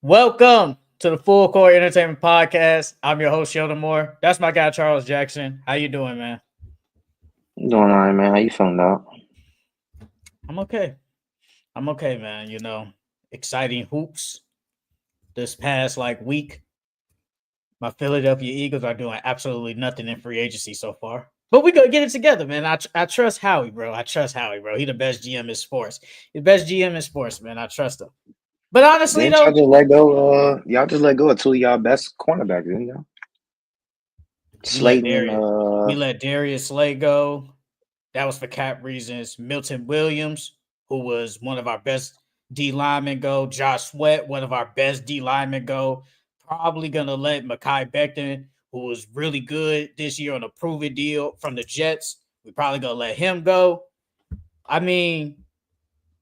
Welcome to the Full Court Entertainment Podcast. I'm your host, Sheldon Moore. That's my guy, Charles Jackson. How you doing, man? Doing all right, man. How you feeling, dog? I'm okay. I'm okay, man. Exciting hoops this past week. My Philadelphia Eagles are doing absolutely nothing in free agency so far. But we gonna get it together, man. I trust Howie, bro. I trust Howie, bro. He the best GM in sports. He the best GM in sports, man. I trust him. But honestly, Didn't y'all though, just let go? Y'all just let go of two of y'all best cornerbacks, didn't y'all? we let Slayton and Darius we let Darius Slay go. That was for cap reasons. Milton Williams, who was one of our best D linemen, go. Josh Sweat, one of our best D linemen, go. Probably gonna let Mekhi Becton, who was really good this year on a proven deal from the Jets. We probably gonna let him go. I mean,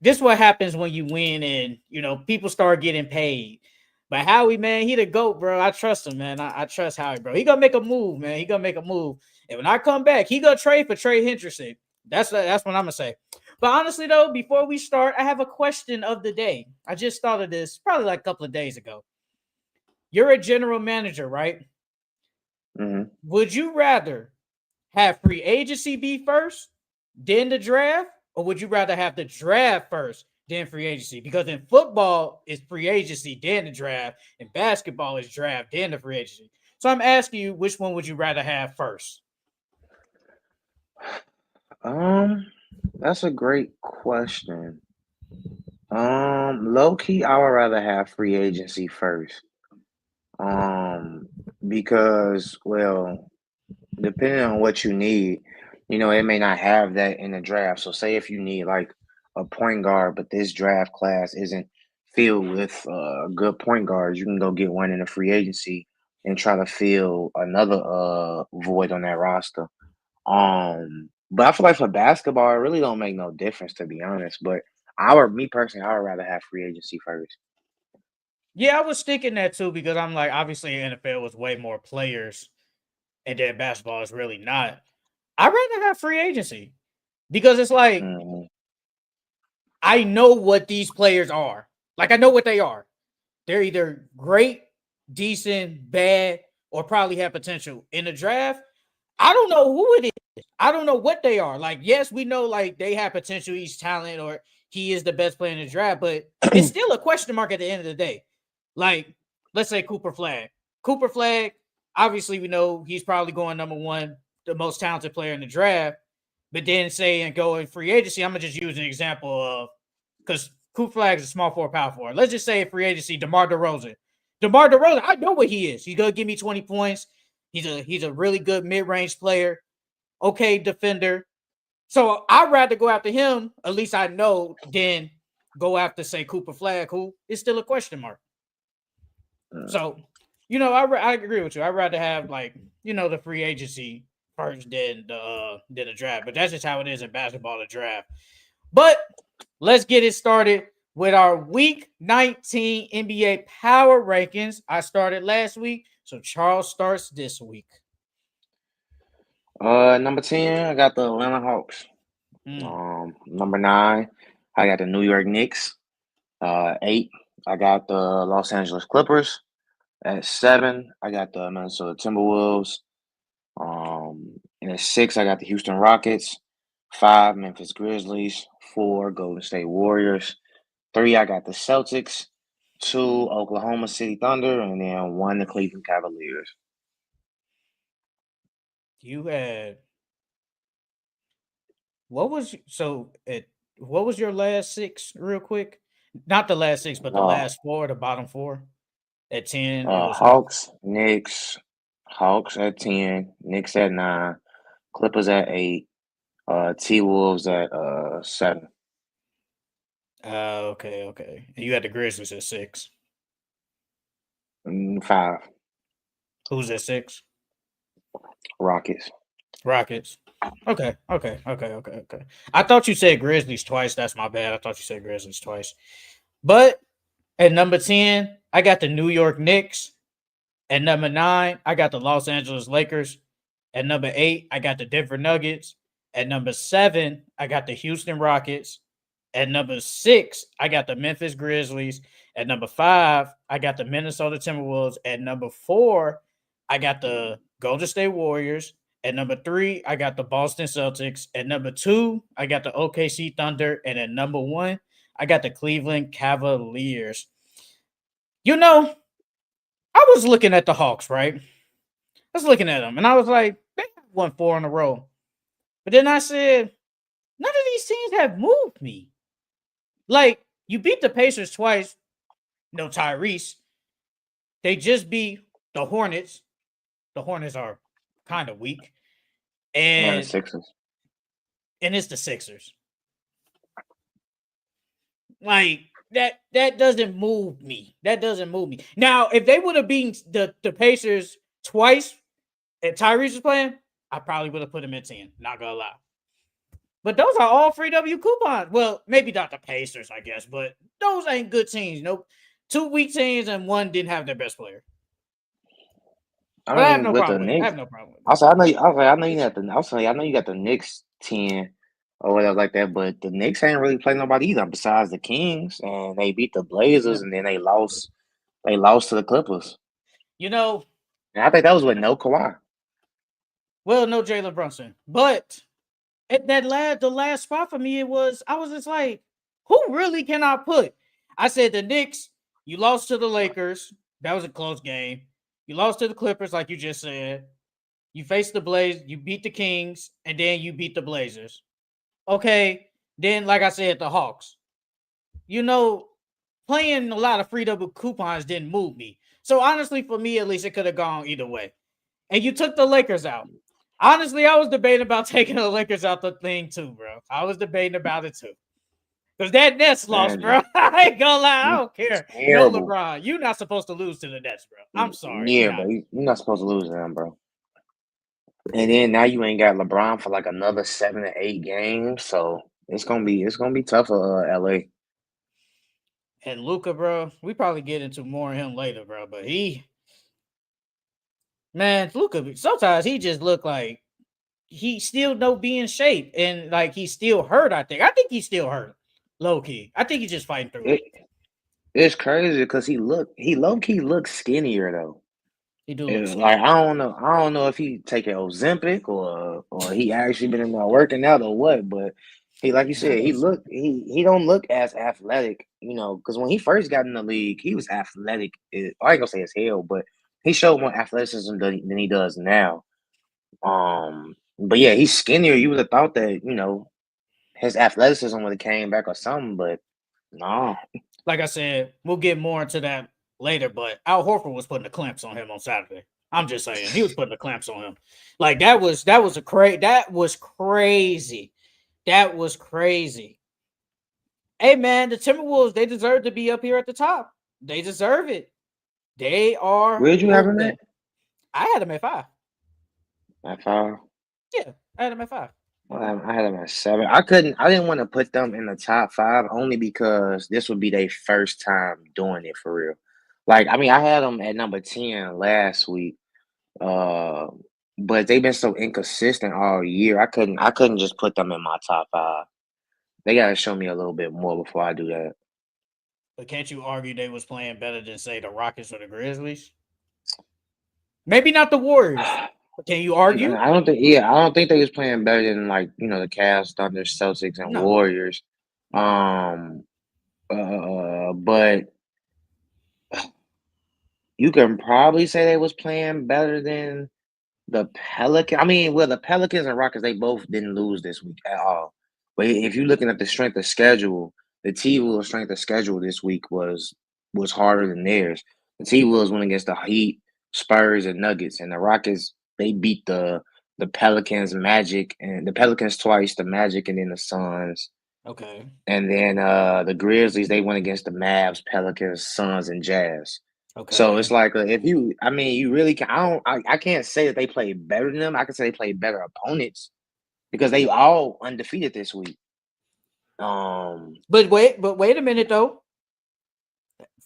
this what happens when you win and people start getting paid. But Howie, man, he the GOAT, bro. I trust him, man. I trust Howie, bro. He gonna make a move, man. He gonna make a move. And when I come back, he gonna trade for Trey Hendrickson. That's what I'm gonna say. But honestly, though, before we start, I have a question of the day. I just thought of this probably like a couple of days ago. You're a general manager, right? hmm Would you rather have free agency be first, then the draft, or would you rather have the draft first, then free agency? Because in football, it's free agency, then the draft. In basketball, it's draft, then the free agency. So I'm asking you, which one would you rather have first? Um, that's a great question. Low key, I would rather have free agency first. Because depending on what you need, it may not have that in the draft. So, say if you need like a point guard, but this draft class isn't filled with good point guards, you can go get one in a free agency and try to fill another void on that roster. But I feel like for basketball, it really don't make no difference to be honest. But me personally, I would rather have free agency first. Yeah, I was thinking that too because I'm like, obviously, NFL was way more players, and then basketball is really not. I'd rather have free agency because it's like hmm I know what these players are. Like I know what they are. They're either great, decent, bad, or probably have potential. In the draft, I don't know who it is. I don't know what they are. Like, yes, we know like they have potential, he's talent, or he is the best player in the draft, but it's still a question mark at the end of the day. Like, let's say Cooper Flag. Cooper Flag, obviously, we know he's probably going number one, the most talented player in the draft. But then say and go in free agency, I'm gonna just use an example of because Cooper Flag is a small forward, power forward. Let's just say free agency, DeMar DeRozan. DeMar DeRozan, I know what he is. He's gonna give me 20 points. He's a really good mid range player. Okay, defender. So I'd rather go after him. At least I know than go after say Cooper Flag, who is still a question mark. So I agree with you. I'd rather have the free agency first than the draft. But that's just how it is in basketball, the draft. But let's get it started with our week 19 NBA power rankings. I started last week, so Charles starts this week. Number 10, I got the Atlanta Hawks. Mm. Number 9, I got the New York Knicks. 8, I got the Los Angeles Clippers. At 7, I got the Minnesota Timberwolves. And at 6, I got the Houston Rockets. 5, Memphis Grizzlies. 4, Golden State Warriors. 3, I got the Celtics. 2, Oklahoma City Thunder, and then 1, the Cleveland Cavaliers. You had what was so it what was your last six real quick? Not the last six, but the Uh, last four, the bottom four. At 10, it was who? Hawks, Knicks, Hawks at 10, Knicks at 9, Clippers at 8, T Wolves at 7. Okay, okay. And you had the Grizzlies at six. 5, Who's at six? Rockets. Rockets. Okay, okay, okay, okay, okay. I thought you said Grizzlies twice. That's my bad. I thought you said Grizzlies twice. But at number 10, I got the New York Knicks. At number 9, I got the Los Angeles Lakers. At number 8, I got the Denver Nuggets. At number 7, I got the Houston Rockets. At number 6, I got the Memphis Grizzlies. At number 5, I got the Minnesota Timberwolves. At number 4, I got the Golden State Warriors. At number 3, I got the Boston Celtics. At number 2, I got the OKC Thunder. And at number 1, I got the Cleveland Cavaliers. You know, I was looking at the Hawks, right? I was looking at them, and I was like, they won 4 in a row. But then I said, none of these teams have moved me. Like, you beat the Pacers twice. No Tyrese. They just beat the Hornets. The Hornets are kind of weak. And the And Sixers. it's the Sixers. Like, that doesn't move me. That doesn't move me. Now, if they would have beaten the Pacers twice and Tyrese was playing, I probably would have put him at 10. Not gonna lie. But those are all free W coupons. Well, maybe not the Pacers, I guess, but those ain't good teams. Nope. 2 weak teams and one didn't have their best player. I But I have mean, no with the problem with it. I Knicks, have no problem with it. I said, I know you got the, I know you got the Knicks 10 or whatever like that, but the Knicks ain't really playing nobody either besides the Kings, and they beat the Blazers, Yeah. and then they lost. They lost to the Clippers, You know, and I think that was with no Kawhi. well, no Jalen Brunson. But at the last spot for me, I was just like, who really can I put? I said the Knicks, you lost to the Lakers. That was a close game. You lost to the Clippers, like you just said. You faced the Blaze, you beat the Kings, and then you beat the Blazers. Okay. Then, like I said, the Hawks. You know, playing a lot of free double coupons didn't move me. So honestly, for me at least, it could have gone either way. And you took the Lakers out. Honestly, I was debating about taking the Lakers out the thing too, bro. I was debating about it too. Because that Nets lost, Man, bro. I ain't gonna lie. I don't care. No terrible. LeBron. You're not supposed to lose to the Nets, bro. I'm sorry. You're Yeah, not. but you're not supposed to lose to them, bro. And then now you ain't got LeBron for like another 7 to 8 games, so it's gonna be tough for LA. And Luca, bro, we probably get into more of him later, bro. But Luca, sometimes he just look like he still don't be in shape. And like he's still hurt, I think. I think he's still hurt. Low key. I think he's just fighting through it. It it's crazy because he low key looks skinnier though. He do look Yeah, skinny. like I don't know if he taking Ozempic or he actually been in there working out or what, but he like you And I said, know some. he don't look as athletic, because when he first got in the league, he was athletic. I ain't gonna say as hell, but he showed more athleticism than he does now. But yeah, he's skinnier. You would have thought that his athleticism would have came back or something, but no. Like I said, we'll get more into that later, but Al Horford was putting the clamps on him on Saturday. I'm just saying, he was putting the clamps on him. Like that was crazy. That was crazy. That was crazy. Hey man, the Timberwolves, they deserve to be up here at the top. They deserve it. They are Where'd you have worth him it. at? I had them at 5. At 5. Yeah, I had them at 5. I had them at 7. I didn't want to put them in the top 5 only because this would be their first time doing it for real. Like, I mean, I had them at number 10 last week, uh, but they've been so inconsistent all year. I couldn't just put them in my top 5. They gotta show me a little bit more before I do that. But can't you argue they was playing better than say the Rockets or the Grizzlies? Maybe not the Warriors. But can you argue? I don't think they was playing better than like the Cavs, Thunder, Celtics, and No. Warriors. Um, but you can probably say they was playing better than the Pelicans. I mean, well, the Pelicans and Rockets, they both didn't lose this week at all. But if you're looking at the strength of schedule, the T-Wolves' strength of schedule this week was harder than theirs. The T-Wolves went against the Heat, Spurs, and Nuggets, and the Rockets, they beat the Pelicans, Magic, and the Pelicans twice, the Magic, and then the Suns. Okay. And then the Grizzlies, they went against the Mavs, Pelicans, Suns, and Jazz. So it's Okay. like I mean, you really can. I can't say that they played better than them. I can say they played better opponents because they all undefeated this week. But wait a minute though.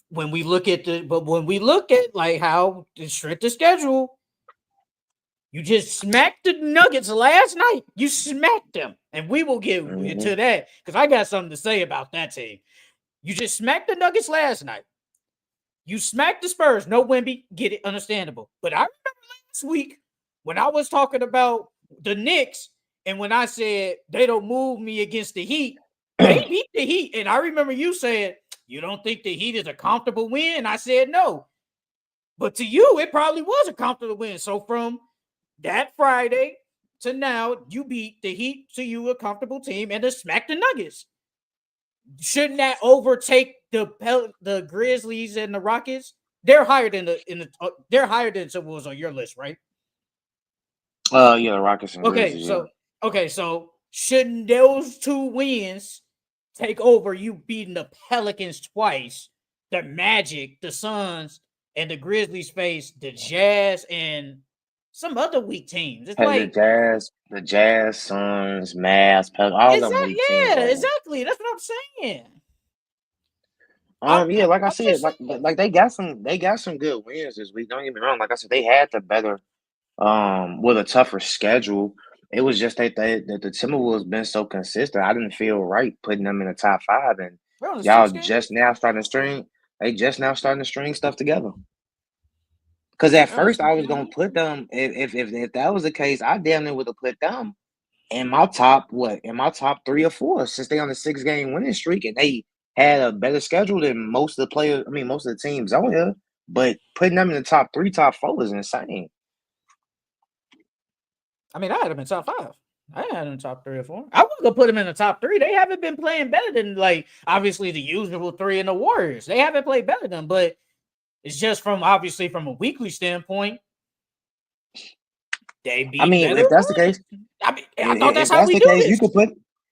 When we look at like how the strength of schedule, You just smacked the Nuggets last night. You smacked them. And we will get Mm-hmm. into that because I got something to say about that team. You just smacked the Nuggets last night. You smacked the Spurs. No Wemby. Get it. Understandable. But I remember last week when I was talking about the Knicks and when I said they don't move me against the Heat, they beat the Heat. And I remember you saying, you don't think the Heat is a comfortable win? And I said, no. But to you, it probably was a comfortable win. So from that Friday to now, you beat the Heat to you a comfortable team and to smack the Nuggets. Shouldn't that overtake the Grizzlies and the Rockets? They're higher than they're higher than Timberwolves on your list, right? Yeah, the Rockets and Okay, Grizzlies, yeah. so shouldn't those two wins take over you beating the Pelicans twice, the Magic, the Suns, and the Grizzlies face the Jazz and some other weak teams? It's Had the like Jazz, Suns, Mavs, all them weak teams yeah, right now. exactly. That's what I'm saying. Yeah, like I I'm said, just like saying. they got some good wins this week. Don't get me wrong. Like I said, they had the better with a tougher schedule. It was just that the Timberwolves been so consistent. I didn't feel right putting them in the top five, and We're on a y'all 6 game. just now starting to string. They just now starting to string stuff together. Because at We're on a first I 6 was gonna game. put them if that was the case, I damn near would have put them in my top in my top 3 or 4 since they on a 6 game winning streak and they had a better schedule than most of the players. I mean, most of the teams on here. But putting them in the top 3, top 4 is insane. I mean, I had them in top 5. I had them in top 3 or 4. I was gonna put them in the top 3. They haven't been playing better than like obviously the usual 3 and the Warriors. They haven't played better than them, but it's just from obviously from a weekly standpoint, they I beat mean, better if that's the case, opponents. I mean, I thought that's if how that's we the do case, this.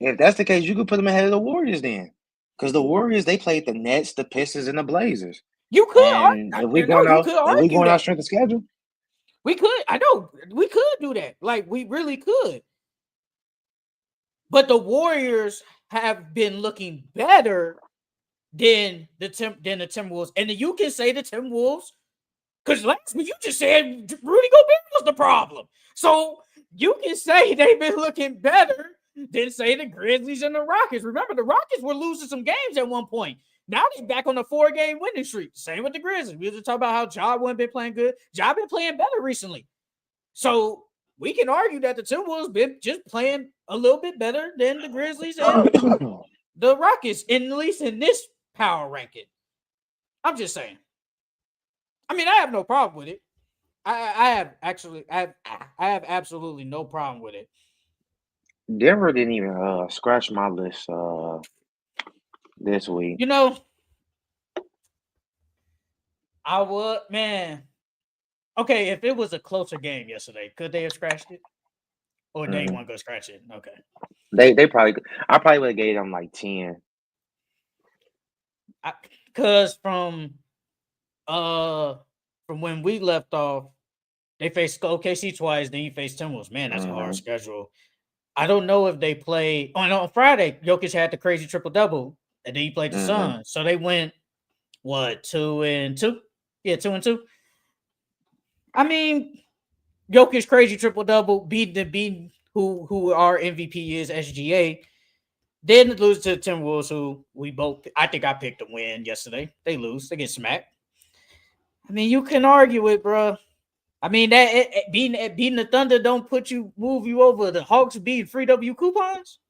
if that's the case, you could put them ahead of the Warriors then, because the Warriors they played the Nets, the Pistons, and the Blazers. You could And argue, no, you could if we argue going out that. strength of schedule, We could. I know we could do that. Like we really could. But the Warriors have been looking better than the Timberwolves, and you can say the Timberwolves because last week you just said Rudy Gobert was the problem. So you can say they've been looking better than say the Grizzlies and the Rockets. Remember, the Rockets were losing some games at one point. Now they're back on a 4 game winning streak. Same with the Grizzlies. We were just talking about how Ja wasn't been playing good. Ja been playing better recently. So we can argue that the Timberwolves been just playing a little bit better than the Grizzlies and the Rockets, at least in this power ranking. I'm just saying. I mean, I have no problem with it. I have actually, I have absolutely no problem with it. Denver didn't even scratch my list this week. You know, I would, man. Okay, if it was a closer game yesterday, could they have scratched it, or they Mm-hmm. want to go scratch it? Okay, They probably I probably would have gave them like 10. because uh from when we left off, they faced OKC twice, then you faced Timberwolves. Man, that's a hard Mm-hmm. schedule. I don't know if they play on Friday. Jokic had the crazy triple double, and then he played the Mm-hmm. Suns. So they went what 2-2? Yeah, 2-2. I mean, Jokic crazy triple double, beat who our MVP is SGA. Then lose to the Timberwolves, who we both. I think I picked to win yesterday. They lose. They get smacked. I mean, you can argue it, bro. I mean that beating the Thunder don't move you over the Hawks beating free W coupons.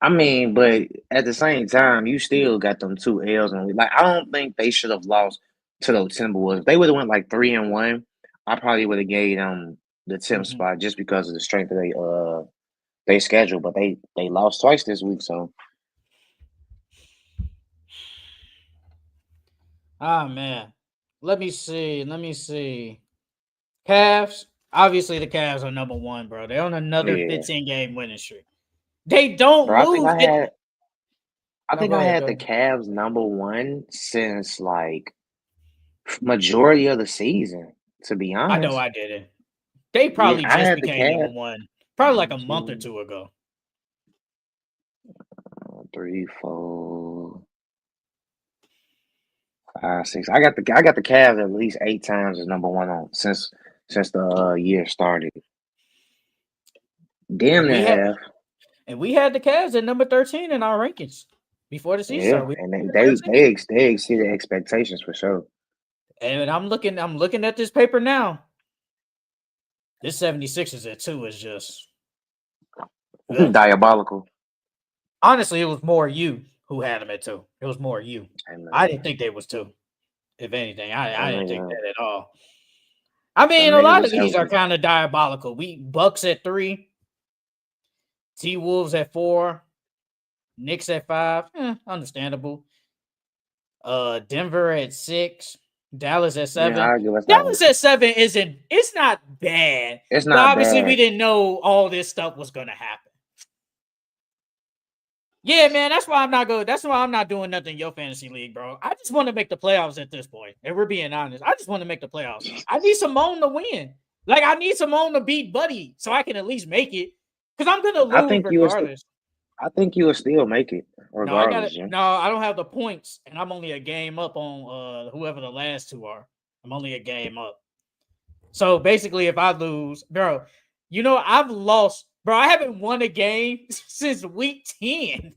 I mean, but at the same time, you still got them 2 L's, and like I don't think they should have lost to those Timberwolves. If they would have went like 3-1, I probably would have gave them the 10th Mm-hmm. spot just because of the strength of they schedule. But they lost twice this week, so Ah man, let me see. Let me see. Cavs. Obviously, the Cavs are number one, bro. They're on another yeah, 15-game winning streak. They don't bro. lose. I No, think go I ahead. had Go the ahead. Cavs number 1 since like majority of the season. To be I know honest, I didn't. They yeah, probably I just had the became number Cavs one, probably like one, a month or 2, two ago. 3, 4, 5, 6. I got the Cavs at least 8 times as number 1 on since since the year started. Damn near half. And we had the Cavs at number 13 in our rankings before the season Yeah, started. and they exceeded expectations for sure. And I'm looking at this paper now. This 76ers at 2 is just diabolical. Honestly, it was more you who had them at 2. It was more you. I didn't think they was 2. If anything, I didn't think that at all. I mean, a lot of these are kind of diabolical. We Bucks at 3, T-Wolves at 4, Knicks at 5. Understandable. Denver at 6, Dallas at 7. Yeah, Dallas at 7 isn't. It's not bad. It's not but obviously, bad. we didn't know all this stuff was going to happen. Yeah, man, that's why I'm not good. That's why I'm not doing nothing in your fantasy league, bro. I just want to make the playoffs at this point. And we're being honest. I just want to make the playoffs. I need Simone to win. Like, I need Simone to beat Buddy so I can at least make it. Because I'm going to lose regardless. I think you will still make it regardless. No, I don't have the points. And I'm only a game up on whoever the last 2 are. I'm only a game up. So, basically, if I lose, bro, I've lost. Bro, I haven't won a game since week 10.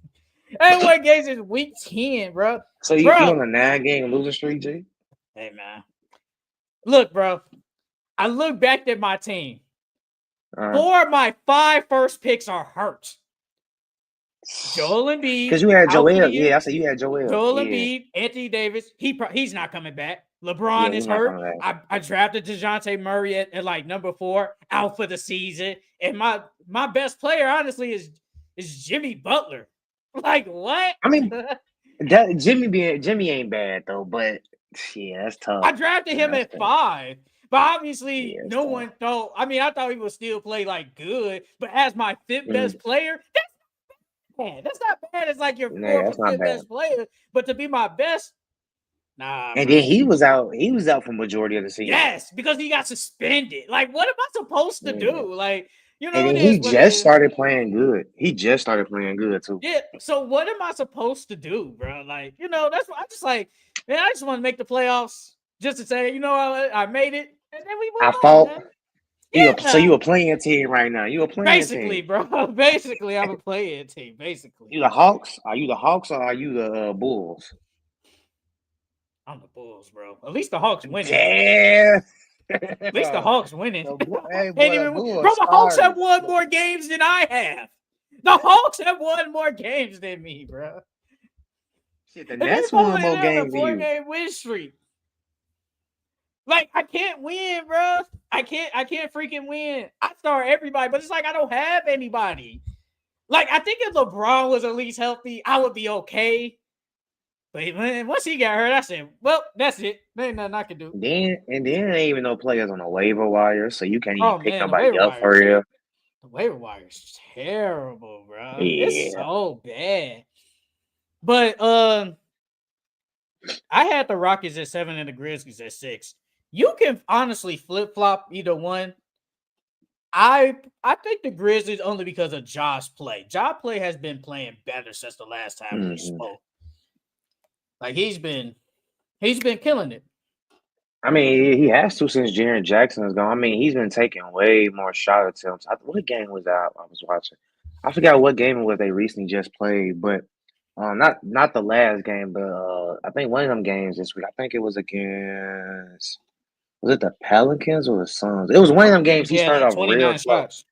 I haven't won a game since week 10, bro. So you on a 9-game losing streak, G? Hey, man. Look, bro. I look back at my team. 4 of my 5 first picks are hurt. Joel Embiid. Because you had Joel. Yeah, I said you had Joel. Joel Embiid, Anthony Davis. He's not coming back. LeBron is hurt. I drafted DeJounte Murray at like number 4, out for the season. And my best player, honestly, is Jimmy Butler. Like, what? I mean, Jimmy ain't bad though, but yeah, that's tough. I drafted him at 5, but obviously no one thought. I mean, I thought he would still play like good, but as my 5th best player, that's not bad. That's not bad. It's like your 4th or 5th best player, but to be my best. Nah, and then he was out. He was out for majority of the season. Yes, because he got suspended. Like, what am I supposed to do? Like, and he just started playing good. He just started playing good too. Yeah. So what am I supposed to do, bro? Like, that's what I just like. Man, I just want to make the playoffs just to say, I made it, and then we move on. Man. Yeah, so you a playing team right now. You a playing basically, team. Bro. Basically, I'm a playing team. Basically. You the Hawks? Are you the Hawks or are you the Bulls? I'm the Bulls, bro. At least the Hawks winning. Yeah. At least the Hawks winning. Bro, the Hawks have won more games than I have. The Hawks have won more games than me, bro. Shit, the Nets won more games than you. 4-game win streak. Like, I can't win, bro. I can't freaking win. I start everybody, but it's like I don't have anybody. Like, I think if LeBron was at least healthy, I would be okay. But man, once he got hurt, I said, well, that's it. There ain't nothing I can do. Then there ain't even no players on the waiver wire, so you can't even pick nobody up for real. The waiver wire is terrible, bro. Yeah. It's so bad. But I had the Rockets at 7 and the Grizzlies at 6. You can honestly flip-flop either one. I think the Grizzlies only because of Josh play. Josh play has been playing better since the last time we spoke. Like, he's been killing it. I mean, he has to since Jaren Jackson is gone. I mean, he's been taking way more shot attempts. What game was that I was watching? I forgot what game it was they recently just played, but not the last game, but I think one of them games this week. I think it was against. Was it the Pelicans or the Suns? It was one of them games. He started off real slow. Shots.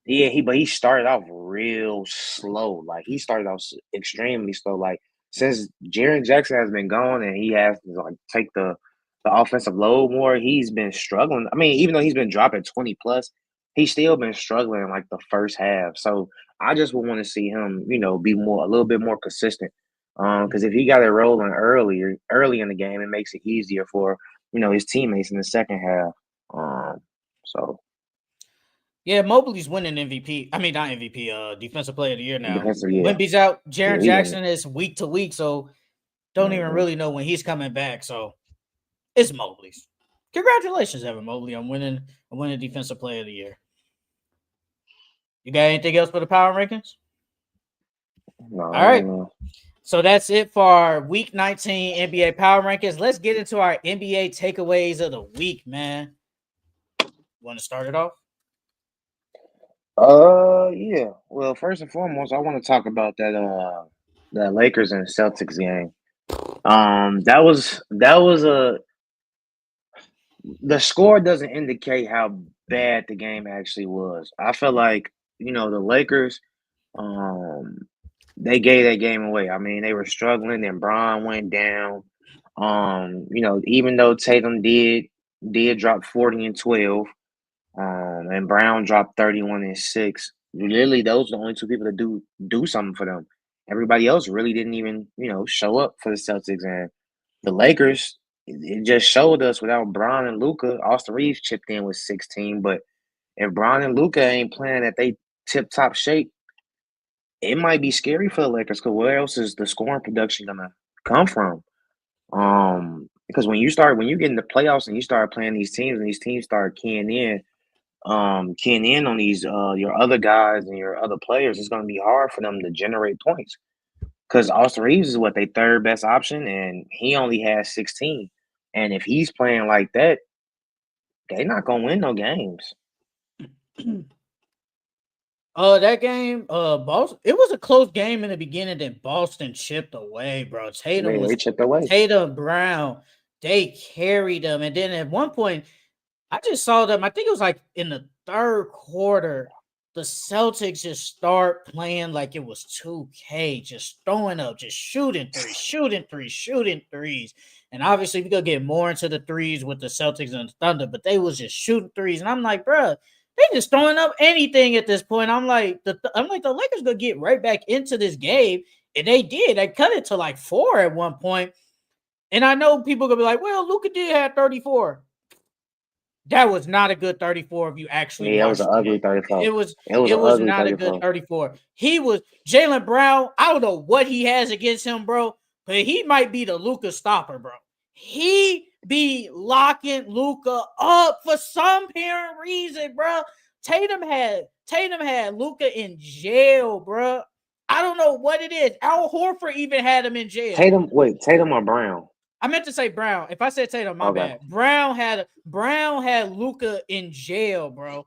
Yeah, he started off real slow. Like, he started off extremely slow. Like, since Jaren Jackson has been gone and he has to like take the offensive load more, he's been struggling. I mean, even though he's been dropping 20 plus, he's still been struggling in like the first half. So I just would want to see him, be a little bit more consistent. Because if he got it rolling early in the game, it makes it easier for his teammates in the second half. So. Yeah, Mobley's winning MVP. I mean, not MVP, Defensive Player of the Year now. Wemby's out. Jaren Jackson is week to week, so don't even really know when he's coming back. So it's Mobley's. Congratulations, Evan Mobley, on winning Defensive Player of the Year. You got anything else for the power rankings? No. All right. So that's it for our Week 19 NBA Power Rankings. Let's get into our NBA takeaways of the week, man. Want to start it off? Yeah. Well, first and foremost, I want to talk about that Lakers and Celtics game. That was a the score doesn't indicate how bad the game actually was. I feel like the Lakers, um, they gave that game away. I mean, they were struggling, and Bron went down. Even though Tatum did drop 40 and 12. And Brown dropped 31 and 6. Literally, those are the only two people that do something for them. Everybody else really didn't even, show up for the Celtics. And the Lakers, it just showed us without Brown and Luca. Austin Reeves chipped in with 16. But if Brown and Luca ain't playing at they tip top shape, it might be scary for the Lakers. Because where else is the scoring production gonna come from? Because when you get in the playoffs and you start playing these teams and these teams start keying in on these your other guys and your other players, it's going to be hard for them to generate points because Austin Reeves is what their third best option, and he only has 16. And if he's playing like that, they're not going to win no games. That game, Boston. It was a close game in the beginning. Then Boston chipped away, bro. They chipped away. Tatum Brown. They carried them, and then at one point, I just saw them. I think it was like in the third quarter, the Celtics just start playing like it was 2K, just throwing up, just shooting threes. And obviously, we're gonna get more into the threes with the Celtics and the Thunder, but they was just shooting threes. And I'm like, bro, they just throwing up anything at this point. I'm like, the Lakers gonna get right back into this game. And they did. They cut it to like 4 at one point. And I know people gonna be like, well, Luka did have 34. That was not a good 34 if you actually Yeah, it was watched an the ugly game. 34. It was It was it an was ugly not a good 34. 34. He was Jaylen Brown. I don't know what he has against him, bro, but he might be the Luka stopper, bro. He be locking Luka up for some apparent reason, bro. Tatum had Luka in jail, bro. I don't know what it is. Al Horford even had him in jail. Tatum or Brown? I meant to say Brown. If I said Tatum, my Okay. bad. Brown had Luka in jail, bro.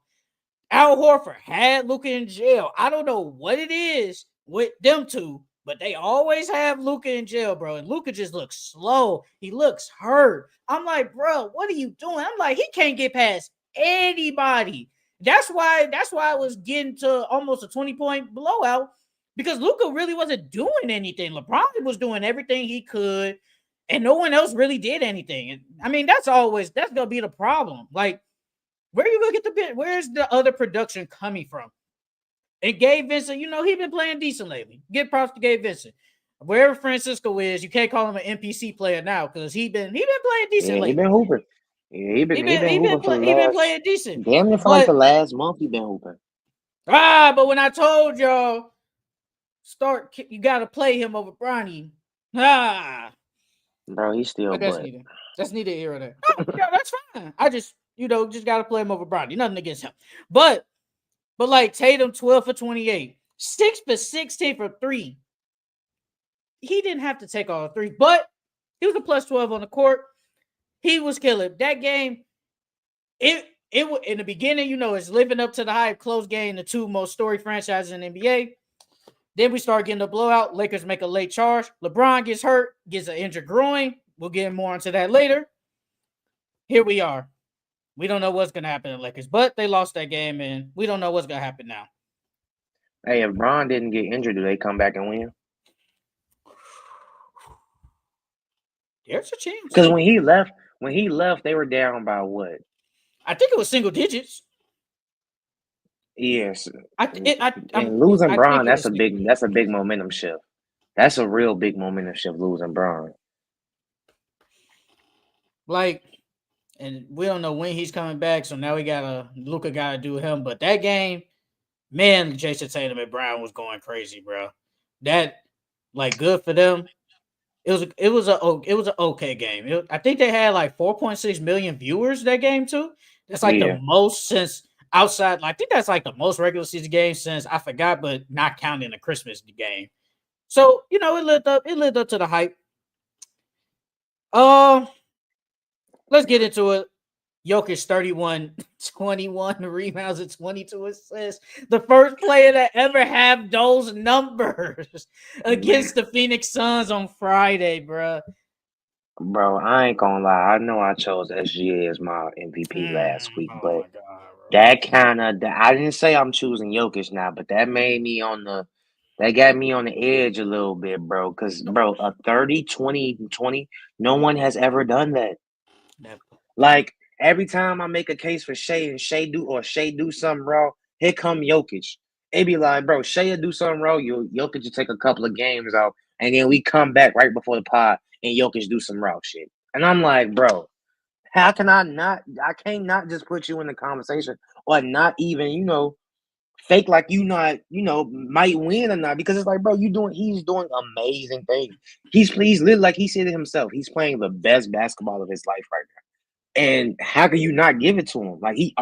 Al Horford had Luka in jail. I don't know what it is with them two, but they always have Luka in jail, bro. And Luka just looks slow. He looks hurt. I'm like, bro, what are you doing? I'm like, he can't get past anybody. That's why I was getting to almost a 20-point blowout because Luka really wasn't doing anything. LeBron was doing everything he could, and no one else really did anything. And I mean, that's gonna be the problem. Like, where are you gonna get the bit? Where's the other production coming from? And Gabe Vincent, he been playing decent lately. Give props to Gabe Vincent. Wherever Francisco is, you can't call him an NPC player now because he been playing decent Yeah, he lately. been hooping. Yeah, he been hooping for the He been last playing decent. damn near for like the last month. He been hooping. But when I told y'all you got to play him over Bronny. Bro, he's still But that's butt. neither here or there. No, yeah, that's fine. I just got to play him over Bronny. Nothing against him, but like Tatum 12 for 28, 6 for 16 for 3. He didn't have to take all 3, but he was a plus 12 on the court. He was killing that game. It in the beginning, it's living up to the hype. Close game, the two most storied franchises in the NBA. Then we start getting the blowout. Lakers make a late charge. LeBron gets hurt, gets an injured groin. We'll get more into that later. Here we are. We don't know what's going to happen to the Lakers, but they lost that game, and we don't know what's going to happen now. Hey, if Bron didn't get injured, do they come back and win? There's a chance. Because when he left, they were down by what? I think it was single digits. Yes. And losing Bron, that's a big momentum shift. That's a real big momentum shift, losing Bron. Like, and we don't know when he's coming back, so now Luka gotta do him. But that game, man, Jason Tatum and Brown was going crazy, bro. That, like, good for them. It was an okay game. I think they had like 4.6 million viewers that game too. That's like the most since outside. I think that's like the most regular season game since I forgot, but not counting the Christmas game. So it lived up. It lived up to the hype. Let's get into it. Jokic 31, 21 rebounds and 22 assists. The first player to ever have those numbers Man, against the Phoenix Suns on Friday, bro. bro, I ain't gonna lie. I know I chose SGA as my MVP last week, Oh but my god, bro. that kind of I didn't say I'm choosing Jokic now, but that made me on the that got me on the edge a little bit, bro. Because, bro, a 30, 20, 20, no one has ever done that. Never. Like, every time I make a case for Shea and Shea do something wrong, here come Jokic. It be like, bro, Shea will do something wrong, Jokic will take a couple of games out, and then we come back right before the pod, and Jokic do some raw shit. And I'm like, bro, how can I can't not just put you in the conversation or not even, fake like you not, might win or not because it's like, bro, he's doing amazing things. He's literally like he said it himself. He's playing the best basketball of his life right now. And how can you not give it to him? Like he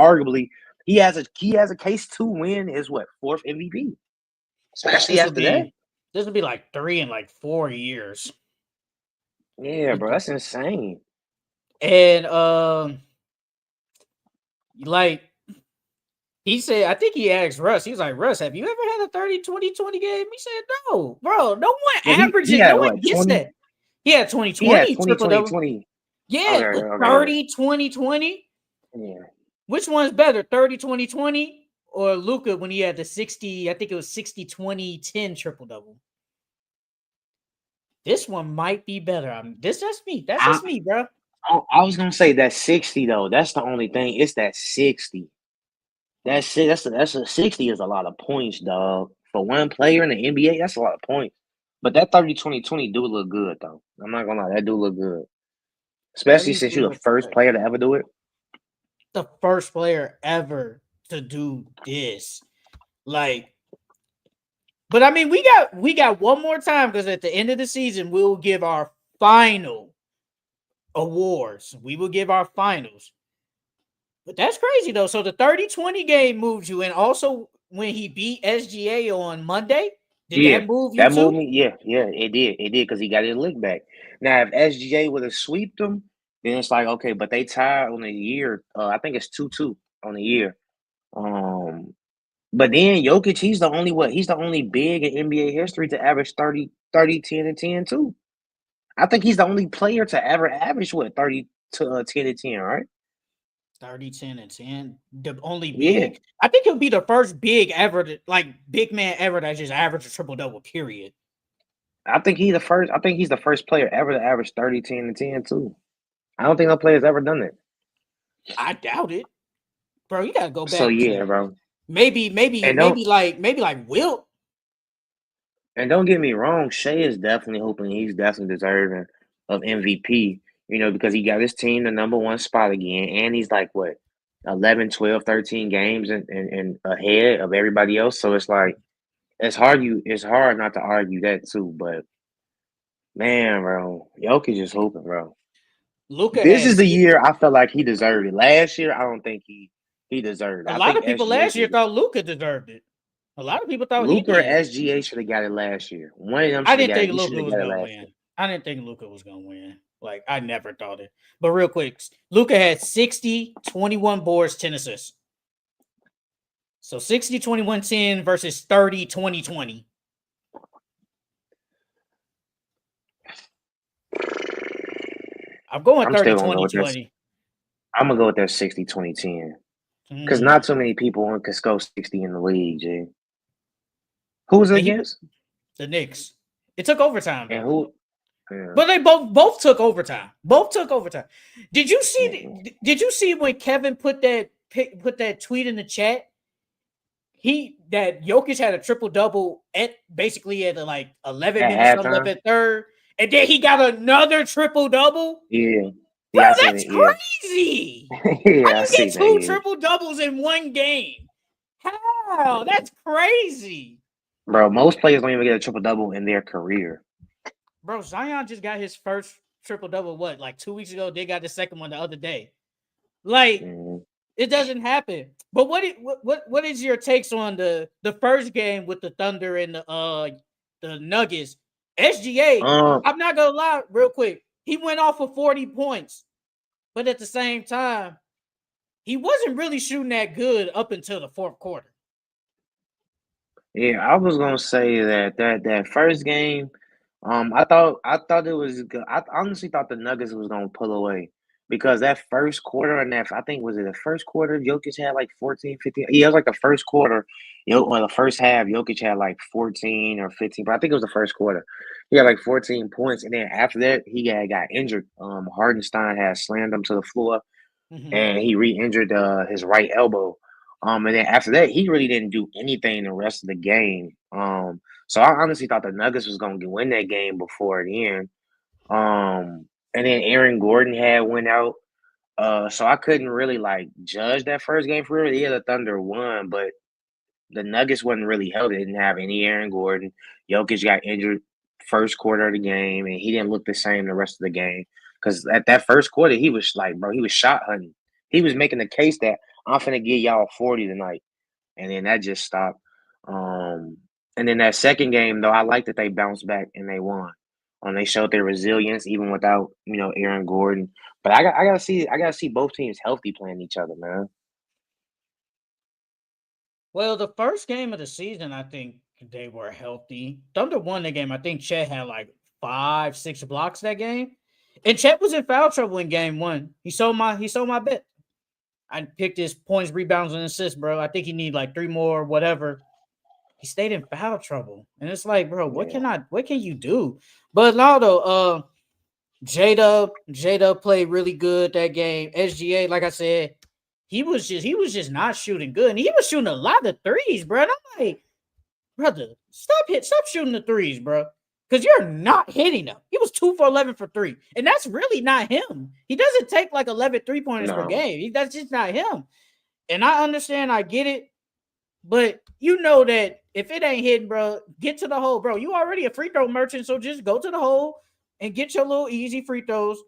has a case to win his fourth MVP, especially This will after that. be this will be like 3 in like 4 years. Yeah, bro, that's insane. And like he said, I think he asked Russ, he was like, Russ, have you ever had a 30-20-20 game? He said, no, bro. No one Well, he averages, no had one what gets 20? that. He had He had 20-20 20, triple 20, double. 20. Yeah, Okay, but okay, 30-20-20. yeah. Which one's better, 30-20-20 or Luka when he had the 60? I think it was 60-20-10 triple double. This one might be better. That's me. That's I, just me, bro. I was gonna say that 60 though. That's the only thing. It's that 60. That's it. That's a 60 is a lot of points, dog. For one player in the NBA, that's a lot of points. But that 30-20-20 do look good though. I'm not gonna lie, that do look good. Let Especially me since see you're the what first player to ever do it. the first player ever to do this. Like, but I mean, we got one more time because at the end of the season, we'll give our final awards. We will give our finals. But that's crazy though. So the 30-20 game moved you, and also when he beat SGA on Monday, did Yeah, that move you that moved too? me. Yeah, it did. It did because he got his lick back. Now, if SGA would have sweeped them, then it's like okay, but they tied on the year. I think it's 2-2 on the year. Um, but then Jokic, he's the only big in NBA history to average 30, 10, and 10 too. I think he's the only player to ever average 30 to 10 and 10, right? 30, 10, and 10. The only Yeah. big. I think he'll be the first big ever, like big man ever that just averaged a triple double, period. I think he's the first player ever to average 30, 10, and 10 too. I don't think no player's ever done that. I doubt it. Bro, you gotta go So back yeah, to bro. maybe, maybe, And maybe like maybe like Wilt. don't get me wrong, Shea is definitely hoping he's definitely deserving of MVP, because he got his team the number one spot again, and he's like what 11, 12, 13 games and ahead of everybody else. So it's like it's hard not to argue that too, but man, bro, Jokic is hooping, bro. Luca This is has the year I felt like he deserved it. Last year, I don't think he deserved it. a I lot think of people SGA last should year have. thought Luca deserved it. A lot of people thought he Luka or did. SGA should have got it last year. One of them I should have didn't got it. think He should Luca have was got it gonna last year. win. I didn't think Luca was gonna win. Like I never thought it. But real quick, Luca had 60, 21 boards, 10 assists. So 60, 21, 10 versus 30, 20, 20. I'm going I'm 30, still gonna go 20, with this. 20. I'm gonna go with that 60-20-10. Because not Mm. too many people can score 60 in the league, G. Who was it And against? the Knicks. It took overtime And though. who? Yeah, But they both took overtime. Both took overtime. Did you see? yeah. Did you see when Kevin put that tweet in the chat? That Jokic had a triple double at basically at like 11 At minutes something left halftime? at third, and then he got another triple double. Yeah. Bro, Yeah, I seen that's it. Yeah. crazy. How Yeah, I you get seen that. two Yeah. triple doubles in one game? How? That's crazy. Bro, most players don't even get a triple double in their career. Bro, Zion just got his first triple double, what, like 2 weeks ago? They got the second one the other day. Like, Mm. it doesn't happen. But what is your takes on the first game with the Thunder and the Nuggets? SGA, Um, I'm not gonna lie, real quick. He went off for 40 points, but at the same time, he wasn't really shooting that good up until the fourth quarter. Yeah, I was gonna say that first game, I thought it was good. I honestly thought the Nuggets was gonna pull away because that first quarter and that I think was it the first quarter Jokic had like 14, 15. Yeah, it was like the first quarter, or the first half. Jokic had like 14 or 15, but I think it was the first quarter. He had like 14 points, and then after that he got injured. Hardenstein had slammed him to the floor Mm-hmm. and he re-injured his right elbow. And then after that, he really didn't do anything the rest of the game. So I honestly thought the Nuggets was gonna win that game before the end. And then Aaron Gordon had went out. So I couldn't really like judge that first game for real. Yeah, the Thunder won, but the Nuggets wasn't really held. They didn't have any Aaron Gordon. Jokic got injured first quarter of the game, and he didn't look the same the rest of the game. Because at that first quarter, he was like, bro, he was shot hunting. He was making the case that I'm finna get y'all 40 tonight, and then that just stopped. Um, and then that second game, though, I like that they bounced back and they won. They showed their resilience even without Aaron Gordon. But I gotta see both teams healthy playing each other, man. Well, the first game of the season, I think they were healthy. Thunder won the game. I think Chet had like 5, 6 blocks that game. And Chet was in foul trouble in game one. He sold my bet. I picked his points, rebounds, and assists, bro. I think he need like three more, whatever. He stayed in foul trouble. And it's like, bro, Yeah, what can you do? But now though, Jada played really good that game. SGA, like I said, he was just not shooting good. And he was shooting a lot of threes, bro. And I'm like, brother, stop shooting the threes, bro. Because you're not hitting them. He was 2 for 11 for three. And that's really not him. He doesn't take like 11 3-pointers per no, game. That's just not him. And I understand, I get it. But you know that if it ain't hitting, bro, get to the hole, bro. You already a free throw merchant, so just go to the hole and get your little easy free throws.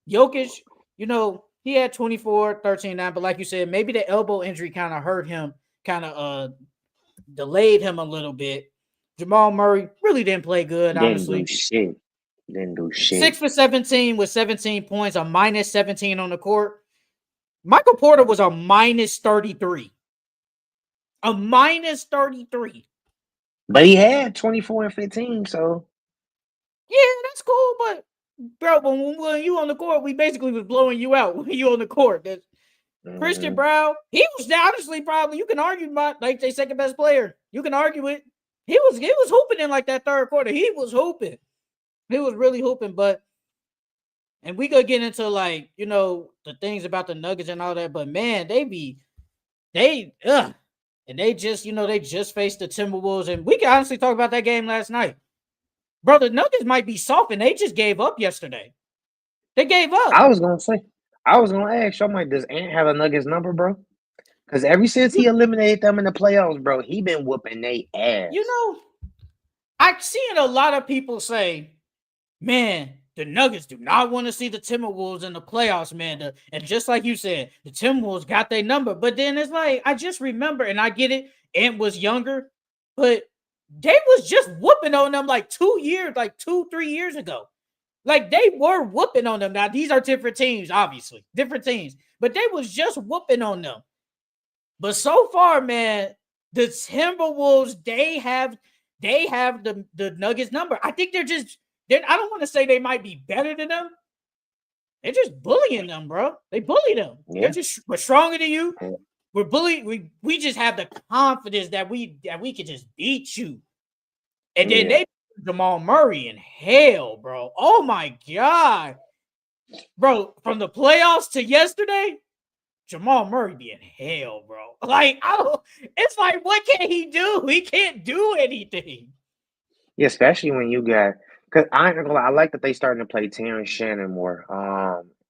Jokic, he had 24, 13, 9, but like you said, maybe the elbow injury kind of hurt him, kind of delayed him a little bit. Jamal Murray really didn't play good, didn't do honestly. shit. Didn't do shit. 6 for 17 with 17 points, a minus 17 on the court. Michael Porter was a minus 33. A minus 33. But he had 24 and 15, so Yeah, that's cool, but bro, when you on the court, we basically was blowing you out when you on the court. That Christian mhm. Brown, he was honestly probably you can argue about like they second best player. You can argue it. He was hooping in like that third quarter. He was hooping. He was really hooping, but and we could get into like the things about the Nuggets and all that, but man, they and they just faced the Timberwolves, and we can honestly talk about that game last night. Bro, the Nuggets might be soft, and they just gave up yesterday. They gave I up. was gonna say, I was gonna ask you, I'm like, does Ant have a Nuggets number, bro? Because ever since he You, eliminated them in the playoffs, bro, he been whooping they you ass. know, I've seen a lot of people say, man, the Nuggets do not want to see the Timberwolves in the playoffs, man. And just like you said, the Timberwolves got their number. But then it's like, I just remember, and I get it, Ant was younger, but they was just whooping on them like 2 years, like 2, 3 years ago. Like they were whooping on them. Now these are different teams, obviously, different teams, but they was just whooping on them. But so far, man, the Timberwolves they have the Nuggets number. I think I don't want to say they might be better than them. They're just bullying them, bro. They bully them. Yeah. We're stronger than you. Yeah. We're bullied. We just have the confidence that we can just beat you. And then Yeah. they Jamal Murray in hell, bro. Oh my god. Bro, from the playoffs to yesterday, Jamal Murray be in hell, bro. Like, it's like, what can he do? He can't do anything. Yeah, especially when you got because I ain't gonna lie, I like that they starting to play Terrence Shannon more.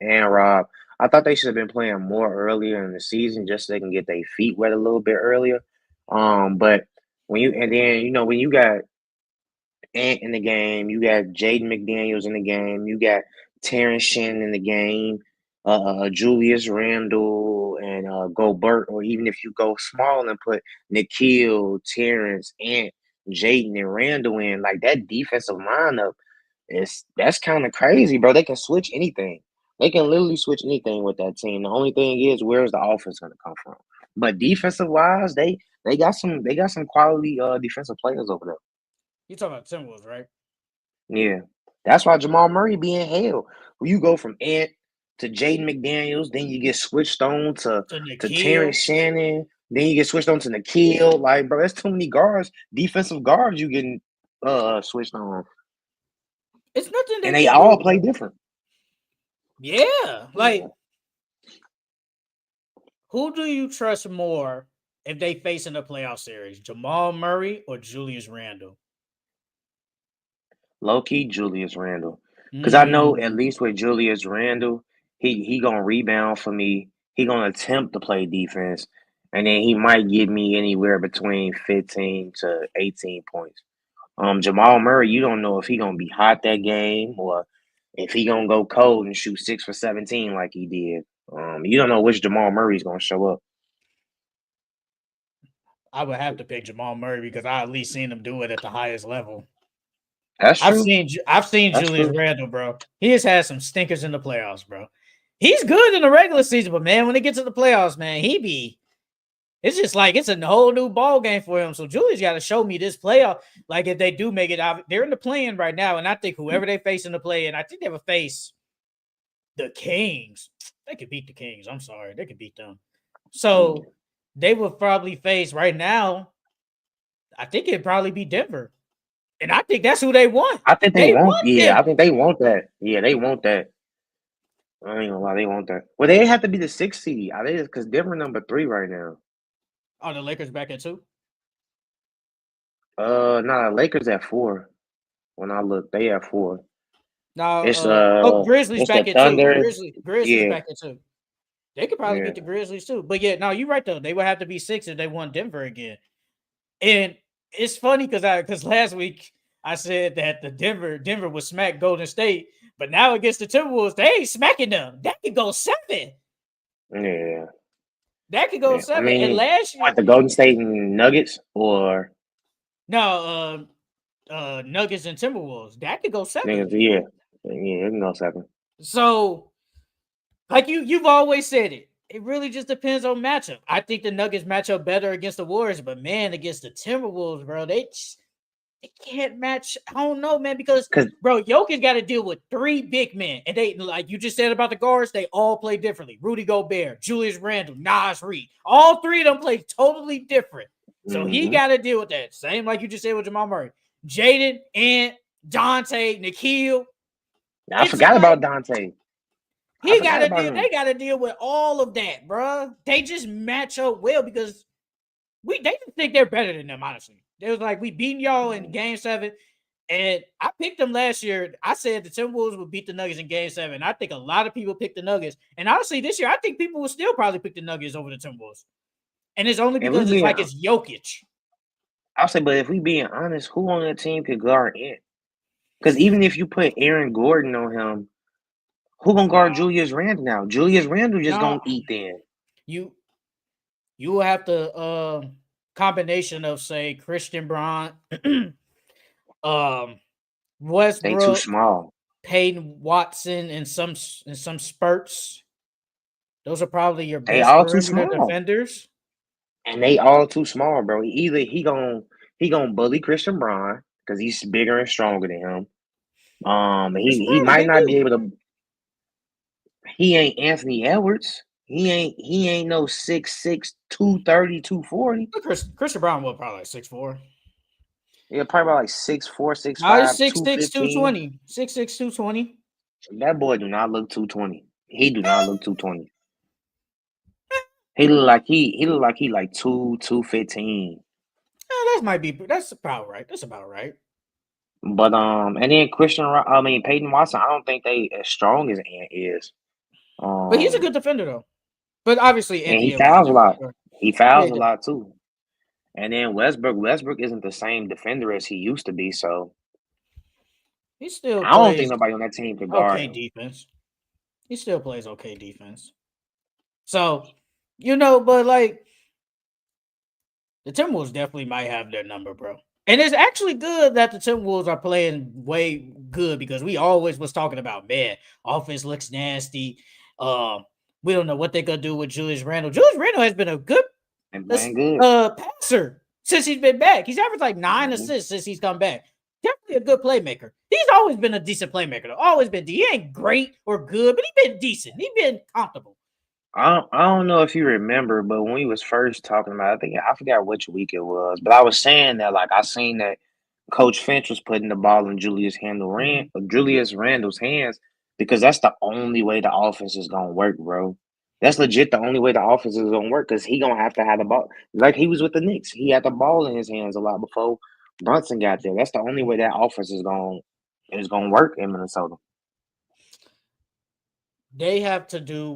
And Rob. I thought they should have been playing more earlier in the season just so they can get their feet wet a little bit earlier. But when you got Ant in the game. You got Jaden McDaniels in the game. You got Terrence Shannon in the game. Julius Randle and Gobert, or even if you go small and put Nikhil, Terrence, Ant, Jaden, and Randle in, like that defensive lineup that's kind of crazy, bro. They can switch anything. They can literally switch anything with that team. The only thing is, where's the offense going to come from? But defensive wise, they got some quality defensive players over there. You talking about Timberwolves, right? Yeah, that's why Jamal Murray being held. When you go from Ant to Jaden McDaniels, then you get switched on To to Terrence Nikhil. Shannon, then you get switched on to Nikhil. Like, bro, that's too many guards, defensive guards you getting switched on, It's nothing and they they can all do. play different. Yeah. Yeah. Like, who do you trust more if they face in the playoff series? Jamal Murray or Julius Randle? Low key Julius Randle, because I know at Mm, least with Julius Randle, he gonna rebound for me. He gonna attempt to play defense, and then he might give me anywhere between 15 to 18 points. Jamal Murray, you don't know if he gonna be hot that game or if he gonna go cold and shoot 6 for 17 like he did. You don't know which Jamal Murray's gonna show up. I would have to pick Jamal Murray because I at least seen him do it at the highest level. That's true. I've seen That's Julius true. Randle, bro. He has had some stinkers in the playoffs, bro. He's good in the regular season, but man, when it gets to the playoffs, man, it's just like it's a whole new ball game for him. So Julius got to show me this playoff. Like if they do make it out, they're in the play-in right now, and I think whoever they face in the play-in, I think they will face the Kings. They could beat the Kings. I'm sorry, they could beat them. Yeah. So they will probably face right now. I think it'd probably be Denver, and I think that's who they want. I think they They want. want Yeah, I Denver. think they want that. Yeah, they want that. I ain't gonna lie, they want that. Well, they have to be the sixth seed. I think because Denver number 3 right now. Are the Lakers back at 2? Nah, Lakers at 4. When I look, they at 4. Now, It's Grizzlies it's the back at 2. Thunder. Grizzlies Yeah, back at 2. They could probably yeah. beat the Grizzlies too. But yeah, no, you're right though. They would have to be 6 if they won Denver again. And it's funny because last week I said that the Denver would smack Golden State, but now against the Timberwolves, they ain't smacking them. That could go 7. Yeah, That could go yeah. I 7. And mean, last year, what the Golden State and Nuggets or no, Nuggets and Timberwolves, that could go 7. niggas? Yeah, yeah. It can go 7. So, like you've always said it. It really just depends on matchup. I think the Nuggets match up better against the Warriors, but man, against the Timberwolves, bro, they can't match. I don't know, man, because Cause bro, Jokic got to deal with 3 big men, and they like you just said about the guards, they all play differently. Rudy Gobert, Julius Randle, Nas Reed, all 3 of them play totally different. So he hmm got to deal with that. Same like you just said with Jamal Murray, Jaden, and Dante, Nikhil. I It's forgot like about Dante. I he got forgot to about deal. him. They got to deal with all of that, bro. They just match up well because they just think they're better than them. Honestly, they was like we beating y'all in Game 7, and I picked them last year. I said the Timberwolves would beat the Nuggets in Game 7. I think a lot of people picked the Nuggets, and honestly, this year I think people will still probably pick the Nuggets over the Timberwolves, and it's only And we because it's being, like it's Jokic. I'll say, but if we being honest, who on that team could guard it? Because even if you put Aaron Gordon on him, who gonna guard Nah, Julius Randle now? Julius Randle just nah. gonna eat then. You you will have to combination of say Christian Braun, um They too Westbrook, small. Peyton Watson in some spurts. Those are probably your They best all too perimeter small. defenders. And they all too small, bro. Either he gonna bully Christian Braun because he's bigger and stronger than him. Christian He Brown is might big not be too. able to. He ain't Anthony Edwards. He ain't no 6'6", 230, 240. Christian Brown was probably like 6'4". Yeah, probably about like 6'4", No, he's 6'5", 6'6", 215. 220. 6'6", 220. That boy do not look 220. He do not look 220. He look like he like 215. That's about right. That's about right. But and then Peyton Watson, I don't think they as strong as Ant is. But he's a Um good defender though. But obviously and he Anthony Edwards is fouls a different. lot. Sure. He Yeah, fouls a lot too. And then Westbrook isn't the same defender as he used to be, so he still I don't think plays nobody on that team could guard okay him. defense. He still plays okay defense. So, but like the Timberwolves definitely might have their number, bro. And it's actually good that the Timberwolves are playing way good because we always was talking about, man, offense looks nasty. Um, we don't know what they're gonna do with Julius Randle. Julius Randle has been a good And playing good. passer since he's been back. He's averaged like 9 Mm-hmm. assists since he's come back. Definitely a good playmaker. He's always been a decent playmaker. Though. Always been. He ain't great or good, but he's been decent. He's been comfortable. I don't know if you remember, but when we was first talking about, I forgot which week it was, but I was saying that like I seen that Coach Finch was putting the ball in Julius Randle's hands because that's the only way the offense is gonna work, bro. That's legit the only way the offense is gonna work because he gonna have to have the ball like he was with the Knicks. He had the ball in his hands a lot before Brunson got there. That's the only way that offense is gonna work in Minnesota. They have to do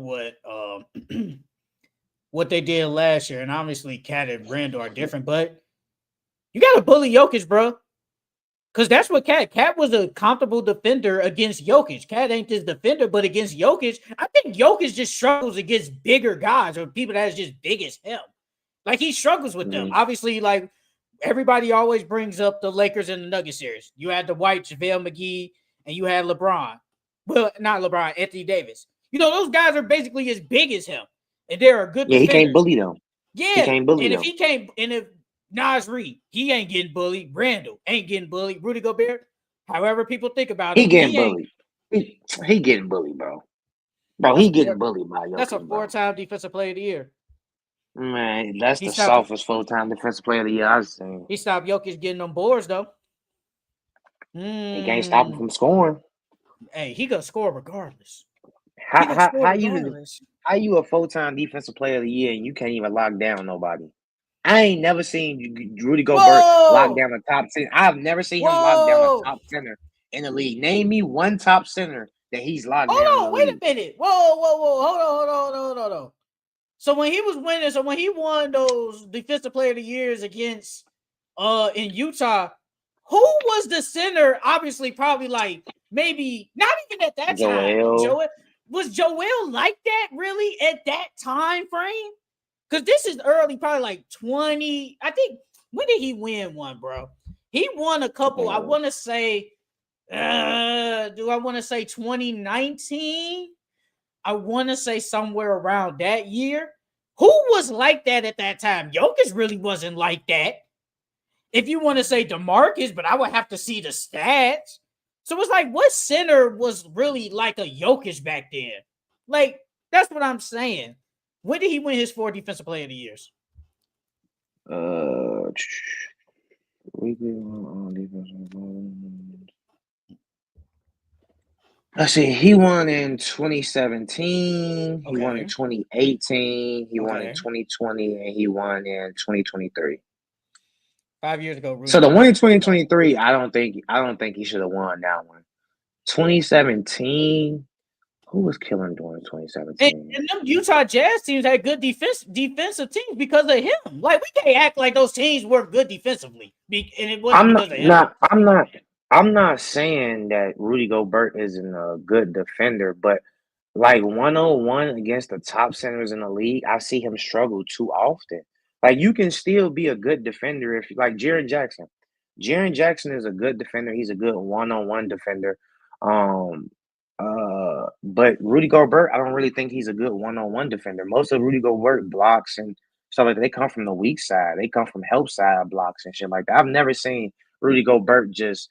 what they did last year, and obviously Cat and Randall are different, but you got to bully Jokic, bro. Because that's what Cat was a comfortable defender against Jokic. Cat ain't this defender, but against Jokic, I think Jokic just struggles against bigger guys or people that's just big as him. Like he struggles with them. Mhm. Obviously, like everybody always brings up the Lakers and the Nuggets series. You had the White, JaVale McGee, and you had LeBron. Well, not LeBron, Anthony Davis. You know, those guys are basically as big as him. And they're good Yeah, he can't defenders. bully them. He Yeah. can't bully And if them. he can't, and if Nas Reed, he ain't getting bullied. Randall ain't getting bullied. Rudy Gobert, however people think about He him, getting he ain't. bullied. He getting bullied, bro. Bro, That's he a getting four. bullied by That's a Jokic, bro. four-time defensive player of the year. Man, that's He the stopped. softest full-time defensive player of the year I've seen. He stopped Jokic getting them boards though. He can't stop him Mm. from scoring. Hey, he gonna score regardless. He How gonna how score how you regardless. how you a full-time defensive player of the year and you can't even lock down nobody? I ain't never seen Rudy Gobert lock Whoa! down a top 10. I've never seen him lock down a Whoa! top center in the league. Name me one top center that he's locked down in Hold the on, wait a league. minute. Whoa! Hold on. So when he was winning, so when he won those defensive player of the years against in Utah, who was the center? Obviously, probably like maybe not even at that time. Joel. Joel like that really at that time frame? Because this is early, probably like 20. I think when did he win one, bro? He won a couple. I Uh, want to say, do I want to say 2019? I want to say somewhere around that year. Who was like that at that time? Jokic really wasn't like that. If you want to say DeMarcus, but I would have to see the stats. So it's like, what center was really like a Jokic back then? Like, that's what I'm saying. When did he win his 4 defensive player of the years? uh, let's see. He won in 2017. He won in Okay. 2018. He won in Okay. 2020, and he won in 2023. 5 years ago, So Rudy the one in Gobert. 2023, I don't think he should have won that one. 2017, who was killing during And, 2017? and them Utah Jazz teams had good defensive teams because of him. Like we can't act like those teams were good defensively, and it wasn't I'm because not, of him. not I'm not I'm not saying that Rudy Gobert isn't a good defender, but like 101 against the top centers in the league, I see him struggle too often. Like you can still be a good defender if like Jaren Jackson. Jaren Jackson is a good defender. He's a good one-on-one defender. Um but Rudy Gobert, I don't really think he's a good one-on-one defender. Most of Rudy Gobert blocks and stuff like that, they come from the weak side. They come from help side blocks and shit like that. I've never seen Rudy Gobert just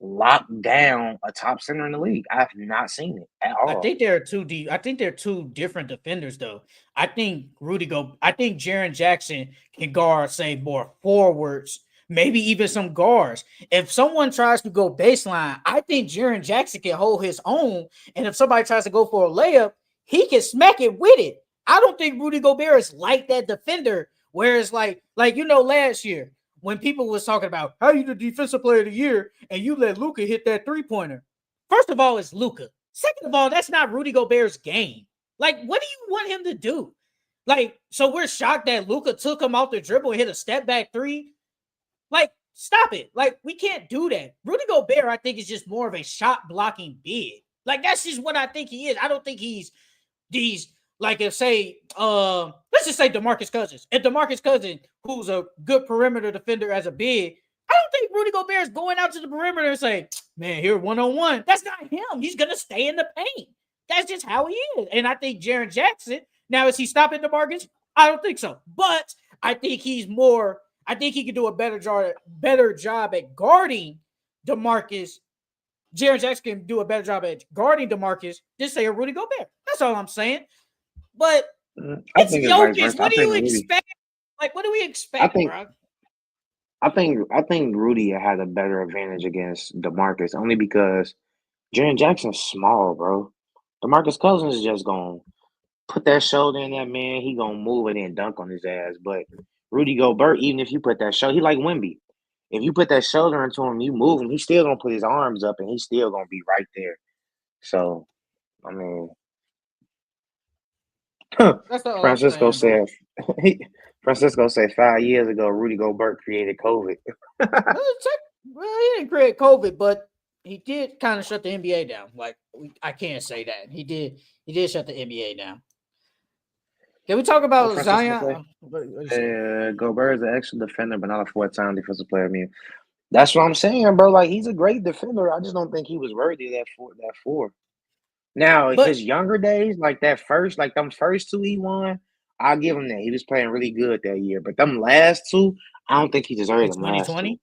lock down a top center in the league. I've not seen it at I all. think they're two deep. I think they're two different defenders, though. I think Jaren Jackson can guard, say, more forwards, maybe even some guards. If someone tries to go baseline, I think Jaren Jackson can hold his own. And if somebody tries to go for a layup, he can smack it with it. I don't think Rudy Gobert is like that defender. Whereas, last year when people was talking about how you the defensive player of the year and you let Luka hit that 3-pointer. First of all, it's Luka. Second of all, that's not Rudy Gobert's game. Like, what do you want him to do? Like, so we're shocked that Luka took him off the dribble and hit a step back three. Like, stop it. Like, we can't do that. Rudy Gobert, I think, is just more of a shot blocking big. Like, that's just what I think he is. I don't think he's these like if say let's just say DeMarcus Cousins. If DeMarcus Cousins, who's a good perimeter defender as a big, I don't think Rudy Gobert is going out to the perimeter and saying, man, here 1-on-1. That's not him. He's gonna stay in the paint. That's just how he is. And I think Jaren Jackson, now is he stopping DeMarcus? I don't think so. But I think he's more, I think he can do a better job at guarding DeMarcus. Jaren Jackson can do a better job at guarding DeMarcus than say a Rudy Gobert. That's all I'm saying. But I it's think it's vice Jokic. versa. What I do you think Rudy. expect? Like, what do we I expect, think bro? I think Rudy had a better advantage against DeMarcus only because Jaren Jackson's small, bro. DeMarcus Cousins is just gonna put that shoulder in that man. He gonna move it and dunk on his ass. But Rudy Gobert, even if you put that shoulder, he like Wemby. If you put that shoulder into him, you move him. He's still gonna put his arms up and he's still gonna be right there. So I mean, That's all I'm Francisco saying, bro. said. Francisco said 5 years ago, Rudy Gobert created COVID. Well, he didn't create COVID, but he did kind of shut the NBA down. Like, I can't say that he did. He did shut the NBA down. Can we talk What about Francisco Zion? say? What you say? Gobert is an excellent defender, but not a four-time defensive player. I mean, that's what I'm saying, bro. Like he's a great defender. I just don't think he was worthy of that four. That four. Now But his younger days, like them first two he won, I'll give him that. He was playing really good that year. But them last two, I don't think he in deserved them last two. 2020,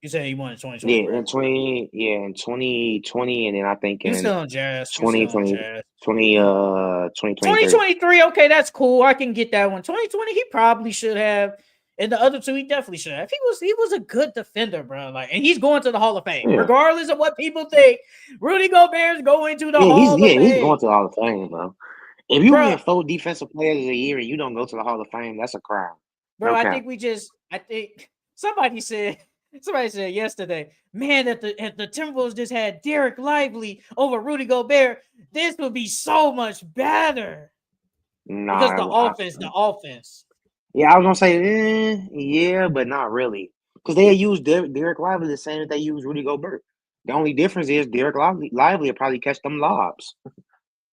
you said he won in 2020, Yeah, right? in 2020, and then I think He was in still on Jazz. He was still on 2020, Jazz. 2023. 2023, okay, that's cool. I can get that one. 2020, he probably should have. And the other two, he definitely should have. He was a good defender, bro. Like, and he's going to the Hall of Fame, Yeah, regardless of what people think. Rudy Gobert is going to the Hall of he's Fame, going to the Hall of Fame, bro. If you bro. win 4 defensive players of the year and you don't go to the Hall of Fame, that's a crime. Bro, No I cap. think I think somebody said yesterday, man, if the Timberwolves just had Derek Lively over Rudy Gobert, this would be so much better because Nah, the offense. yeah, I was gonna say, yeah, but not really, because they use Derek Lively the same as they use Rudy Gobert. The only difference is Derek Lively will probably catch them lobs.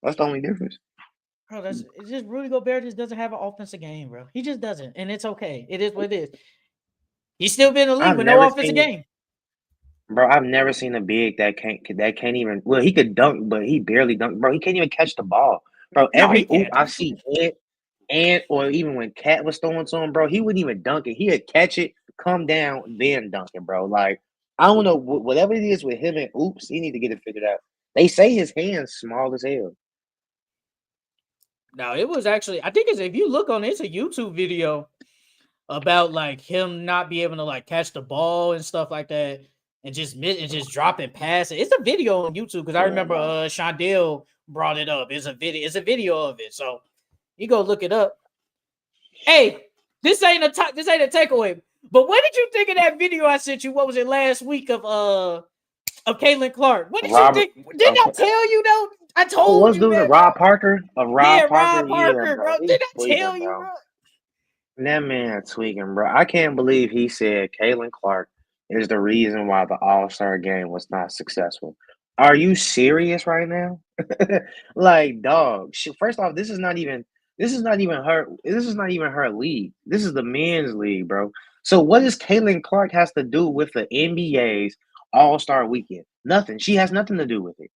That's the only difference. Bro, it's just Rudy Gobert just doesn't have an offensive game, bro. He just doesn't, and it's okay. It is what it is. He's still been in the league I've with no never offensive seen, game. bro. I've never seen a big that can't even. Well, he could dunk, but he barely dunk, bro. He can't even catch the ball, bro. No, he Every oop can't. I see it, and or even when Cat was throwing to him, bro, he wouldn't even dunk it. He'd catch it, come down, then dunk it, bro. Like I don't know whatever it is with him and oops, he need to get it figured out. They say his hands small as hell. No, it was actually. I think if you look on it, it's a YouTube video about like him not be able to like catch the ball and stuff like that, and just dropping passes. It's a video on YouTube because I Yeah, remember bro. Shondell brought it up. It's a video of it. So you go look it up. Hey, this ain't a takeaway. But what did you think of that video I sent you? What was it last week of Caitlin Clark? What did you Robert, think? Didn't I tell you though? I who told was you, doing it? man. Rob Parker? Of Yeah, Rob Parker? Rob Yeah, Parker, bro. bro. He's Did I tweaking, tell you, bro. bro? That man tweaking, bro. I can't believe he said Caitlin Clark is the reason why the All Star game was not successful. Are you serious right now? Like, dog. First off, this is not even her league. This is the men's league, bro. So what does Caitlin Clark has to do with the NBA's All Star weekend? Nothing. She has nothing to do with it.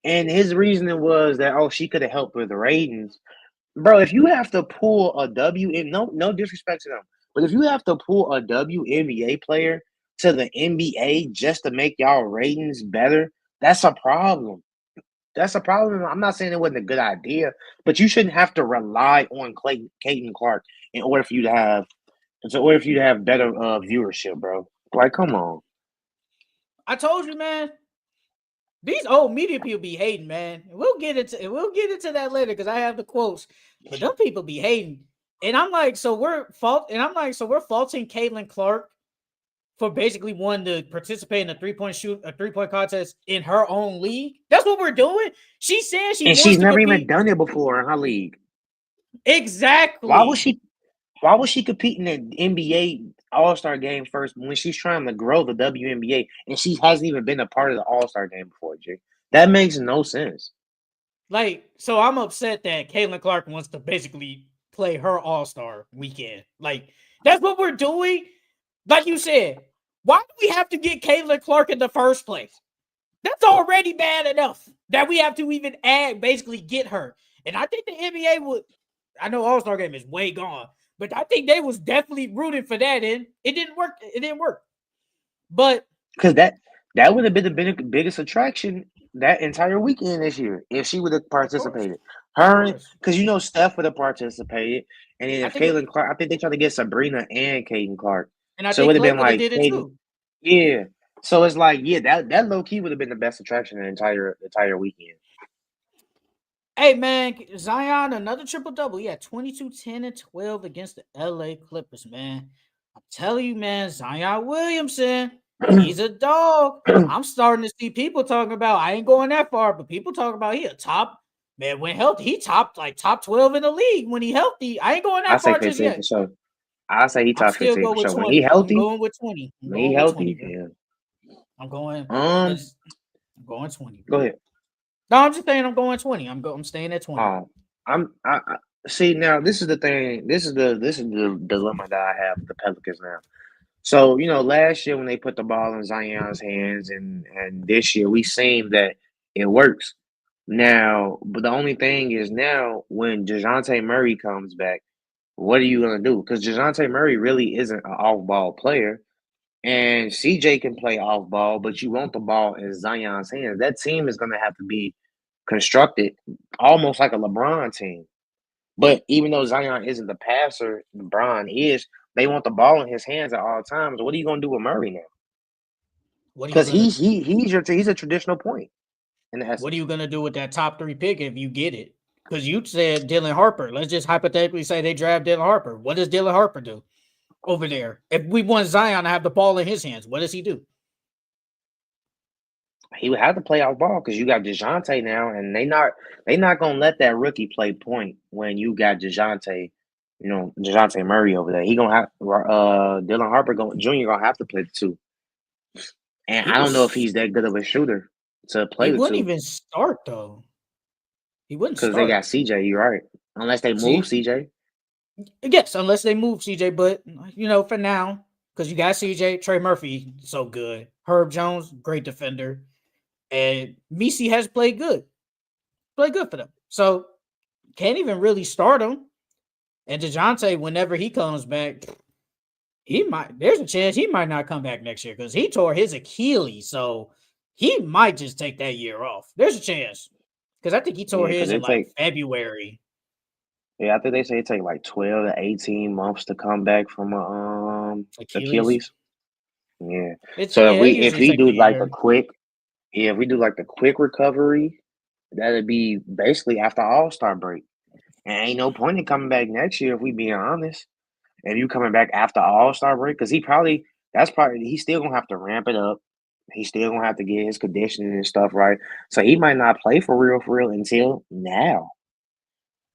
And his reasoning was that she could have helped with the ratings. Bro, if you have to pull a no disrespect to them, but if you have to pull a WNBA player to the NBA just to make y'all ratings better, that's a problem. That's a problem. I'm not saying it wasn't a good idea, but you shouldn't have to rely on Caitlin Clark in order for you to have better viewership, bro. Like, come on. I told you, man. These old media people be hating, man. We'll get into that later because I have the quotes. But them people be hating. And I'm like, so we're faulting Caitlin Clark for basically wanting to participate in a 3-point contest in her own league. That's what we're doing. She said she And wants she's to never even compete. done it before in her league. Why would Exactly. she? Why would she compete in the NBA All Star game first when she's trying to grow the WNBA and she hasn't even been a part of the All Star game before, Jay? That makes no sense. Like, so I'm upset that Caitlin Clark wants to basically play her All-Star weekend. Like, that's what we're doing. Like you said, Why do we have to get Caitlin Clark in the first place? That's already bad enough that we have to even basically get her. And I think the NBA would. I know All-Star Game is way gone, but I think they was definitely rooting for that, and it didn't work. It didn't work. But Because that would have been the biggest attraction that entire weekend this year if she would have of course, participated. of Her, course, because Steph would have participated, and then I if think, Caitlin Clark, I think they tried to get Sabrina and Caden Clark, and I so it think would have Clay been would have like did it Caden, too. yeah. So it's like, yeah, that low key would have been the best attraction the entire weekend. Hey man, Zion another triple double. Yeah, 22, 10, and 12 against the LA Clippers, man. I'm telling you, man, Zion Williamson, he's a dog. I'm starting to see people talking about. I ain't going that far, but people talking about he a top man when healthy. He top 12 in the league when he healthy. I ain't going I that say far just 15 for yet. sure. I say he I'm top still 15 for going with sure. When he 20. I'm healthy, going with 20. I'm when he going with 20, healthy, bro. yeah. I'm going. Um, I'm going 20, go bro. ahead. No, I'm just saying I'm going 20. I'm staying at 20. I see now. This is the thing. This is the dilemma that I have with the Pelicans now. So last year when they put the ball in Zion's hands, and this year we seen that it works. Now, but the only thing is now when Dejounte Murray comes back, what are you gonna do? Because Dejounte Murray really isn't an off-ball player, and CJ can play off-ball, but you want the ball in Zion's hands. That team is gonna have to be constructed almost like a LeBron team. But even though Zion isn't the passer, LeBron is. They want the ball in his hands at all times. What are you gonna do with Murray now? What are you Because gonna he's a traditional point in What are you essence. gonna do with that top 3 pick if you get it? Because you said Dylan Harper. Let's just hypothetically say they draft Dylan Harper. What does Dylan Harper do over there? If we want Zion to have the ball in his hands, what does he do? He would have to play off ball because you got Dejounte now, and they not gonna let that rookie play point when you got Dejounte, Dejounte Murray over there. He gonna have Dylan Harper Jr. gonna have to play the two, and He I don't know if was he's that good of a shooter to he play the wouldn't two even start though. He wouldn't because they start. got CJ. You're right, unless they move See, CJ. yes, unless they move CJ, but for now, because you got CJ, Trey Murphy, so good. Herb Jones, great defender. And Misi has played good. Played good for them. So can't even really start him. And DeJounte, whenever he comes back, there's a chance he might not come back next year because he tore his Achilles. So he might just take that year off. There's a chance. Because I think he tore Yeah, because his in it like take February. yeah, I think they say it take like 12 to 18 months to come back from a Achilles. Achilles. Yeah. It's So yeah, it if usually we takes do a like the year. quick Yeah, if we do like the quick recovery, that'd be basically after All-Star break. And ain't no point in coming back next year if we being honest. If you coming back after All-Star break, because he's still gonna have to ramp it up. He's still gonna have to get his conditioning and stuff right. So he might not play for real until now.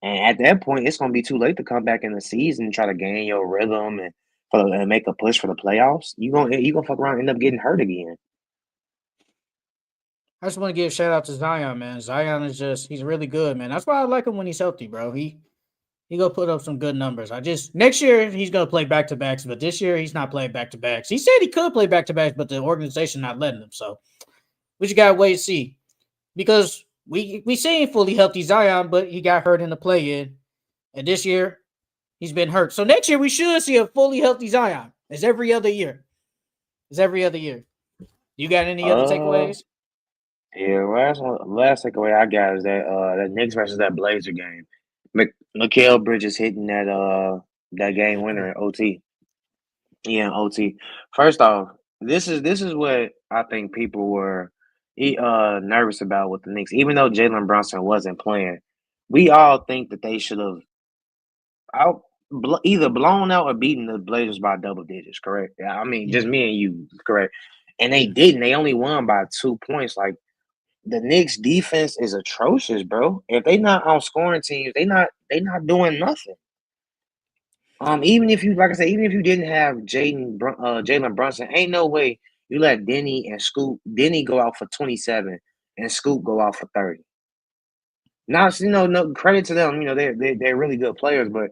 And at that point, it's gonna be too late to come back in the season and try to gain your rhythm and make a push for the playoffs. You gonna fuck around and end up getting hurt again. I just want to give a shout out to Zion, man. Zion is he's really good, man. That's why I like him when he's healthy, bro. He gonna put up some good numbers. Next year he's gonna play back to backs, but this year he's not playing back to backs. He said he could play back to backs, but the organization not letting him. So we just gotta wait and see because we seen fully healthy Zion, but he got hurt in the play in, and this year he's been hurt. So next year we should see a fully healthy Zion. It's every other year. It's every other year. You got any other Uh, takeaways? Yeah, last takeaway I got is that Knicks versus that Blazer game. Mikal Bridges hitting that game Oh, winner in OT. Yeah, in OT. First off, this is what I think people were nervous about with the Knicks. Even though Jalen Brunson wasn't playing, we all think that they should have either blown out or beaten the Blazers by double digits. Correct? Yeah, I mean just yeah. me and you. Correct? And they Yeah. didn't. They only won by 2 points. Like the Knicks defense is atrocious, bro. If they not on scoring teams, they not doing nothing. Even if you like I said, even if you didn't have Jalen Brunson, ain't no way you let Denny go out for 27 and Scoop go out for 30. Now, no credit to them. They're really good players, but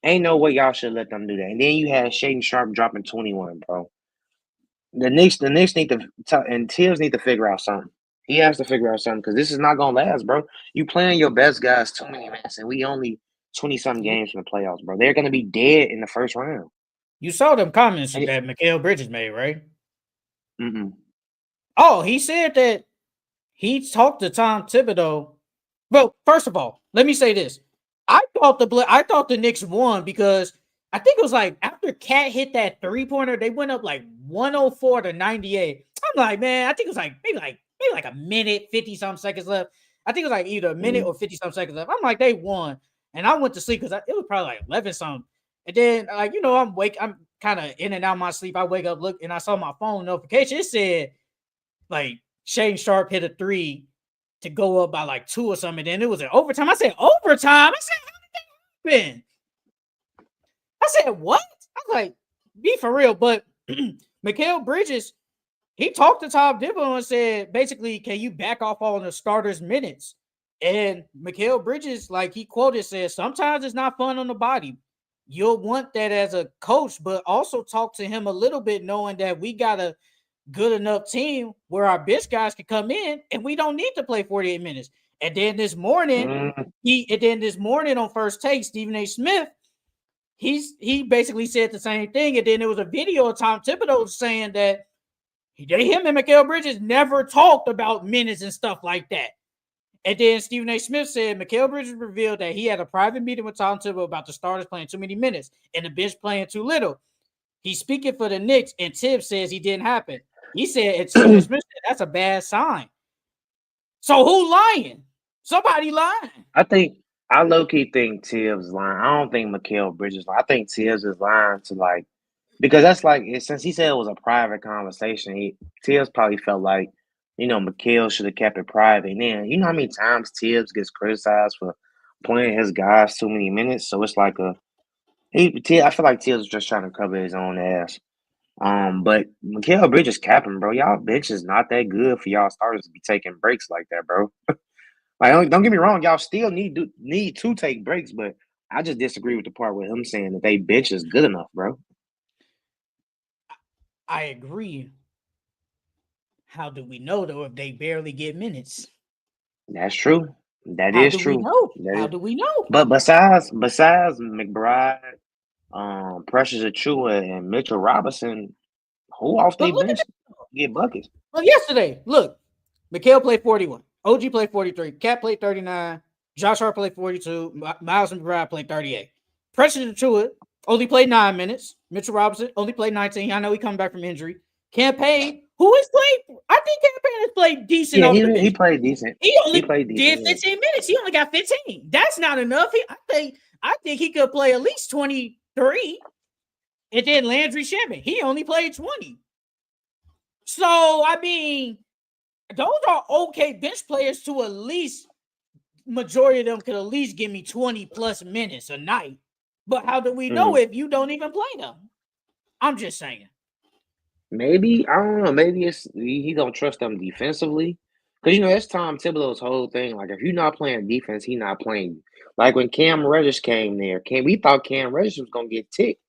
ain't no way y'all should let them do that. And then you had Shaden Sharp dropping 21, bro. The Knicks need and Tibbs need to figure out something. He has to figure out something because this is not gonna last, bro. You playing your best guys too many minutes, and we only 20 something You, games from the playoffs, bro. They're gonna be dead in the first round. you saw them comments And that Mikal Bridges made, right? mm-mm. Oh, he said that he talked to Tom Thibodeau. Well, first of all, let me say this. I thought the Knicks won because I think it was like after Cat hit that 3-pointer, they went up like 104 to 98. I'm like, man, I think it was like maybe like a minute, 50 some seconds left. I think it was like either a minute Mm. or 50 some seconds left. I'm like, they won. And I went to sleep because it was probably like 11 something. And then like, I'm kind of in and out of my sleep. I wake up, look, and I saw my phone notification. It said like Shane Sharp hit a three to go up by like 2 or something. Then it was an overtime. I said, overtime? I said, how did that happen? I said, what? I was like, be for real. But Mikal Bridges, he talked to Tom Thibodeau and said, basically, can you back off all the starters' minutes? And Mikal Bridges, like he quoted, said, sometimes it's not fun on the body. You'll want that as a coach, but also talk to him a little bit, knowing that we got a good enough team where our bench guys can come in and we don't need to play 48 minutes. And then this morning, Mm. on First Take, Stephen A. Smith, he basically said the same thing. And then there was a video of Tom Thibodeau saying that him and Mikal Bridges never talked about minutes and stuff like that. And then Stephen A. Smith said Mikal Bridges revealed that he had a private meeting with Tom Thibodeau about the starters playing too many minutes and the bench playing too little. He's speaking for the Knicks, and Tibbs says he didn't happen. He said, and Stephen A. Smith said, that's a bad sign. So who lying? Somebody lying. I low key think Tibbs is lying. I don't think Mikal Bridges. I think Tibbs is lying to like because that's like since he said it was a private conversation. Tibbs probably felt like Mikal should have kept it private. And then you know how many times Tibbs gets criticized for playing his guys too many minutes. So it's like I feel like Tibbs was just trying to cover his own ass. But Mikal Bridges capping, bro. Y'all bench is not that good for y'all starters to be taking breaks like that, bro. Like, don't get me wrong, y'all still need to take breaks, but I just disagree with the part with him saying that they bench is good enough, bro. I agree. How do we know though if they barely get minutes? That's true. That How is do we true. know? That How is. do we know? But besides McBride, Precious Achua, and Mitchell Robinson, who off But they look at bench that. get buckets? Well, yesterday, look, Mikal played 41. OG played 43. Cat played 39. Josh Hart played 42. Miles McBride played 38. Precious Achua only played 9 minutes. Mitchell Robinson only played 19. I know he coming back from injury. Campaign, who has played, I think Campaign has played decent Yeah, off the he bench. played decent. He He only played decent. did Yeah. 15 minutes. He only got 15. That's not enough. I think he could play at least 23. And then Landry Shamet, he only played 20. So, I mean, those are okay bench players to at least majority of them could at least give me 20 plus minutes a night. But how do we know Mm. if you don't even play them? I'm just saying. Maybe I don't know. Maybe it's he don't trust them defensively, because that's Tom Thibodeau's whole thing. Like if you're not playing defense, he not playing. Like when Cam Reddish came there, we thought Cam Reddish was gonna get ticked,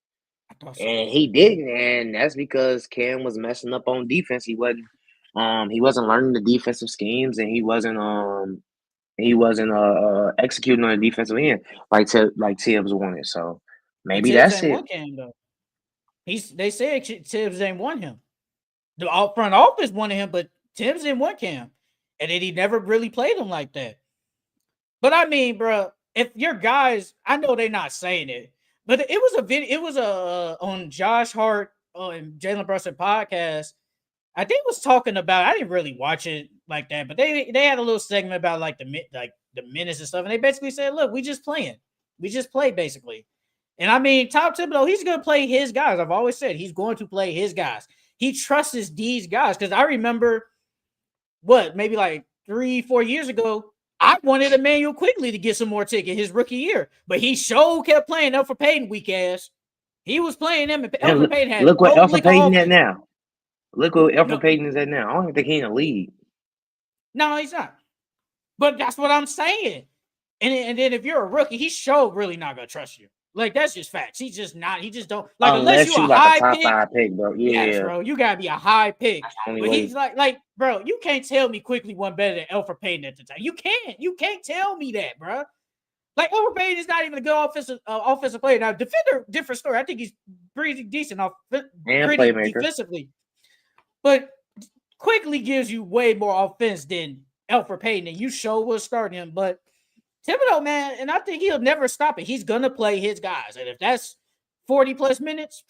I thought so and too. he didn't, and that's because Cam was messing up on defense. He wasn't learning the defensive schemes, and he wasn't executing on the defensive end like Tibbs wanted. So But maybe Tibbs that's ain't it. one Cam though. They said Tibbs ain't won him. The front office wanted him, but Tibbs didn't want Cam. And then he never really played him like that. But I mean, bro, if your guys, I know they're not saying it, but it was a video. It was a on Josh Hart and Jalen Brunson podcast. I think was talking about. I didn't really watch it like that, but they had a little segment about like the minutes and stuff, and they basically said, "Look, we just play basically." And I mean, Tom Thibodeau, he's going to play his guys. I've always said he's going to play his guys. He trusts these guys because I remember maybe like 3-4 years ago, I wanted Emmanuel Quickly to get some more ticket his rookie year, but he kept playing Elfrid Payton weak ass. He was playing them, and And Elfrid Payton had look what no Alpha lick of Payton at offense. now. Look what Alpha No, Payton is at now. I don't even think he in the league. no, he's not. But that's what I'm saying. And then if you're a rookie, he's really not gonna trust you. Like that's just facts. He's just not. He just don't like unless you Unless a you like a high top pick. 5 pick, bro. Yes, Yeah, bro. You gotta be a high pick. that's the only But way. he's like, bro, you can't tell me Quickly one better than Elfrid Payton at the time. You can't. You can't tell me that, bro. Like Elfrid Payton is not even a good offensive player. Now, defender, different story. I think he's pretty decent And pretty playmaker. defensively. But Quickly gives you way more offense than Elfrid Payton, and you sure will start him. But Thibodeau, man, and I think he'll never stop it. He's gonna play his guys, and if that's 40 plus minutes,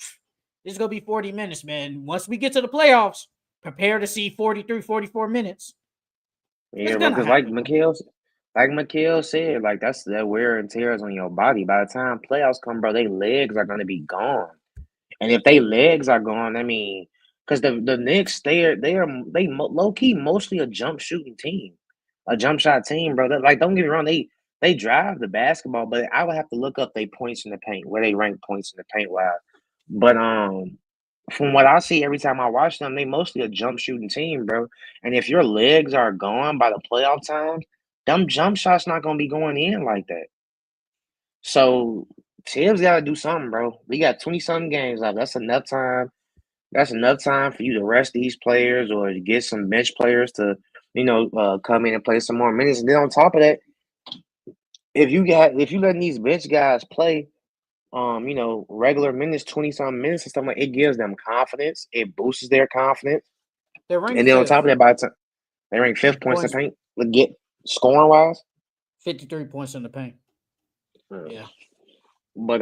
it's gonna be 40 minutes, man. Once we get to the playoffs, prepare to see 43, 44 minutes. It's Yeah, bro. gonna Because happen, bro. like Mikal said, like that's that wear and tears on your body. By the time playoffs come, bro, their legs are gonna be gone. And if they legs are gone, I mean, because the Knicks, they low key mostly a jump shooting team, a jump shot team, bro. Like, don't get me wrong, they drive the basketball, but I would have to look up their points in the paint, where they rank points in the paint wise. But from what I see every time I watch them, they mostly a jump shooting team, bro. And if your legs are gone by the playoff time, them jump shots not gonna be going in like that. So Tibbs got to do something, bro. We got 20 something games left. That's enough time. That's enough time for you to rest these players or to get some bench players to, come in and play some more minutes. And then on top of that, if you letting these bench guys play, regular minutes, 20 something minutes and stuff like, it gives them confidence. It boosts their confidence. They're ranked And then on top of fifth that, by the time they rank fifth points in points, paint, get scoring wise. 53 points in the paint. Hmm. Yeah. But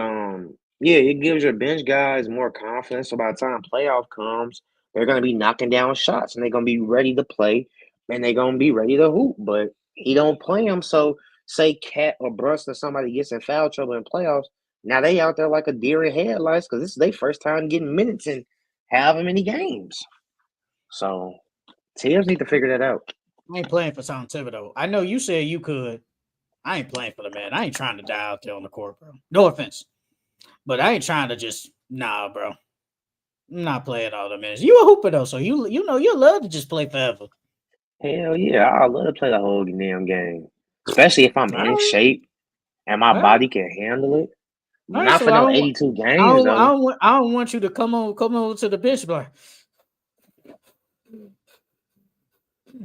yeah, it gives your bench guys more confidence. So by the time playoff comes, they're gonna be knocking down shots and they're gonna be ready to play and they're gonna be ready to hoop. But he don't play them. So say Cat or Brust or somebody gets in foul trouble in playoffs, now they out there like a deer in headlights because this is their first time getting minutes in however many games. So Tibbs need to figure that out. I ain't playing for Tom Thibodeau. I know you said you could. I ain't playing for the man. I ain't trying to die out there on the court, bro. No offense. But I ain't trying to just bro. I'm not playing all the minutes. You a hooper though, so you know you love to just play forever. Hell yeah, I love to play the whole damn game, especially if I'm All in right, shape and my all right, body can handle it. all right. Not So for no 82 games though. I don't want you to come on to the bench, but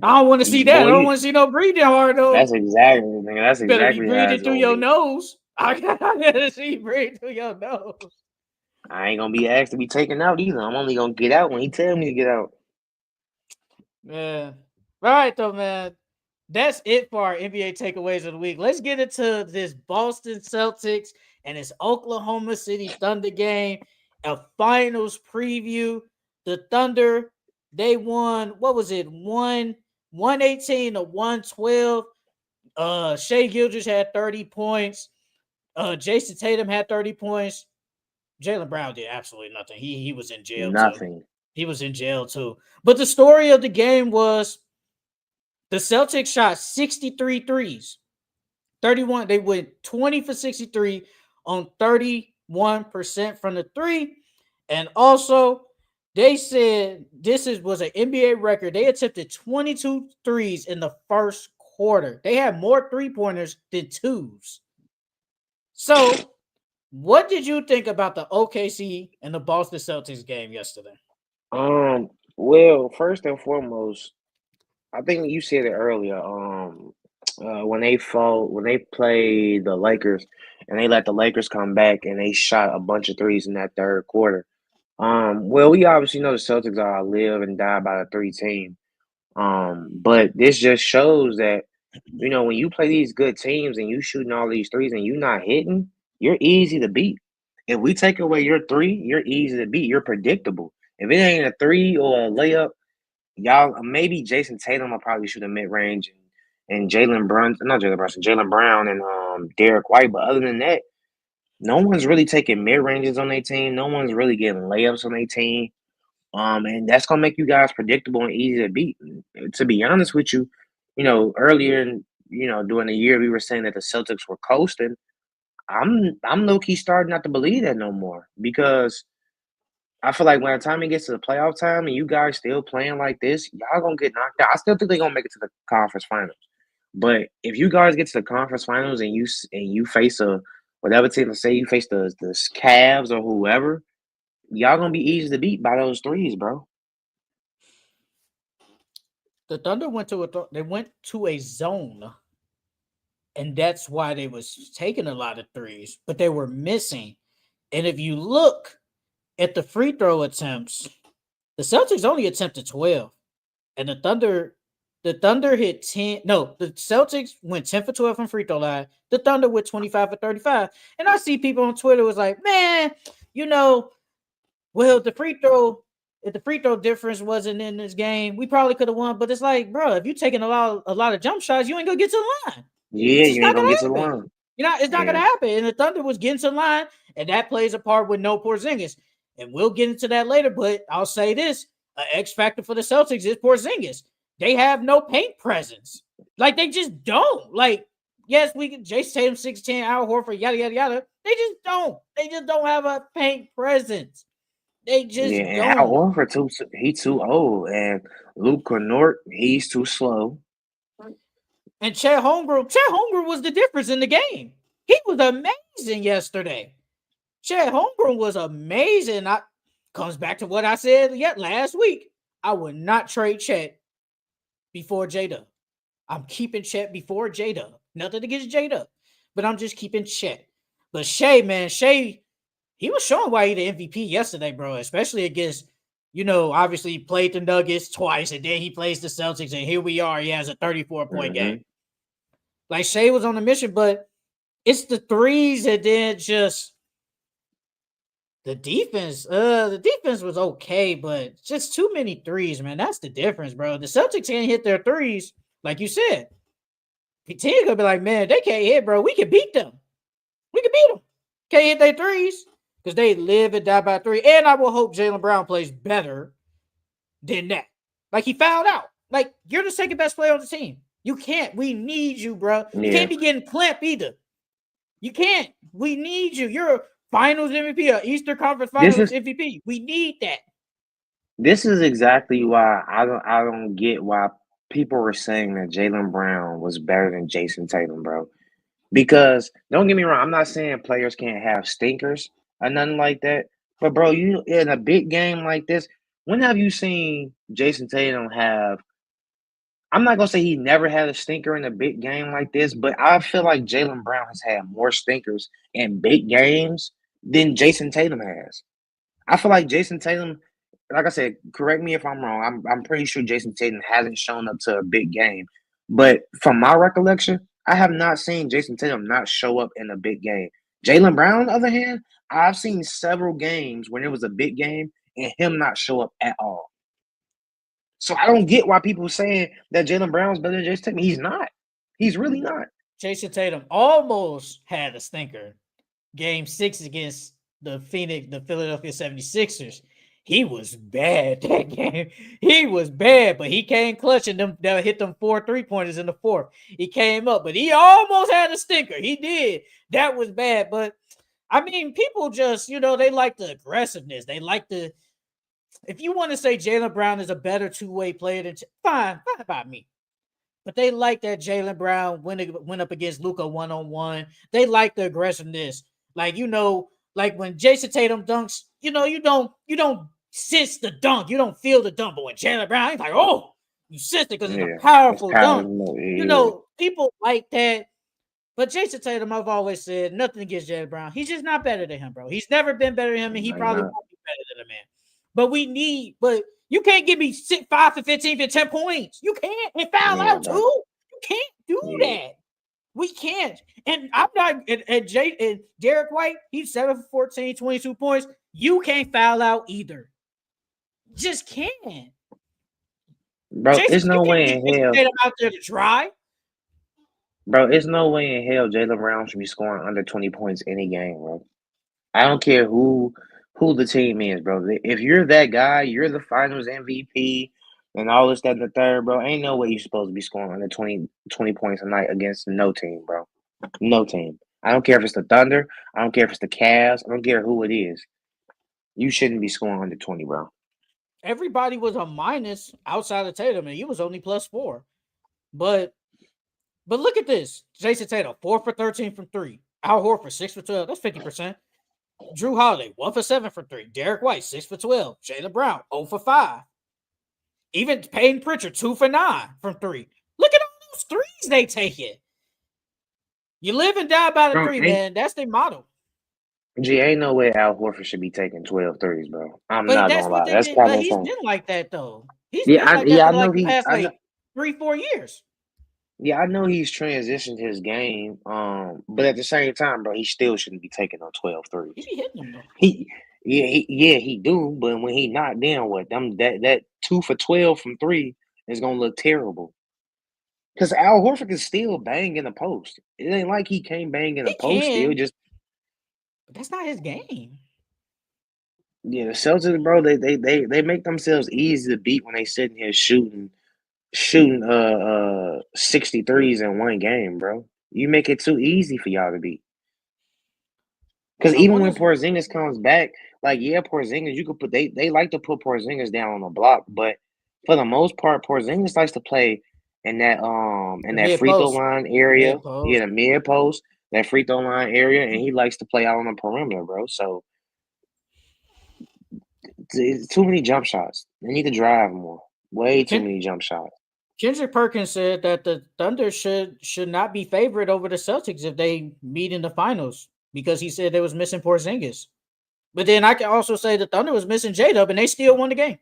I don't want to see that. I Boy, don't want to see no breathing hard though. that's exactly, nigga. That's You better be exactly how breathing it's through gonna your be. nose. I gotta see you breathe through your nose. I ain't gonna be asked to be taken out either. I'm only gonna get out when he tell me to get out. Yeah. All right, though, man. That's it for our NBA takeaways of the week. Let's get into this Boston Celtics and this Oklahoma City Thunder game, a finals preview. The Thunder, they won, what was it? 118 to 112. Shea Gilders had 30 points. Jason Tatum had 30 points. Jaylen Brown did absolutely nothing. He was in jail too. Nothing. He was in jail too. But the story of the game was the Celtics shot 63 threes. 31. They went 20 for 63 on 31% from the three. And also, they said was an NBA record. They attempted 22 threes in the first quarter. They had more three-pointers than twos. So, what did you think about the OKC and the Boston Celtics game yesterday? Well, first and foremost, I think you said it earlier. When they played the Lakers, and they let the Lakers come back, and they shot a bunch of threes in that third quarter. Well, we obviously know the Celtics are a live and die by the three team. But this just shows that, when you play these good teams and you shooting all these threes and you not hitting, you're easy to beat. If we take away your three, you're easy to beat. You're predictable. If it ain't a three or a layup, y'all maybe Jason Tatum will probably shoot a mid range and Jalen Brown and Derek White. But other than that, no one's really taking mid ranges on their team. No one's really getting layups on their team. And that's gonna make you guys predictable and easy to beat. To be honest with you, earlier during the year we were saying that the Celtics were coasting. I'm low key starting not to believe that no more because I feel like when the time it gets to the playoff time and you guys still playing like this, y'all gonna get knocked out. I still think they're gonna make it to the conference finals. But if you guys get to the conference finals and you face a whatever team, say you face the Cavs or whoever, y'all gonna be easy to beat by those threes, bro. The Thunder went to a zone, and that's why they was taking a lot of threes, but they were missing. And if you look at the free throw attempts, the Celtics only attempted 12, and the Thunder hit 10. No, the Celtics went 10 for 12 from free throw line. The Thunder went 25 for 35. And I see people on Twitter was like, man, you know, well, if the free throw difference wasn't in this game, we probably could have won. But it's like, bro, if you're taking a lot of jump shots, you ain't gonna get to the line. Yeah, It's just you ain't not gonna gonna get to the happen. line. It's not gonna Yeah, happen. And the Thunder was getting to the line, and that plays a part with no Porzingis. And we'll get into that later. But I'll say this: an X factor for the Celtics is Porzingis. They have no paint presence. Like they just don't. Like, yes, we can Jason Tatum 6'10", Al Horford, yada yada yada. They just don't. They just don't have a paint presence. They yeah. just And Al don't. Horford he too old, and Luke Nort, he's too slow. And Chet Holmgren was the difference in the game. He was amazing yesterday. Chet Holmgren was amazing. I comes back to what I said yet last week. I would not trade Chet before J-Dub. I'm keeping Chet before J-Dub. Nothing against J-Dub, but I'm just keeping Chet. But Shea, he was showing why he the MVP yesterday, bro. Especially against, obviously he played the Nuggets twice, and then he plays the Celtics, and here we are. He has a 34-point game. Mm-hmm. Like Shea was on a mission, but it's the threes, and then just the defense. The defense was okay, but just too many threes, man. That's the difference, bro. The Celtics can't hit their threes, like you said. The team gonna be like, man, they can't hit, bro. We can beat them. We can beat them. Can't hit their threes because they live and die by three. And I will hope Jaylen Brown plays better than that. Like he fouled out. Like you're the second best player on the team. You can't. We need you, bro. You Yeah. can't be getting clamped either. You can't. We need you. You're a Finals MVP, or Eastern Conference This Finals is MVP. We need that. this is exactly why I don't get why people were saying that Jaylen Brown was better than Jason Tatum, bro. Because don't get me wrong, I'm not saying players can't have stinkers or nothing like that. But bro, you in a big game like this, when have you seen Jason Tatum have? I'm not gonna say he never had a stinker in a big game like this, but I feel like Jaylen Brown has had more stinkers in big games than Jason Tatum has. I feel like Jason Tatum, like I said, correct me if I'm wrong. I'm pretty sure Jason Tatum hasn't shown up to a big game, but from my recollection, I have not seen Jason Tatum not show up in a big game. Jaylen Brown, on the other hand, I've seen several games when it was a big game and him not show up at all. So I don't get why people saying that Jaylen Brown's better than Jason Tatum. He's not. He's really not. Jason Tatum almost had a stinker. Game 6 against the Philadelphia 76ers. He was bad that game. He was bad, but he came clutch and them that hit them 4 3-pointers in the fourth. He came up, but he almost had a stinker. He did. That was bad. But I mean, people just, they like the aggressiveness. They like the if you want to say Jaylen Brown is a better two-way player than fine by me. But they like that Jaylen Brown went up against Luka one-on-one. They like the aggressiveness. Like, like when Jason Tatum dunks, you don't sense the dunk. You don't feel the dunk. But when Jaylen Brown, he's like, oh, you sense it because it's a Yeah, it's powerful power. dunk. Yeah, People like that. But Jason Tatum, I've always said, nothing against Jaylen Brown. He's just not better than him, bro. He's never been better than him, and he no, you're probably not. won't be better than him, man. But you can't give me 5 for 15 for 10 points. You can't. And foul Yeah, out too. bro. You can't do Yeah, that. We can't. And I'm not and Derek White, he's 7 for 14, 22 points. You can't foul out either. Just can't. bro. Jason, It's you no can't way leave in Jason hell, Tatum out there to dry. bro. It's no way in hell Jaylen Brown should be scoring under 20 points any game, bro. I don't care who the team is, bro. If you're that guy, you're the Finals MVP and all this, that, and the third, bro. Ain't no way you're supposed to be scoring under 20 points a night against no team, bro. No team. I don't care if it's the Thunder. I don't care if it's the Cavs. I don't care who it is. You shouldn't be scoring under 20, bro. Everybody was a minus outside of Tatum, and he was only +4. But look at this. Jason Tatum, 4 for 13 from 3. Al Horford 6 for 12. That's 50%. Drew Holiday 1 for 7 from three. Derek White 6 for 12. Jaylen Brown 0 for 5. Even Peyton Pritchard 2 for 9 from three. Look at all those threes they taking. You live and die by the Bro, three, man. That's their motto. ain't no way Al Horford should be taking 12 threes, bro. I'm But not that's gonna what lie. they've That's been. kind But of he's insane. been like that though. He's Yeah, been like that I for know like the past I know. like 3-4 years. Yeah, I know he's transitioned his game. But at the same time, bro, he still shouldn't be taking on 12 He threes. be hitting them though. He, yeah, he do. But when he not, then what? That 2 for 12 from three is gonna look terrible. Because Al Horford can still bang in the post. It ain't like he can't bang in the He post still. can, Just but that's not his game. yeah, the Celtics, bro, they make themselves easy to beat when they sitting here shooting 63s in one game, bro. You make it too easy for y'all to beat. Because I even want when to. Porzingis comes back, like yeah, Porzingis, you could put they like to put Porzingis down on the block, but for the most part, Porzingis likes to play in The that mid free throw post. line area, Mid yeah, post. the mid post, that free throw line area, and he likes to play out on the perimeter, bro. So it's too many jump shots. They need to drive more. Way too Ken, many jump shots. Kendrick Perkins said that the Thunder should not be favored over the Celtics if they meet in the finals because he said they was missing Porzingis. But then I can also say the Thunder was missing J Dub and they still won the game.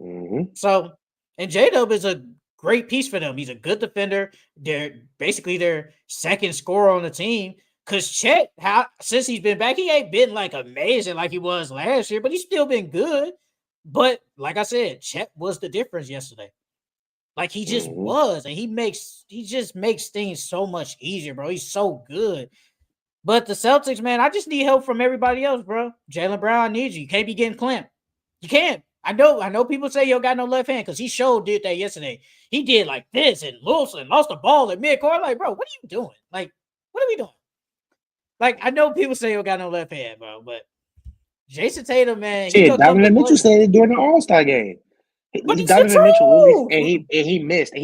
Hmm. So, and J Dub is a great piece for them. He's a good defender. They're basically their second scorer on the team. Cause Chet, since he's been back, he ain't been like amazing like he was last year, but he's still been good. But like I said, Chet was the difference yesterday. Like he just Hmm. was, and he just makes things so much easier, bro. He's so good. But the Celtics, man, I just need help from everybody else, bro. Jaylen Brown, I need you. You can't be getting clamped. You can't. I know people say you got no left hand because he showed did that yesterday. He did like this and lost the ball at midcourt. Like, bro, what are you doing? Like, what are we doing? Like, I know people say you got no left hand, bro, but Jason Tatum, man, he Shit, gonna come to Donovan Mitchell play. said it during the All Star game. But it's the Donovan Mitchell literally, truth. and he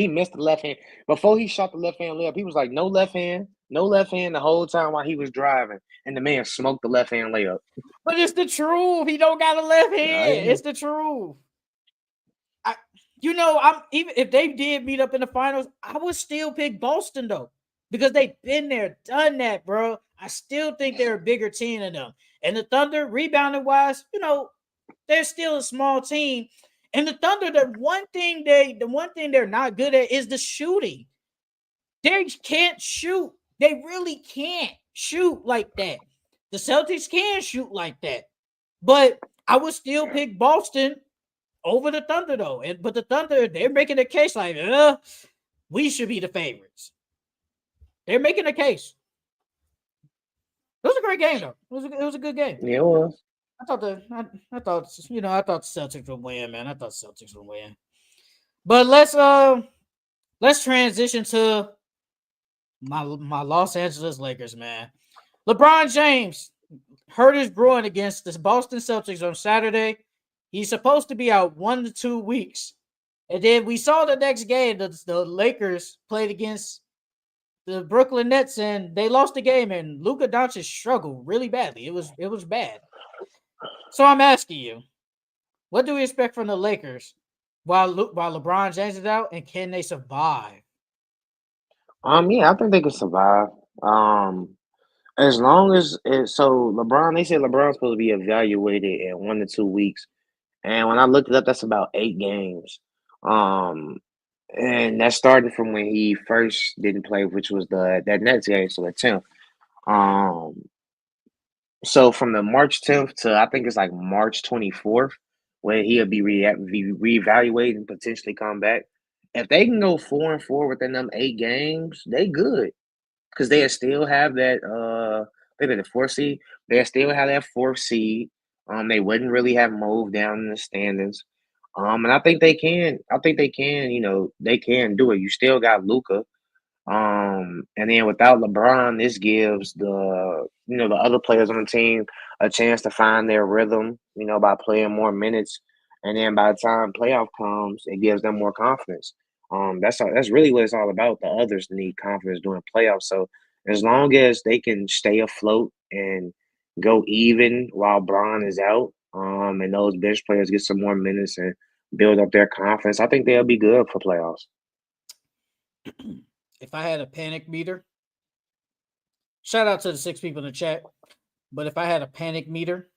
missed the left hand before he shot the left hand layup. He was like, no left hand, no left hand the whole time while he was driving, and the man smoked the left hand layup. But it's the truth. He don't got a left Oh, hand. yeah. It's the truth. I, I'm even if they did meet up in the finals, I would still pick Boston though, because they've been there, done that, bro. I still think they're a bigger team than them. And the Thunder, rebounding wise, they're still a small team. And the Thunder, the one thing they're not good at is the shooting. They can't shoot. They really can't shoot like that. The Celtics can shoot like that. But I would still pick Boston over the Thunder though. But the Thunder, they're making a case like, we should be the favorites. They're making a case. It was a great game though. It was a good game. Yeah, it was. I thought the Celtics would win, man. I thought the Celtics would win. But let's transition to my Los Angeles Lakers, man. LeBron James hurt his groin against the Boston Celtics on Saturday. He's supposed to be out 1 to 2 weeks. And then we saw the next game, the Lakers played against the Brooklyn Nets, and they lost the game. And Luka Doncic struggled really badly. It was bad. So I'm asking you, what do we expect from the Lakers while LeBron James is out, and can they survive? Yeah, I think they can survive. As long as so LeBron, they said LeBron's supposed to be evaluated in 1 to 2 weeks, and when I looked it up, that's about 8 games. Um, and that started from when he first didn't play, which was that Nets game, so the 10th. Um, so from the March 10th to I think it's like March 24th, where he'll be reevaluated and potentially come back. If they can go 4-4 within them 8 games, they good because they still have that maybe the fourth seed. They still have that fourth seed. They wouldn't really have moved down in the standings. And I think they can. I think they can. They can do it. You still got Luca. And then without LeBron, this gives the other players on the team a chance to find their rhythm, by playing more minutes. And then by the time playoff comes, it gives them more confidence. That's really what it's all about. The others need confidence during playoffs. So As long as they can stay afloat and go even while Braun is out, and those bench players get some more minutes and build up their confidence, I think they'll be good for playoffs. If I had a panic meter, shout out to the 6 people in the chat. But if I had a panic meter,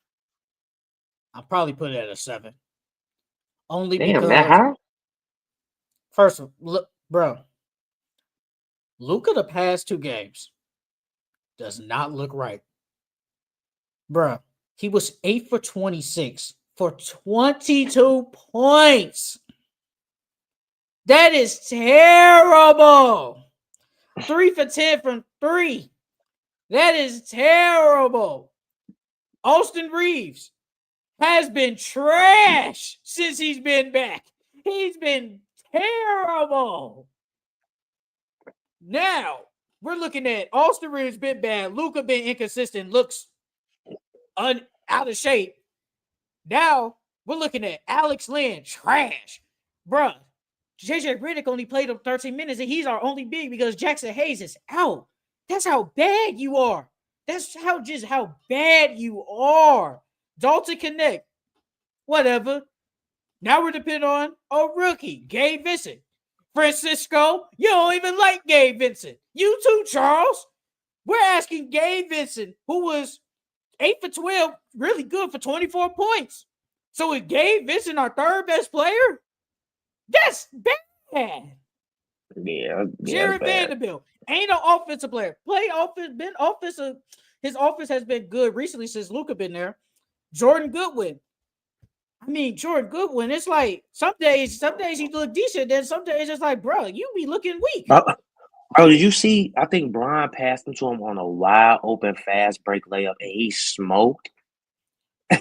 I'd probably put it at a 7. Only Damn, that because, high? first, look, bro, Luka the past 2 games does not look right. Bro, he was 8 for 26 for 22 points. That is terrible. 3 for 10 from 3. That is terrible. Austin Reeves has been trash since he's been back. He's been terrible. Now, we're looking at Austin Reeves been bad. Luka been inconsistent. Looks out of shape. Now, we're looking at Alex Lynn. Trash. Bruh. JJ Redick only played him 13 minutes, and he's our only big because Jackson Hayes is out. That's how bad you are. That's how bad you are. Dalton Connect. Whatever. Now we're depending on a rookie, Gabe Vincent. Francisco, you don't even like Gabe Vincent. You too, Charles. We're asking Gabe Vincent, who was 8 for 12, really good for 24 points. So is Gabe Vincent our third best player? That's bad. Yeah, Jared Vanderbilt ain't an offensive player. Play offense, been offensive. His offense has been good recently since Luka been there. Jordan Goodwin. I mean, Jordan Goodwin, it's like some days he look decent, then some days it's like, bro, you be looking weak. Oh, did you see? I think Brian passed him to him on a wide open fast break layup, and he smoked.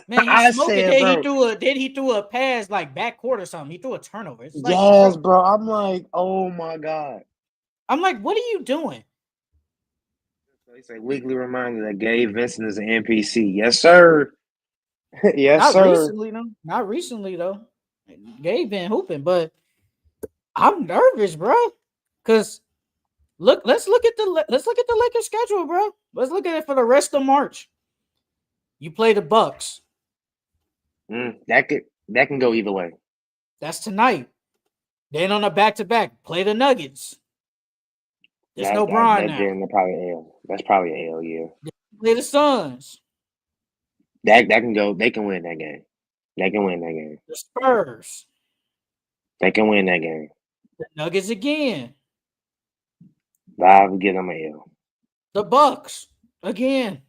Man, he I smoked it. said, Then he threw a pass like backcourt or something. He threw a turnover. It's like, yes, bro. I'm like, oh my God. I'm like, what are you doing? It's a weekly reminder that Gabe Vincent is an NPC. Yes, sir. Yes, Not sir. recently, though. Not recently, though. Gabe been hooping, but I'm nervous, bro. Cause let's look at the Lakers schedule, bro. Let's look at it for the rest of March. You play the Bucks. That can go either way. That's tonight. Then on a back-to-back, play the Nuggets. There's no Bron now. Then probably L. That's probably an L, yeah. Play the Suns. That can go. They can win that game. They can win that game. The Spurs. They can win that game. The Nuggets again. I would give them an L. The Bucks again.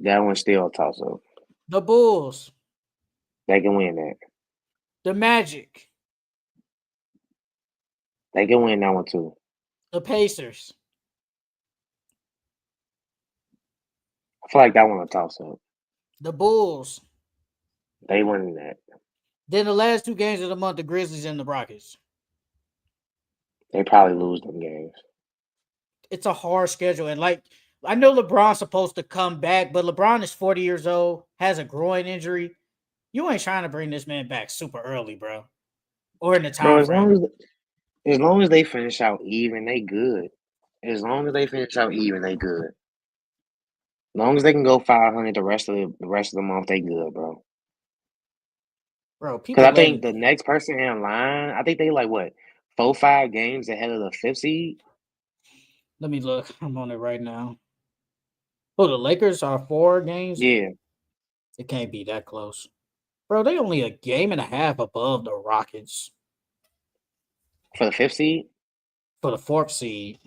That one's still a toss-up. The Bulls. They can win that. The Magic. They can win that one too. The Pacers. I feel like that one a toss-up. The Bulls. They winning that. Then the last 2 games of the month, the Grizzlies and the Rockets. They probably lose them games. It's a hard schedule. And like, I know LeBron's supposed to come back, but LeBron is 40 years old, has a groin injury. You ain't trying to bring this man back super early, bro. Or in the time frame. As long as they finish out even, they good. As long as they finish out even, they good. As long as they can go 500 the rest of the month, they good, bro. Bro, because I think the next person in line, I think they like what 4-5 games ahead of the 5th seed. Let me look. I'm on it right now. Oh, the Lakers are 4 games. Yeah, it can't be that close, bro. They only a game and a half above the Rockets for the 5th seed. For the 4th seed,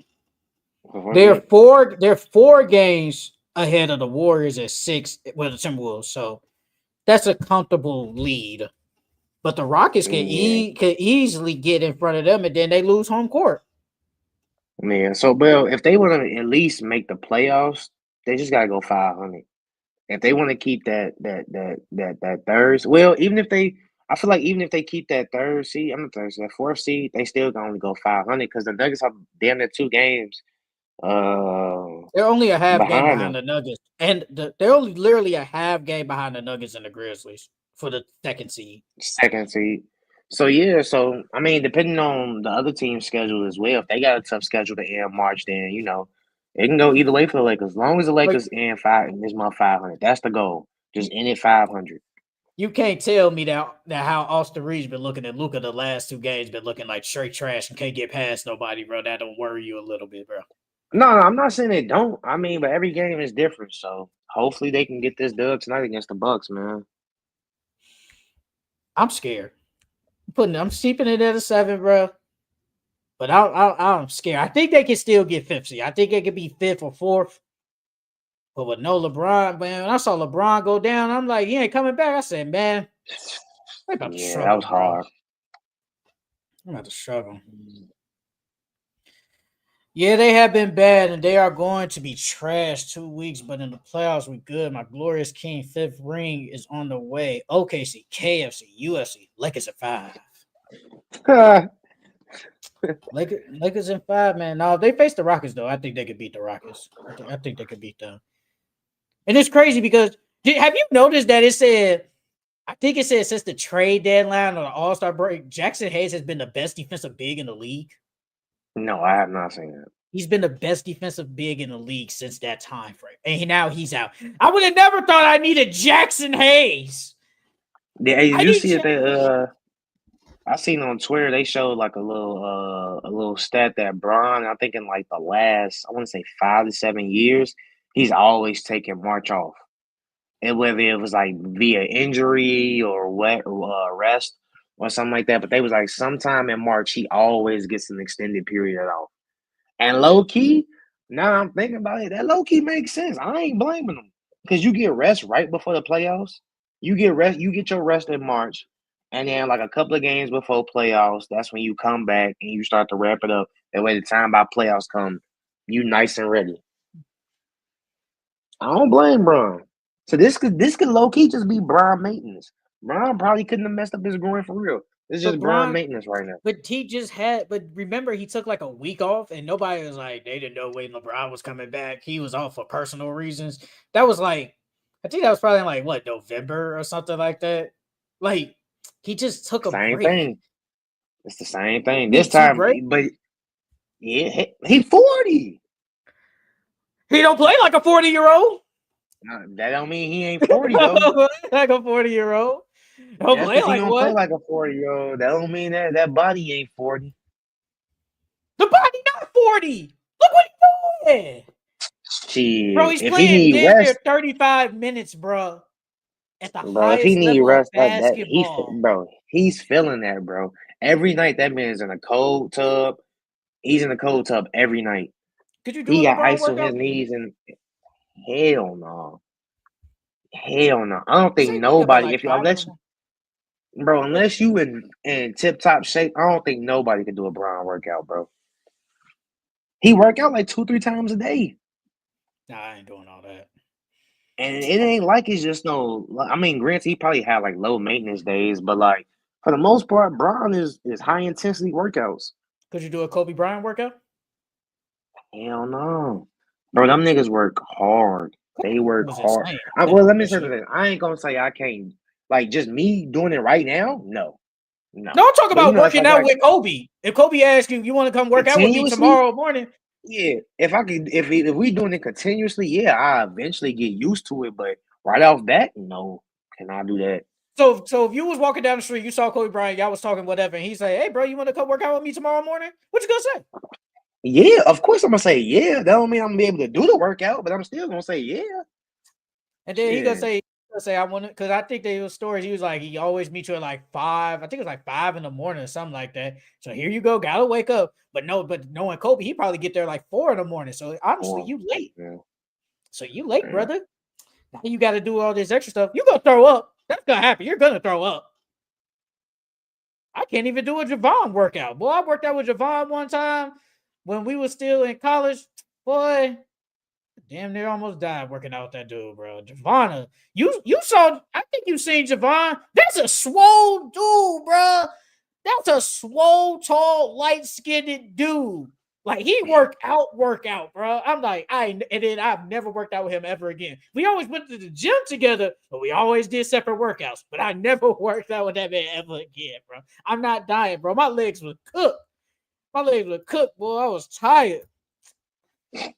they're 4 games ahead of the Warriors at 6. Well, the Timberwolves. So that's a comfortable lead. But the Rockets can easily get in front of them, and then they lose home court. Yeah. So, Bill, if they want to at least make the playoffs, they just gotta go 500. If they want to keep that third, well, I feel like even if they keep that third seed, that 4th seed, they still can only go 500 because the Nuggets are damn near 2 games. They're only a half game behind the Nuggets, and they're only literally a half game behind the Nuggets and the Grizzlies for the 2nd seed. So yeah, I mean, depending on the other team's schedule as well, if they got a tough schedule to end March, then It can go either way for the Lakers. As long as the Like, Lakers end this month 500, that's the goal. Just end it 500. you can't tell me that how Austin Reeves been looking at Luka the last 2 games, been looking like straight trash and can't get past nobody, bro. That don't worry you a little bit, bro. No, I'm not saying they don't. I mean, but every game is different. So hopefully they can get this dub tonight against the Bucks, man. I'm scared. I'm keeping it at a 7, bro. But I'm scared. I think they can still get 5th. I think they could be 5th or 4th. But with no LeBron, man, when I saw LeBron go down, I'm like, he ain't coming back. I said, man, they about to Yeah, struggle, that was bro. hard. I'm about to struggle. Yeah, they have been bad, and they are going to be trash 2 weeks. But in the playoffs, we good. My glorious king 5th ring is on the way. OKC, KFC, UFC, Lakers at 5. Lakers in 5, man. Now if they face the Rockets, though, I think they could beat the Rockets. I think they could beat them. And it's crazy because have you noticed that it said? I think it said since the trade deadline or the All-Star break, Jackson Hayes has been the best defensive big in the league. No, I have not seen that. He's been the best defensive big in the league since that time frame, and now he's out. I would have never thought I needed Jackson Hayes. Yeah, you see it? I seen on Twitter they showed like a little stat that Bron, I think in like the last, I want to say 5 to 7 years, he's always taken March off. And whether it was like via injury or rest or something like that, but they was like sometime in March he always gets an extended period off. And low key, now I'm thinking about it, that low key makes sense. I ain't blaming him because you get rest right before the playoffs. You get your rest in March, and then like a couple of games before playoffs, that's when you come back and you start to wrap it up. That way, the time by playoffs come, you nice and ready. I don't blame Bron. So this could low key just be Bron maintenance. Bron probably couldn't have messed up his groin for real. It's just Bron maintenance right now. But he just had. But remember, he took like a week off, and nobody was like they didn't know when LeBron was coming back. He was off for personal reasons. That was like, I think that was probably like what, November or something like that. Like he just took a Same break. thing. It's the same thing. This time, but yeah, he 40. He don't play like a 40-year-old. No, that don't mean he ain't 40 though. Like a 40-year-old. Just because he don't play like a 40-year-old, that don't mean that body ain't 40. The body not 40. Look what he's doing. Shit. Bro, he's playing damn near 35 minutes, bro. At the highest if he need level rest of basketball. like that, he's feeling that, bro. Every night that man's in a cold tub. He's in a cold tub every night. Could you do he a got LeBron ice workout? on his knees and hell no. Hell no. I don't think nobody unless you in tip top shape, I don't think nobody can do a Bron workout, bro. He work out like 2-3 times a day. Nah, I ain't doing all that. And it ain't like it's just no. I mean, granted, he probably had like low maintenance days, but like for the most part, Bron is high intensity workouts. Could you do a Kobe Bryant workout? Hell no, bro. Them niggas work hard. They work hard. Let me say this. I ain't gonna say I can't. Like just me doing it right now. No. No, I'm talking about working out with Kobe. If Kobe asks you want to come work out with me tomorrow morning. Yeah, if we doing it continuously, yeah, I eventually get used to it. But right off that, no, cannot do that. So if you was walking down the street, you saw Kobe Bryant, y'all was talking whatever, and he say, "Hey, bro, you want to come work out with me tomorrow morning?" What you gonna say? Yeah, of course I'm gonna say yeah. That don't mean I'm gonna be able to do the workout, but I'm still gonna say yeah. And then he gonna say I want to, because I think there was stories. He was like, he always meet you at like 5. I think it was like 5 in the morning or something like that. So here you go, gotta wake up. But knowing Kobe, he probably get there like 4 in the morning. So honestly, you late. Yeah. So you late, brother. Now you got to do all this extra stuff. You gonna throw up. That's gonna happen. You're gonna throw up. I can't even do a Javon workout. Boy, I worked out with Javon one time when we were still in college. Boy, damn near almost died working out with that dude, bro. Javon, you saw, I think you seen Javon. That's a swole dude, bro. That's a swole, tall, light-skinned dude. Like he work out, bro. I'm like, and then I've never worked out with him ever again. We always went to the gym together, but we always did separate workouts. But I never worked out with that man ever again, bro. I'm not dying, bro. My legs were cooked. Boy. I was tired.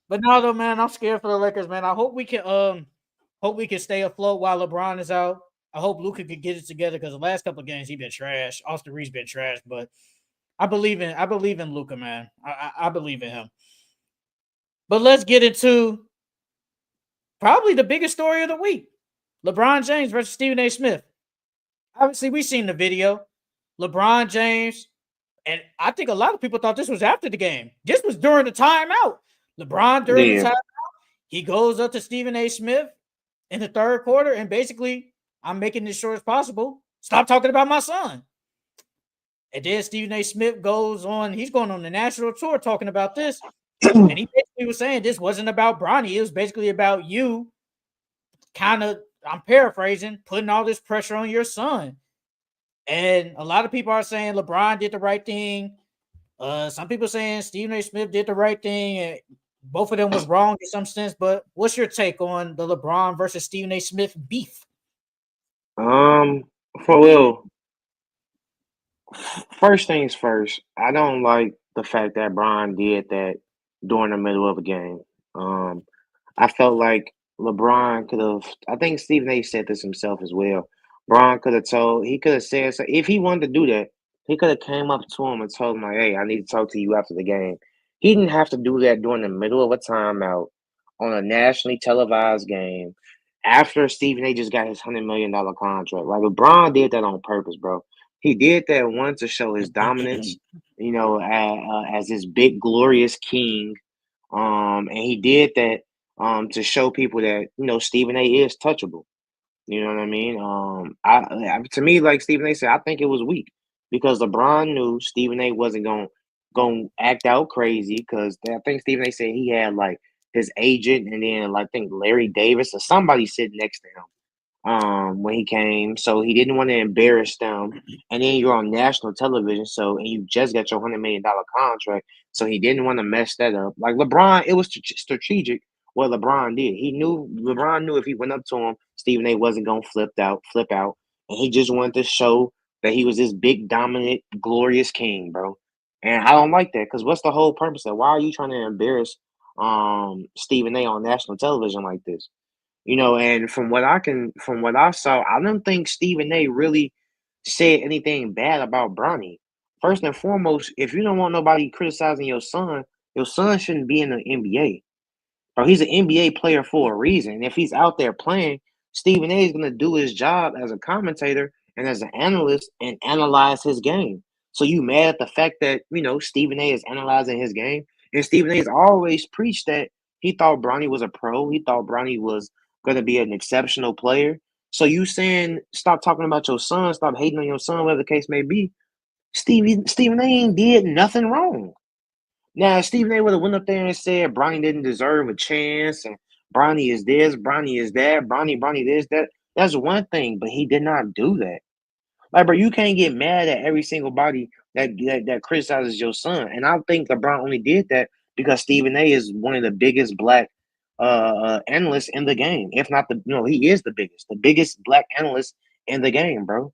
But no, though, man, I'm scared for the Lakers, man. I hope we can stay afloat while LeBron is out. I hope Luka could get it together because the last couple of games he been trash. Austin Reeves been trash, but I believe in Luka, man. I believe in him. But let's get into probably the biggest story of the week: LeBron James versus Stephen A. Smith. Obviously, we seen the video. LeBron James, and I think a lot of people thought this was after the game. This was during the timeout. LeBron during the Yeah. timeout, he goes up to Stephen A. Smith in the third quarter, and basically, I'm making this short as possible. Stop talking about my son. And then Stephen A. Smith goes on, he's going on the national tour talking about this. And he basically was saying this wasn't about Bronny. It was basically about you kind of, I'm paraphrasing, putting all this pressure on your son. And a lot of people are saying LeBron did the right thing. Some people saying Stephen A. Smith did the right thing. And both of them was wrong in some sense. But what's your take on the LeBron versus Stephen A. Smith beef? Um, for Will, first things first, I don't like the fact that Brian did that during the middle of a game. Um, I felt like LeBron could have. I think Stephen A. said this himself as well. Bron could have told. He could have said so if he wanted to do that. He could have came up to him and told him like, "Hey, I need to talk to you after the game." He didn't have to do that during the middle of a timeout on a nationally televised game after Stephen A. just got his $100 million contract. Like LeBron did that on purpose, bro. He did that one to show his dominance, as this big glorious king. And he did that to show people that Stephen A. is touchable. You know what I mean? To me, like Stephen A. said, I think it was weak because LeBron knew Stephen A. wasn't going to act out crazy because I think Stephen A. said he had like his agent and then like, I think Larry Davis or somebody sitting next to him when he came. So he didn't want to embarrass them. And then you're on national television, so and you just got your $100 million contract. So he didn't want to mess that up. Like LeBron, it was strategic what LeBron did. LeBron knew if he went up to him, Stephen A wasn't gonna flip out. And he just wanted to show that he was this big, dominant, glorious king, bro. And I don't like that because what's the whole purpose of why are you trying to embarrass Stephen A on national television like this? And from what I saw, I don't think Stephen A. really said anything bad about Bronny. First and foremost, if you don't want nobody criticizing your son shouldn't be in the NBA. Bro, he's an NBA player for a reason. And if he's out there playing, Stephen A. is going to do his job as a commentator and as an analyst and analyze his game. So you mad at the fact that, Stephen A. is analyzing his game? And Stephen A. has always preached that he thought Bronny was a pro. He thought Bronny was going to be an exceptional player. So you saying stop talking about your son, stop hating on your son, whatever the case may be. Stephen A. ain't did nothing wrong. Now, if Stephen A. would have went up there and said Bronny didn't deserve a chance and Bronny is this, Bronny is that, Bronny this, that, that's one thing, but he did not do that. Like, bro, you can't get mad at every single body that criticizes your son. And I think LeBron only did that because Stephen A. is one of the biggest black analysts in the game. If not he is the biggest black analyst in the game, bro.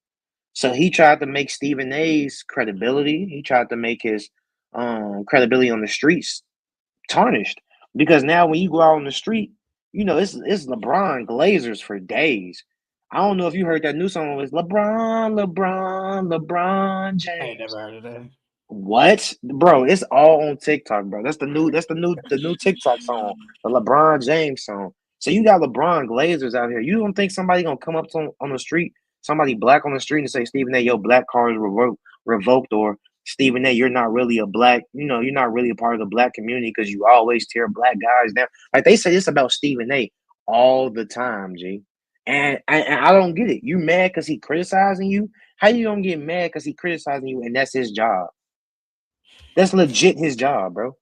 So he tried to make Stephen A.'s credibility. He tried to make his credibility on the streets tarnished because now when you go out on the street, it's LeBron Glazers for days. I don't know if you heard that new song. It was LeBron I ain't James. never heard of that. What, bro? It's all on TikTok, bro. The new TikTok song, the LeBron James song. So you got LeBron Glazers out here. You don't think somebody gonna come up to him on the street, somebody black on the street, and say, Stephen A, your black card is revoked, or Stephen A, you're not really a black, you're not really a part of the black community because you always tear black guys down. Like they say this about Stephen A all the time, G. And I don't get it. You mad because he criticizing you? How you gonna get mad because he criticizing you and that's his job? That's legit his job, bro.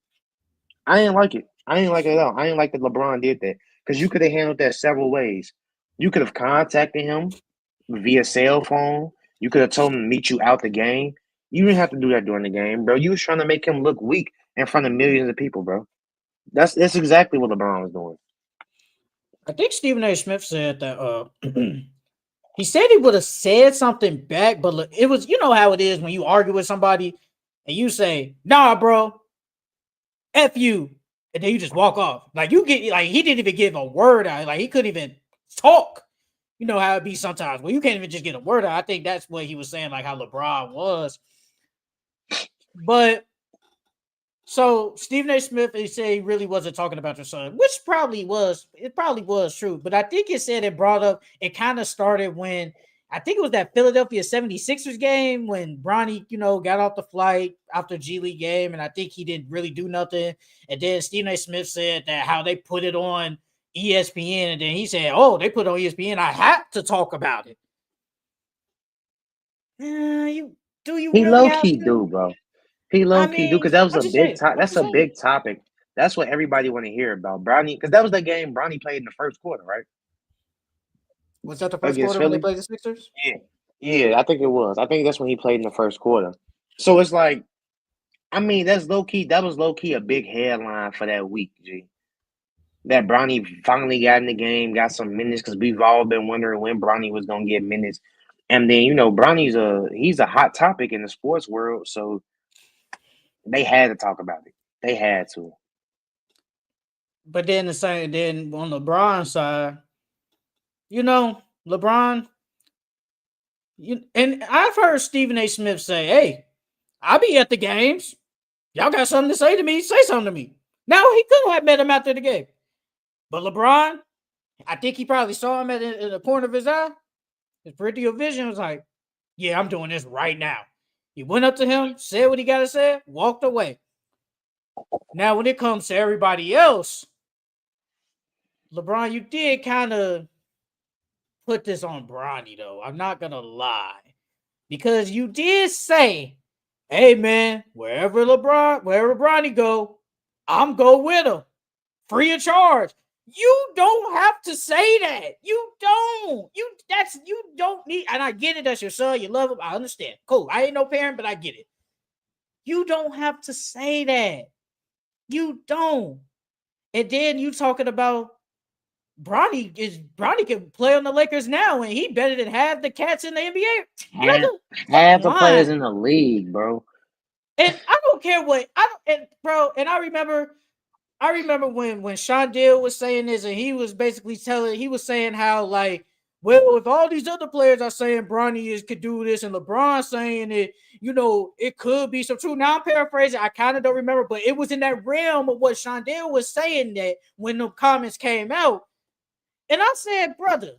I didn't like it. I didn't like it at all. I didn't like that LeBron did that because you could have handled that several ways. You could have contacted him via cell phone. You could have told him to meet you out the game. You didn't have to do that during the game, bro. You was trying to make him look weak in front of millions of people, bro. That's exactly what LeBron was doing. I think Stephen A. Smith said that he said he would have said something back, but it was how it is when you argue with somebody and you say, nah, bro, F you. and then you just walk off. Like you get like he didn't even give a word out. Like he couldn't even talk. You know how it be sometimes when you can't even just get a word out. I think that's what he was saying, like how LeBron was. But so Stephen A. Smith, he said he really wasn't talking about your son, which probably was. It probably was true. But I think it said it brought up. It kind of started when I think it was that Philadelphia 76ers game when Bronny, got off the flight after G League game, and I think he didn't really do nothing. And then Stephen A. Smith said that how they put it on ESPN, and then he said, "Oh, they put it on ESPN. I had to talk about it." You He really low have key to? do, bro. He I low key do mean, because that was I'm a just big saying. top. I'm That's just a saying. big topic. That's what everybody want to hear about. Bronny, because that was the game Bronny played in the first quarter, right? Was that the first Against quarter when they Philly. played the Sixers? Yeah. Yeah, I think it was. I think that's when he played in the first quarter. So it's like, I mean, that's low key. That was low key a big headline for that week, G. That Bronny finally got in the game, got some minutes because we've all been wondering when Bronny was gonna get minutes. And then Bronny's he's a hot topic in the sports world, so they had to talk about it. They had to. But then on LeBron side, LeBron, and I've heard Stephen A. Smith say, "Hey, I'll be at the games. Y'all got something to say to me? Say something to me." Now he could have met him after the game, but LeBron, I think he probably saw him in the corner of his eye. His peripheral vision was like, "Yeah, I'm doing this right now." He went up to him, said what he got to say, walked away. Now, when it comes to everybody else, LeBron, you did kind of put this on Bronny, though. I'm not gonna lie, because you did say, "Hey, man, wherever Bronny go, I'm go with him, free of charge." You don't have to say that. You don't. You don't need. And I get it. That's your son. You love him. I understand. Cool. I ain't no parent, but I get it. You don't have to say that. You don't. And then you talking about Bronny can play on the Lakers now, and he better than half the cats in the NBA. Half, Brother, half come the players on. in the league, bro. And I don't care what I don't and bro, and I remember when Sean Dill was saying this, and he was basically he was saying how like, well, if all these other players are saying Bronny could do this, and LeBron saying it, it could be some true. Now I'm paraphrasing. I kind of don't remember, but it was in that realm of what Sean Dill was saying that when the comments came out. And I said, brother,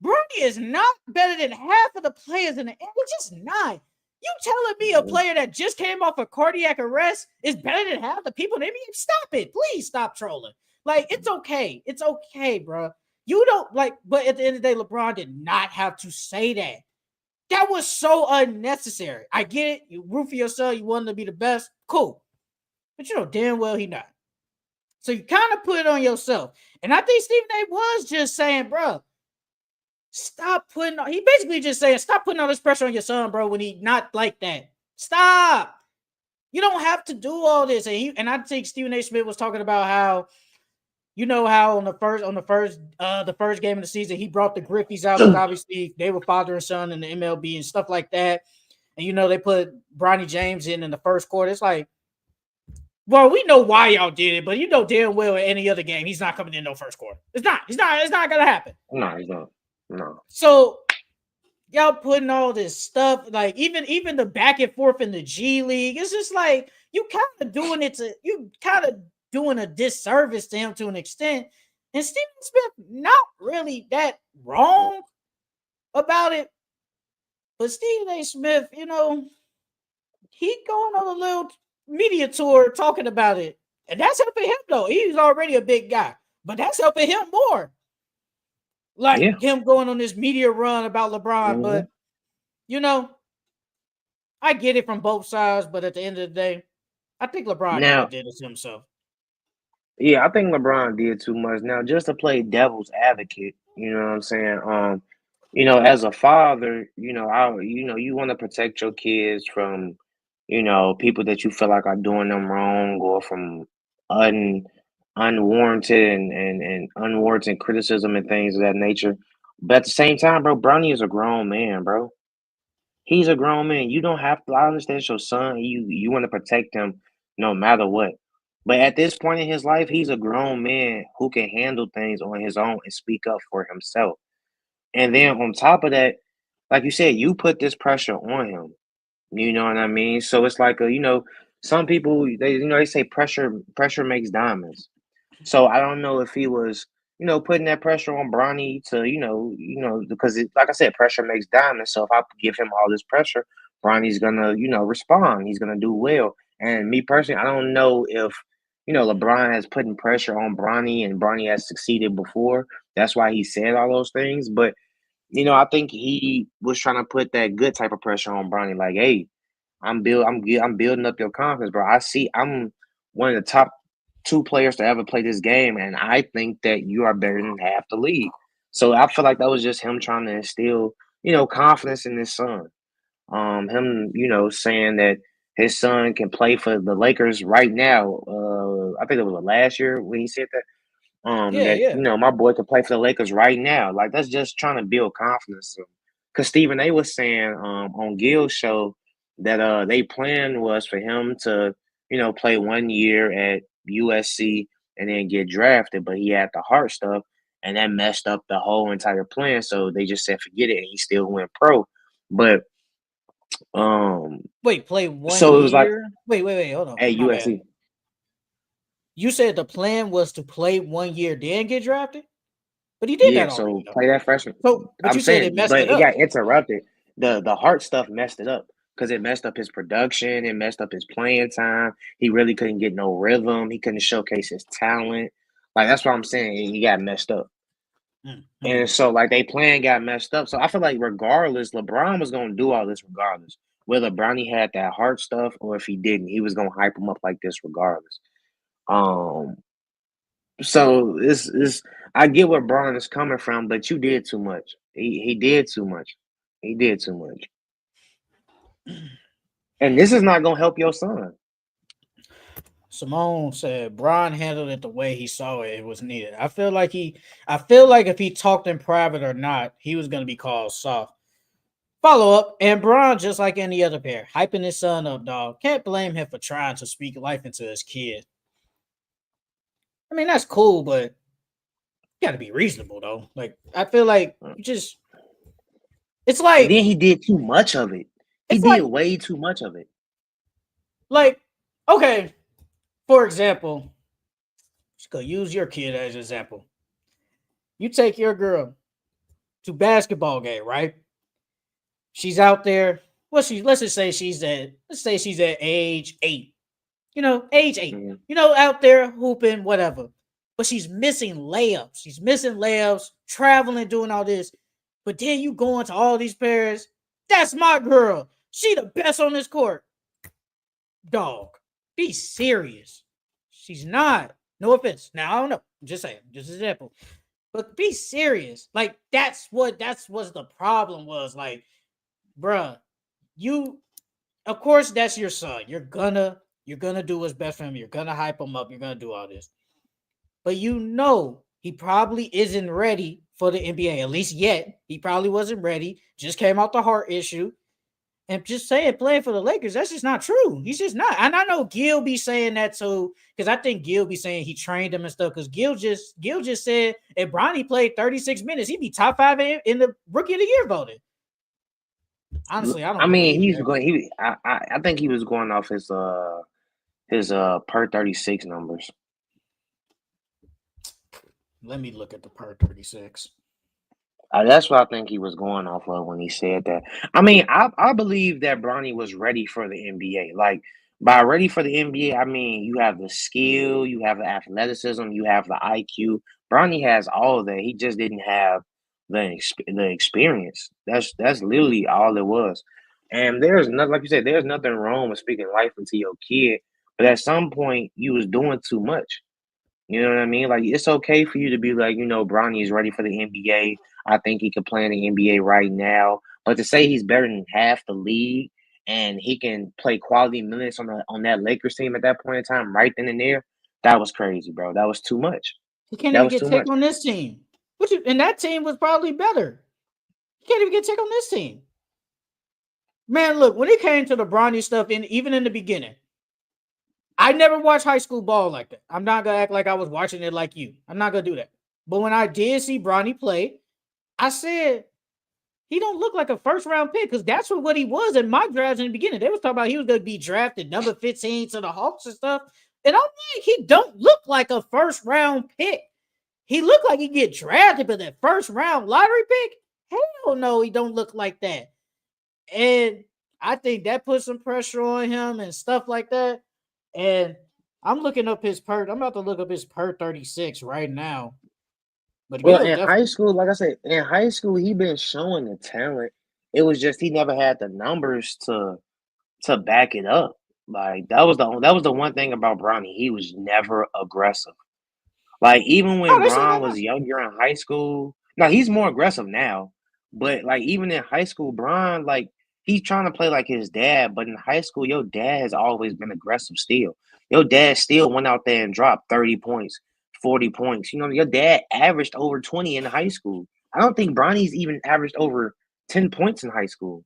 Brody is not better than half of the players in the NBA. He's just not. You telling me a player that just came off a cardiac arrest is better than half the people in the NBA? Stop it. Please stop trolling. Like, it's okay. It's okay, bro. You don't like, but at the end of the day, LeBron did not have to say that. That was so unnecessary. I get it. You root for yourself. You want him to be the best. Cool. But you know damn well he not. So you kind of put it on yourself. And I think Stephen A was just saying, bro, stop putting he basically just saying, stop putting all this pressure on your son, bro, when he not like that. Stop. You don't have to do all this. And I think Stephen A. Smith was talking about how, how on the first game of the season, he brought the Griffies out because obviously they were father and son in the MLB and stuff like that. And they put Bronny James in the first quarter. It's like, well, we know why y'all did it, but you know damn well in any other game, he's not coming in no first quarter. It's not. It's not gonna happen. No, he's not. No. So y'all putting all this stuff, like even the back and forth in the G League, it's just like you kind of doing a disservice to him to an extent. And Stephen Smith not really that wrong about it, but Stephen A. Smith, he going on a little media tour talking about it. And that's helping him though. He's already a big guy, but that's helping him more. Like Yeah. him going on this media run about LeBron. Mm-hmm. But you know, I get it from both sides, but at the end of the day, I think LeBron kind Now, of did it to himself. yeah, I think LeBron did too much. Now, just to play devil's advocate, you know what I'm saying? As a father, you want to protect your kids from, people that you feel like are doing them wrong or from un unwarranted and unwarranted criticism and things of that nature. But at the same time, bro, Bronny is a grown man, bro. He's a grown man. You don't have to. I understand it's your son. You want to protect him no matter what. But at this point in his life, he's a grown man who can handle things on his own and speak up for himself. And then on top of that, like you said, you put this pressure on him. You know what I mean? So it's like some people they say pressure makes diamonds. So I don't know if he was, putting that pressure on Bronny to, because like I said, pressure makes diamonds. So if I give him all this pressure, Bronny's gonna, respond. He's gonna do well. And me personally, I don't know if, LeBron has put in pressure on Bronny and Bronny has succeeded before. That's why he said all those things. But I think he was trying to put that good type of pressure on Bronny, like, hey, I'm building up your confidence, bro. I see I'm one of the top two players to ever play this game, and I think that you are better than half the league. So I feel like that was just him trying to instill, confidence in his son. Him, saying that his son can play for the Lakers right now. I think it was last year when he said that. Yeah, That yeah. my boy can play for the Lakers right now. Like that's just trying to build confidence. Because Stephen A was saying on Gil's show that they plan was for him to play 1 year at USC and then get drafted, but he had the heart stuff and that messed up the whole entire plan. So they just said forget it, and he still went pro. But um, Wait, play one so it was like year. Wait. Hold on. at My bad. USC. You said the plan was to play 1 year, then get drafted, but he did Yeah, that already, so though. play that freshman. But I'm you said it saying, messed but it it up. got interrupted. The heart stuff messed it up because it messed up his production. It messed up his playing time. He really couldn't get no rhythm. He couldn't showcase his talent. Like that's what I'm saying. He got messed up, and Mm-hmm. so like they plan got messed up. So I feel like regardless, LeBron was gonna do all this regardless. Whether Bronny had that heart stuff or if he didn't, he was gonna hype him up like this regardless. Um, So it's I get where Braun is coming from, but you did too much. He did too much. He did too much. And this is not gonna help your son. Simone said Braun handled it the way he saw it. It was needed. I feel like if he talked in private or not, he was gonna be called soft. Follow up, and Braun, just like any other pair, hyping his son up, dog. Can't blame him for trying to speak life into his kid. I mean, that's cool, but you gotta be reasonable though. Like, I feel like you just it's And like then he did too much of it. He it's did like way too much of it. like okay, for example, just go use your kid as an example. You take your girl to basketball game, right? She's out there. Let's just say she's at age 8. Age 8. Mhm. Out there hooping, whatever. But she's missing layups. She's missing layups, traveling, doing all this. But then you go into all these pairs. That's my girl. She the best on this court. Dog. Be serious. She's not. No offense. Now I don't know. I'm just saying, just an example. But be serious. Like that's what the problem was. Like, bruh, you of course that's your son. You're gonna do what's best for him. You're gonna hype him up. You're gonna do all this. But he probably isn't ready for the NBA, at least yet. He probably wasn't ready. Just came out the heart issue. And just saying playing for the Lakers, that's just not true. He's just not. And I know Gil be saying that too, because I think Gil be saying he trained him and stuff. Because Gil just said if Bronny played 36 minutes, he'd be top 5 in the rookie of the year voting. Honestly, I I don't mean, believe he's that. going. I think he was going off his per 36 numbers. Let me look at the per 36. That's what I think he was going off of when he said that. I mean, I believe that Bronny was ready for the NBA. Like by ready for the NBA, I mean you have the skill, you have the athleticism, you have the IQ. Bronny has all of that. He just didn't have the experience. That's literally all it was. And there's nothing, like you said, there's nothing wrong with speaking life into your kid, but at some point you was doing too much. You know what I mean? Like it's okay for you to be like, Bronny is ready for the NBA. I think he could play in the NBA right now. But to say he's better than half the league and he can play quality minutes on that Lakers team at that point in time, right then and there, that was crazy, bro. That was too much. He can't That even was get too take much. on this team. And that team was probably better. He can't even get take on this team. Man, look, when it came to the Bronny stuff, even in the beginning, I never watched high school ball like that. I'm not gonna act like I was watching it like you. I'm not gonna do that. But when I did see Bronny play, I said he don't look like a first round pick because that's what he was in my drafts in the beginning. They was talking about he was gonna be drafted number 15 to the Hawks and stuff. And I'm like, he don't look like a first round pick. He looked like he get drafted, but that first round lottery pick, hell no, he don't look like that. And I think that put some pressure on him and stuff like that. And I'm looking up his per. I'm about to look up his per 36 right now. But Well, he'll in high definitely. school, like I said, in high school, he been showing the talent. It was just he never had the numbers to back it up. Like that was the one thing about Bronny. He was never aggressive. Like even Oh, when they said Bron that was now. younger in high school, now he's more aggressive now. But like even in high school, Bron like he's trying to play like his dad. But in high school, your dad has always been aggressive. Still, your dad still went out there and dropped 30 points, 40 points. You know, your dad averaged over 20 in high school. I don't think Bronny's even averaged over 10 points in high school.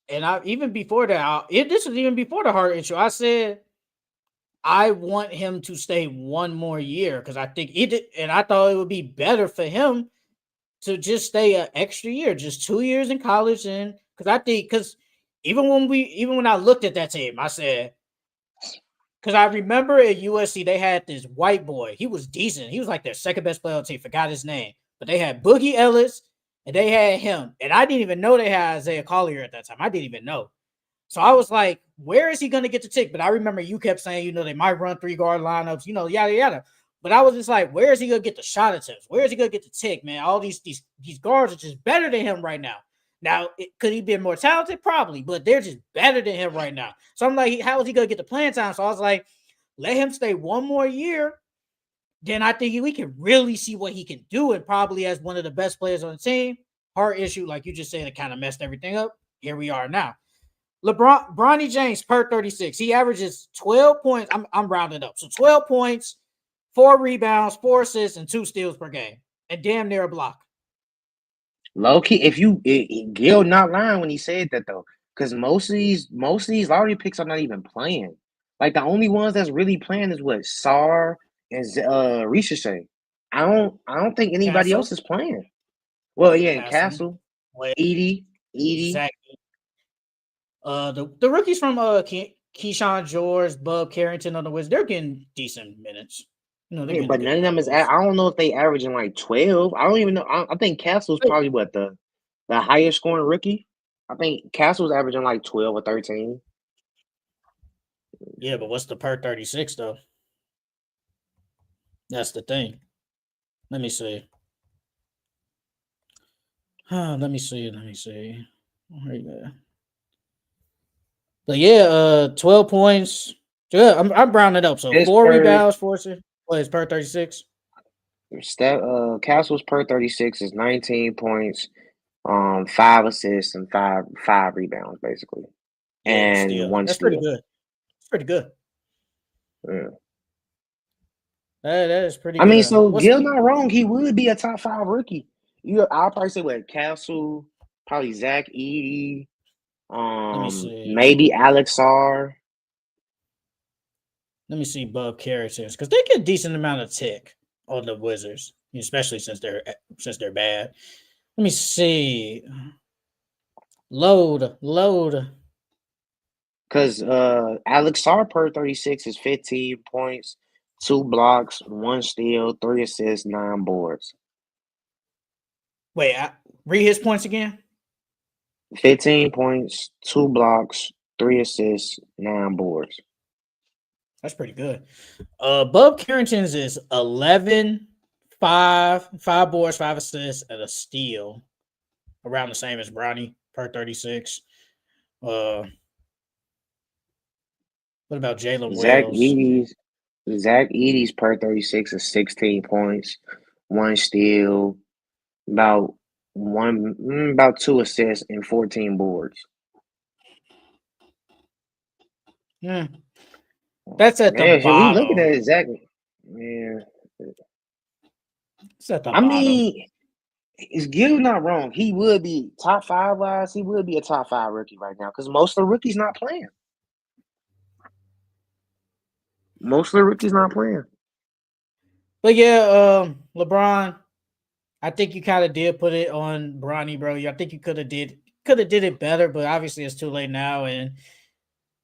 And I even before that, this was even before the heart issue. I said I want him to stay one more year because I think it, and I thought it would be better for him to just stay an extra year, just 2 years in college, and because I think because even when I looked at that team, I said because I remember at USC they had this white boy. He was decent. He was like their second best player on the team. Forgot his name, but they had Boogie Ellis and they had him, and I didn't even know they had Isaiah Collier at that time. I didn't even know. So I was like, where is he going to get the tick? But I remember you kept saying, they might run 3 guard lineups, yada yada. But I was just like, where is he going to get the shot attempts? Where is he going to get the tick, man? All these guards are just better than him right now. Now, could he be more talented? Probably, but they're just better than him right now. So I'm like, how is he going to get the playing time? So I was like, let him stay one more year. Then I think we can really see what he can do, and probably as one of the best players on the team. Heart issue, like you just said, it kind of messed everything up. Here we are now. Bronny James per 36. He averages 12 points. I'm rounded up. So 12 points, 4 rebounds, 4 assists, and 2 steals per game. And damn near a block. Low key, if you Gil not lying when he said that though, because most of these lottery picks are not even playing. Like the only ones that's really playing is what Sar and Ricochet. I don't think anybody else Castle. is playing. Well, yeah, and Castle. Castle, Wait, Edie. Zach. The rookies from Keyshawn George, Bub Carrington on the Wizards, they're getting decent minutes. They're Yeah, getting but good none of them is. numbers. I don't know if they averaging like 12. I don't even know. I think Castle's Wait, probably what the highest scoring rookie. I think Castle's averaging like 12 or 13. yeah, but what's the per 36 though? That's the thing. Let me see. Let me see. Let me see. Where you go? But yeah, 12 points. Yeah, I'm rounding up. So His four per rebounds, 4 assists. What is per 36? Castle's per 36 is 19 points, 5 assists and five rebounds basically, Yeah, and a and steal. one That's pretty steal. good. That's pretty good. Yeah. That is pretty I mean, good. so What's Gil not wrong. He would be a top five rookie. I'll probably say what Castle, probably Zach Edey, let me see. maybe Alex R. Let me see Bub Carrington's because they get a decent amount of tick on the Wizards, especially since they're bad. Let me see. Load. Because Alex R per 36 is 15 points, 2 blocks, 1 steal, 3 assists, 9 boards. Wait, read his points again. 15 points, 2 blocks, 3 assists, 9 boards. That's pretty good. Bub Carrington's is 11, 5 boards, 5 assists, and a steal. Around the same as Bronny per 36. What about Jalen Zach Wells? Edey's Zach Edey's per 36 is 16 points, 1 steal, about about 2 assists and 14 boards. Hmm, that's at the Man, if we looking bottom. at it, Zach, man, It's at the I bottom. mean, is Gil not wrong? He would be top five wise. He would be a top five rookie right now because most of the rookies not playing. Most of the rookies not playing. But yeah, LeBron, I think you kind of did put it on Bronny, bro. I think you could have did it better, but obviously it's too late now. And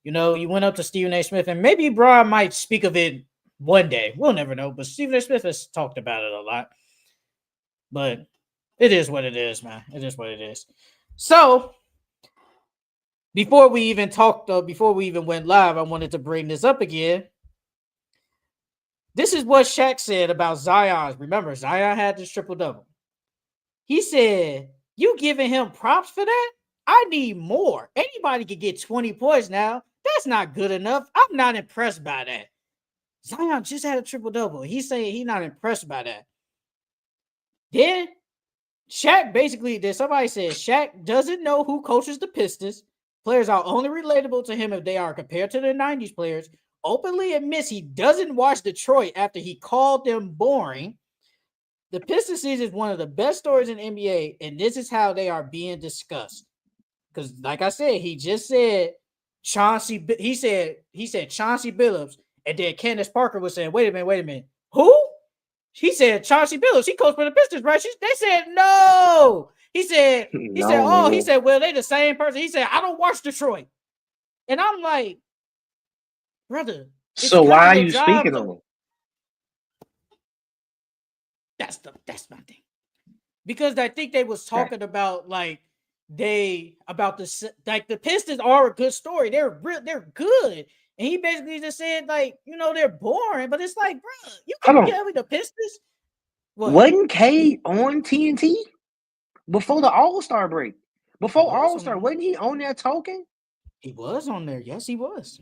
you went up to Stephen A. Smith, and maybe Bron might speak of it one day. We'll never know. But Stephen A. Smith has talked about it a lot. But it is what it is, man. It is what it is. So before we even went live, I wanted to bring this up again. This is what Shaq said about Zion. Remember, Zion had this triple-double. He said, "You giving him props for that? I need more. Anybody could get 20 points now. That's not good enough. I'm not impressed by that." Zion just had a triple-double. He's saying he's not impressed by that. Then Shaq somebody said Shaq doesn't know who coaches the Pistons. Players are only relatable to him if they are compared to the 90s players. Openly admits he doesn't watch Detroit after he called them boring. The Pistons season is one of the best stories in NBA, and this is how they are being discussed. Because, like I said, he just said Chauncey. He said Chauncey Billups, and then Candace Parker was saying, "Wait a minute, who?" He said Chauncey Billups. He coached for the Pistons, right? They said no. He said, well, they the same person. He said, "I don't watch Detroit," and I'm like, brother. So why are you speaking on him? That's my thing. Because I think they was talking about the Pistons are a good story. They're good. And he basically just said, they're boring, but it's like, bro, you can get with the Pistons. Wasn't K on TNT before the All-Star break? Before All-Star, wasn't he on there talking? He was on there. Yes, he was.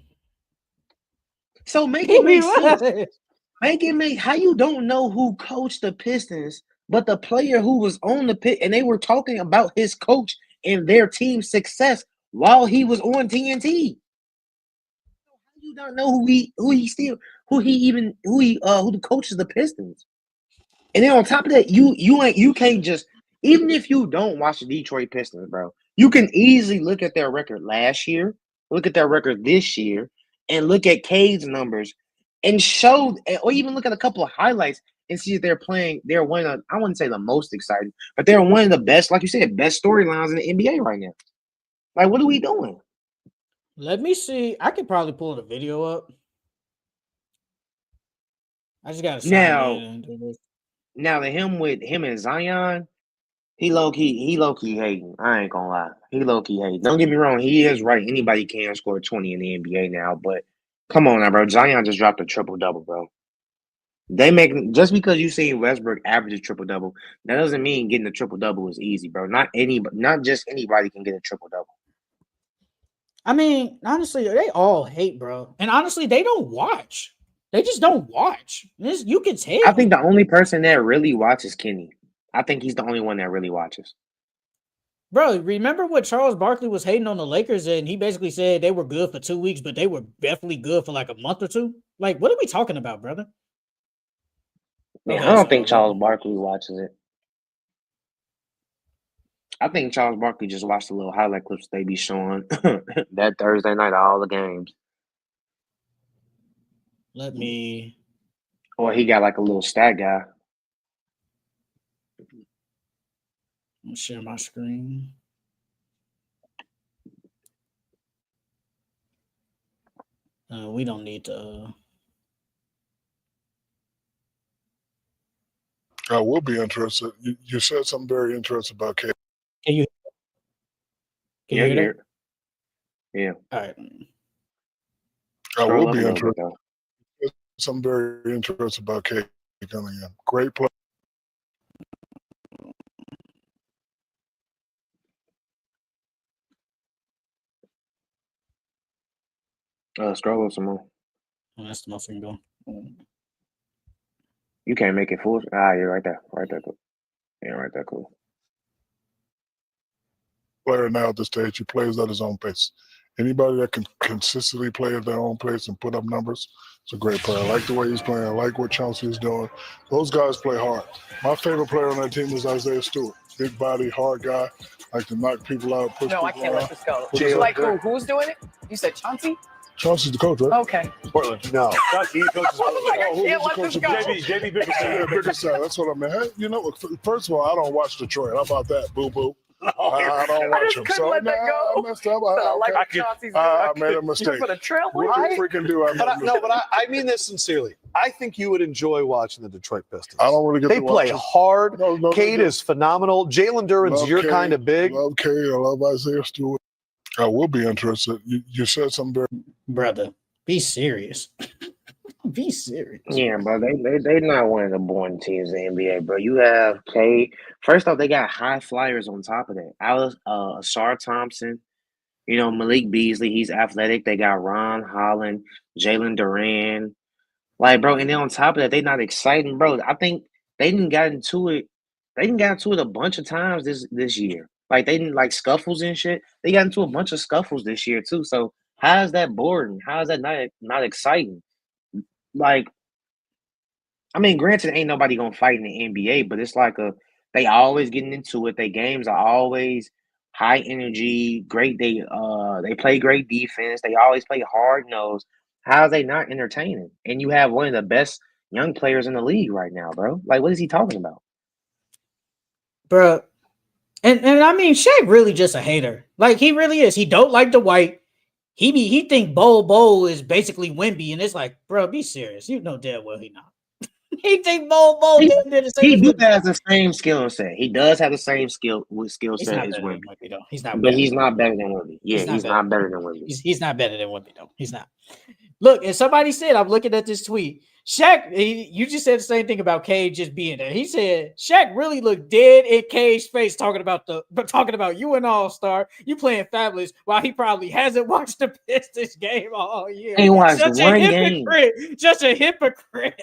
So make it make sense. How you don't know who coached the Pistons, but the player who was on the pit, and they were talking about his coach and their team's success while he was on TNT. How you don't know who coaches the Pistons? And then on top of that, you can't just, even if you don't watch the Detroit Pistons, bro, you can easily look at their record last year, look at their record this year, and look at Cade's numbers and show, or even look at a couple of highlights and see if they're one of, I wouldn't say the most exciting, but they're one of the best, like you said, best storylines in the NBA right now. Like, what are we doing? Let me see. I could probably pull the video up. I just gotta sign in. Now him and Zion, he low key hating. I ain't gonna lie. He low key hating. Don't get me wrong, he is right. Anybody can score 20 in the NBA now, but come on now, bro. Zion just dropped a triple-double, bro. Just because you see Westbrook average a triple-double, that doesn't mean getting a triple-double is easy, bro. Not just anybody can get a triple-double. I mean, honestly, they all hate, bro. And honestly, they don't watch. They just don't watch. You can tell. I think the only person that really watches Kenny. I think he's the only one that really watches. Bro, remember what Charles Barkley was hating on the Lakers, and he basically said they were good for 2 weeks, but they were definitely good for like a month or two? Like, what are we talking about, brother? Man, I don't think Charles Barkley watches it. I think Charles Barkley just watched the little highlight clips they be showing that Thursday night of all the games. Or he got like a little stat guy. I'll share my screen. We don't need to. I will be interested. You said something very interesting about K. Can you hear that? Yeah. All right. I will be interested. Something very interesting about K coming in. Great play. Scroll up some more. Oh, that's the muffin going. You can't make it full. You're right there. Right there. Cool. Yeah, right there. Cool. Player now at this stage, he plays at his own pace. Anybody that can consistently play at their own pace and put up numbers, it's a great player. I like the way he's playing. I like what Chauncey is doing. Those guys play hard. My favorite player on that team is Isaiah Stewart. Big body, hard guy. Like to knock people out. No, I can't let this go. Like who? Who's doing it? You said Chauncey? Chauncey's the coach, right? Okay. Portland. No. He coaches. Oh, who's Can't the let coach this of go. JB Bickerstaff. Yeah, Bickerstaff. That's what I mean. Hey, you know, first of all, I don't watch Detroit. How about that, boo-boo? I don't watch just them. couldn't So let that go. I messed up. But I like Okay. what Chauncey's I doing. made a mistake. For the trailblazer. What you freaking do? I made a mistake. But I mean this sincerely. I think you would enjoy watching the Detroit Pistons. I don't really get They to play watch hard. No, Cade is phenomenal. Jalen Duren's your kind of big. Love Cade. I love Isaiah Stewart. I will be interested. You said something very. Brother, be serious. Be serious. Yeah, bro. They not one of the born teams in the NBA, bro. You have K. First off, they got high flyers on top of that. Alice, Ashar Thompson, you know, Malik Beasley, he's athletic. They got Ron Holland, Jalen Duran. Like, bro, and then on top of that, they not exciting, bro. I think they didn't got into it. They didn't got into it a bunch of times this year. Like they didn't like scuffles and shit. They got into a bunch of scuffles this year too. So how is that boring? How is that not exciting? Like, I mean, granted, ain't nobody gonna fight in the NBA, but it's like they always getting into it. Their games are always high energy, great. They play great defense. They always play hard nose. How is they not entertaining? And you have one of the best young players in the league right now, bro. Like, what is he talking about? Bro. And I mean, Shaq really just a hater. Like, he really is. He don't like the white. He think Bo is basically Wemby, and it's like, bro, be serious. You know damn well he not. He think Bo He did the same. do has the same skill set. He does have the same skill He's set not as better than Wemby. Wemby, though. He's not. But he's not better than Wemby. Yeah, he's better. not better than Wemby. He's not better than Wemby, though. He's not. Look, and somebody said, I'm looking at this tweet. Shaq, you just said the same thing about Cade just being there. He said Shaq really looked dead in Cade's face talking about you an all-star, you playing fabulous, while he probably hasn't watched the Pistons game all year. He watched Such one a game. hypocrite. Just a hypocrite.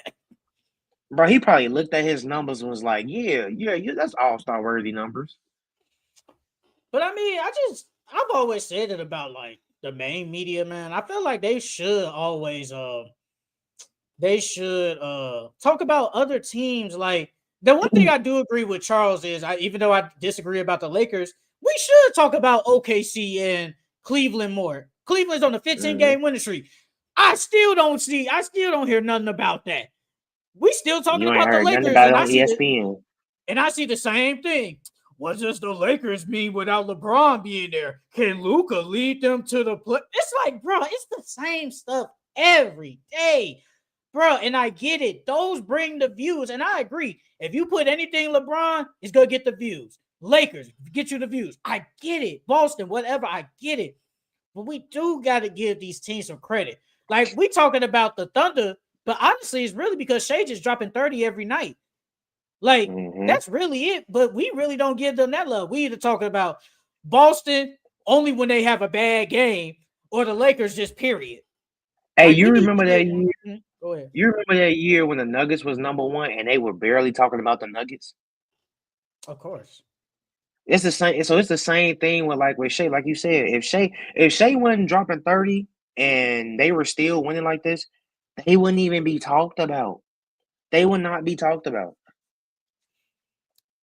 Bro, he probably looked at his numbers and was like, yeah, that's all-star worthy numbers. But I mean, I've always said it about like the main media, man. I feel like they should always talk about other teams. Like, the one thing I do agree with Charles is, even though I disagree about the Lakers, we should talk about OKC and Cleveland more. Cleveland's on a 15-game winning streak. I still don't hear nothing about that. We still talking about the Lakers, and I see ESPN. And I see the same thing. What does the Lakers mean without LeBron being there? Can Luka lead them to the play? It's like, bro, it's the same stuff every day, bro. And I get it. Those bring the views. And I agree. If you put anything LeBron, it's going to get the views. Lakers, get you the views. I get it. Boston, whatever, I get it. But we do got to give these teams some credit. Like, we talking about the Thunder, but honestly, it's really because Shea just dropping 30 every night. Like, that's really it. But we really don't give them that love. We either talking about Boston only when they have a bad game, or the Lakers just period. Hey, you remember that year? Go ahead. You remember that year when the Nuggets was number one and they were barely talking about the Nuggets? Of course. It's the same. So it's the same thing with Shea. Like you said, if Shea wasn't dropping 30 and they were still winning like this, they wouldn't even be talked about. They would not be talked about.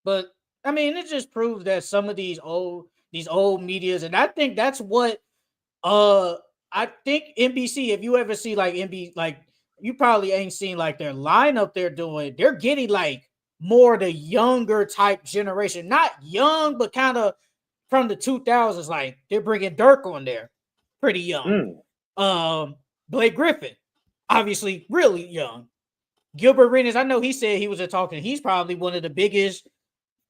But I mean, it just proves that some of these old medias, and I think that's what I think NBC, if you ever see like NBC, like you probably ain't seen like their lineup they're doing, they're getting like more the younger type generation, not young, but kind of from the 2000s. Like they're bringing Dirk on there, pretty young. Blake Griffin, obviously really young. Gilbert Arenas, I know he said he was talking. He's probably one of the biggest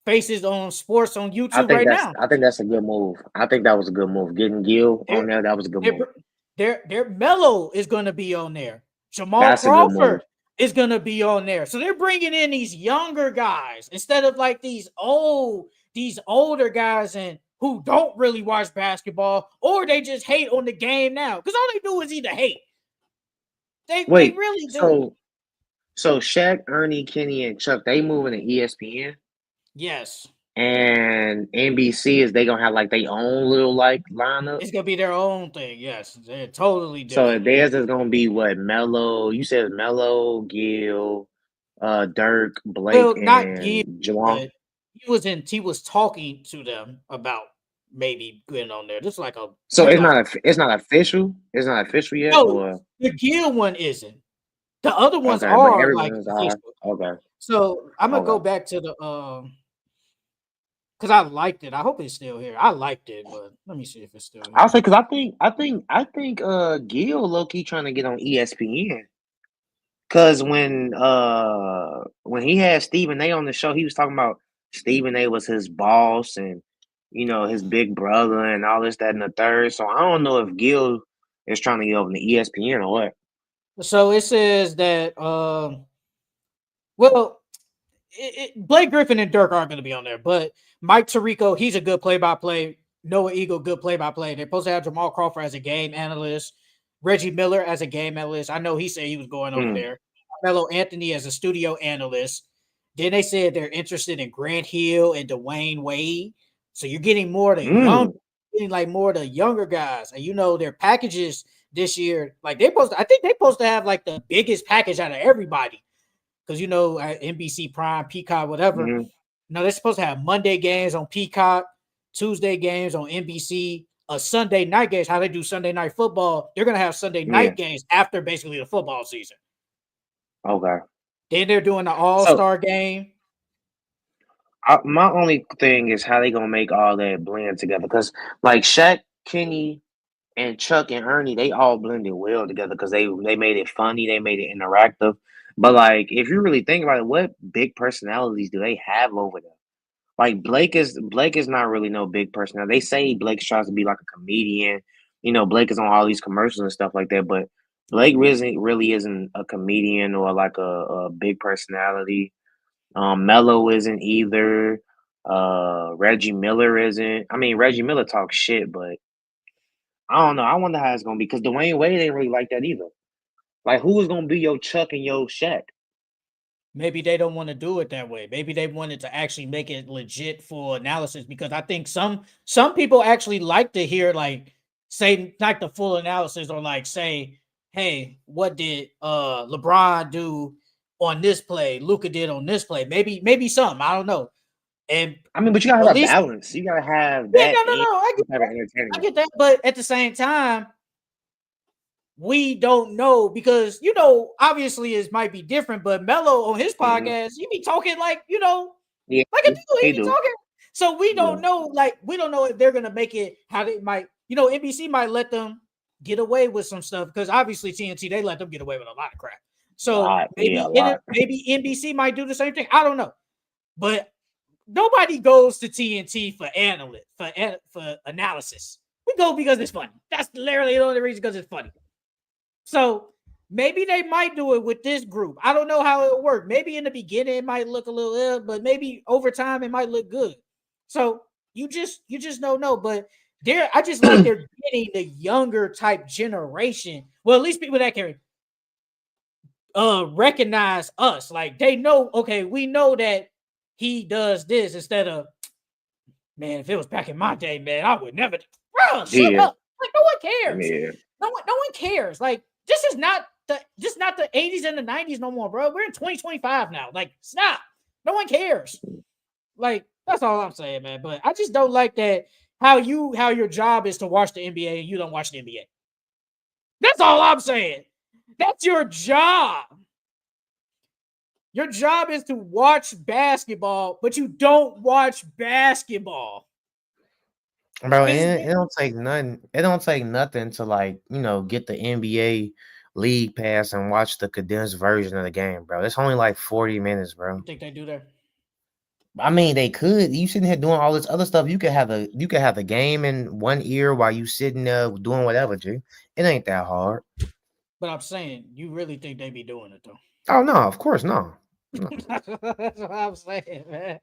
faces on sports on YouTube right now. I think that's a good move. I think that was a good move. Getting Gil on there, that was a good move. Their Melo is going to be on there. Jamal Crawford is going to be on there. So they're bringing in these younger guys instead of like these older guys and who don't really watch basketball, or they just hate on the game now because all they do is either hate. They really do. So Shaq, Ernie, Kenny, and Chuck, they moving to ESPN. Yes. And NBC is they gonna have like their own little like lineup. It's gonna be their own thing. Yes, they're totally So different. theirs is gonna be what Melo. You said Melo, Gil, Dirk, Blake, and not Gil, Jamal. he was talking to them about maybe getting on there. Just like a So maybe it's like not official. It's not official yet, no, or the Gill one isn't. The other ones okay, but are like everyone's are official. okay. So I'm gonna go Okay. back to the because I liked it. I hope it's still here. I liked it, but let me see if it's still I'll here. say because I think Gil low key trying to get on ESPN. Cause when he had Stephen A on the show, he was talking about Stephen A was his boss and his big brother and all this, that, and the third. So I don't know if Gil is trying to get over to ESPN or what. So it says that well, Blake Griffin and Dirk aren't going to be on there, but Mike Tirico, he's a good play-by-play. Noah Eagle, good play-by-play. They're supposed to have Jamal Crawford as a game analyst, Reggie Miller as a game analyst. I know he said he was going over Mm, there. Carmelo Anthony as a studio analyst. Then they said they're interested in Grant Hill and Dwayne Wade. So you're getting more of the young, mm, getting like more of the younger guys, and their packages this year. Like I think they're supposed to have like the biggest package out of everybody because at NBC Prime, Peacock, whatever. mm, They're supposed to have Monday games on Peacock, Tuesday games on NBC, a Sunday night games. How they do Sunday night football? They're gonna have Sunday yeah. night games after basically the football season. Okay. Then they're doing the All So Star game. my only thing is how they gonna make all that blend together. Because like Shaq, Kenny, and Chuck and Ernie, they all blended well together because they made it funny, they made it interactive. But like, if you really think about it, what big personalities do they have over there? Like Blake is not really no big personality. They say Blake tries to be like a comedian. Blake is on all these commercials and stuff like that, but Blake really isn't a comedian or like a big personality. Mello isn't either. Reggie Miller isn't. I mean, Reggie Miller talks shit, but I don't know. I wonder how it's gonna be because Dwayne Wade ain't really like that either. Like, who is gonna be your Chuck and your Shaq? Maybe they don't want to do it that way. Maybe they wanted to actually make it legit for analysis because I think some people actually like to hear like say like the full analysis or like say, hey, what did LeBron do on this play? Luca did on this play. Maybe some. I don't know. And I mean, but you gotta at have a least balance. You gotta have yeah, that no, no, and no. I get some type of that. I entertainment. get that. But at the same time, we don't know because obviously it might be different, but Mello on his Hmm. podcast, he be talking like Yeah, like a dude, he he be do. talking. So we Yeah. don't know, like we don't know if they're gonna make it how they might, NBC might let them get away with some stuff because obviously TNT they let them get away with a lot of crap. A So lot. Yeah, a lot. maybe NBC might do the same thing. I don't know, but nobody goes to TNT for for analysis. We go because it's funny. That's literally the only reason because it's funny. So maybe they might do it with this group. I don't know how it'll work. Maybe in the beginning it might look a little ill, but maybe over time it might look good. So you just don't know. But I just like they're getting the younger type generation. Well, at least people that can recognize us. Like they know, okay, we know that he does this instead of man, if it was back in my day, man, I would never bro, shut Yeah. up. Like no one cares. Yeah. No one cares. Like this is not the 80s and the 90s no more, bro. We're in 2025 now. Like, stop. No one cares. Like, that's all I'm saying, man. But I just don't like that how your job is to watch the NBA and you don't watch the NBA. That's all I'm saying. That's your job. Your job is to watch basketball, but you don't watch basketball. Bro, It's it don't take nothing. It don't take nothing to like, get the NBA League Pass and watch the condensed version of the game, bro. It's only like 40 minutes, bro. you think they do that? I mean, they could. You sitting here doing all this other stuff. You could have the game in one ear while you sitting there doing whatever, G. It ain't that hard. But I'm saying, you really think they be doing it though? Oh no, of course no. That's what I'm saying, man.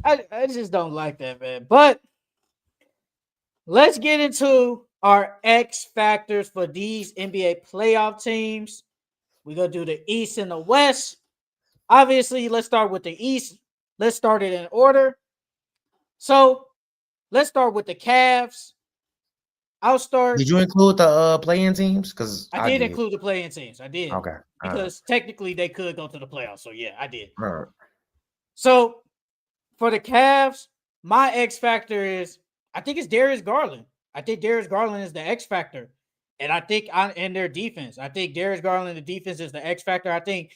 I just don't like that, man. But let's get into our X factors for these NBA playoff teams. We're going to do the East and the West. Obviously, let's start with the East. Let's start it in order. So let's start with the Cavs. I'll start. Did you include the playing teams? Because I did include the playing teams. I did. Okay. Because technically they could go to the playoffs. So yeah, I did. All right. So for the Cavs, my X factor is I think it's Darius Garland. I think Darius Garland is the X factor. And I think in their defense, I think Darius Garland, the defense is the X factor. I think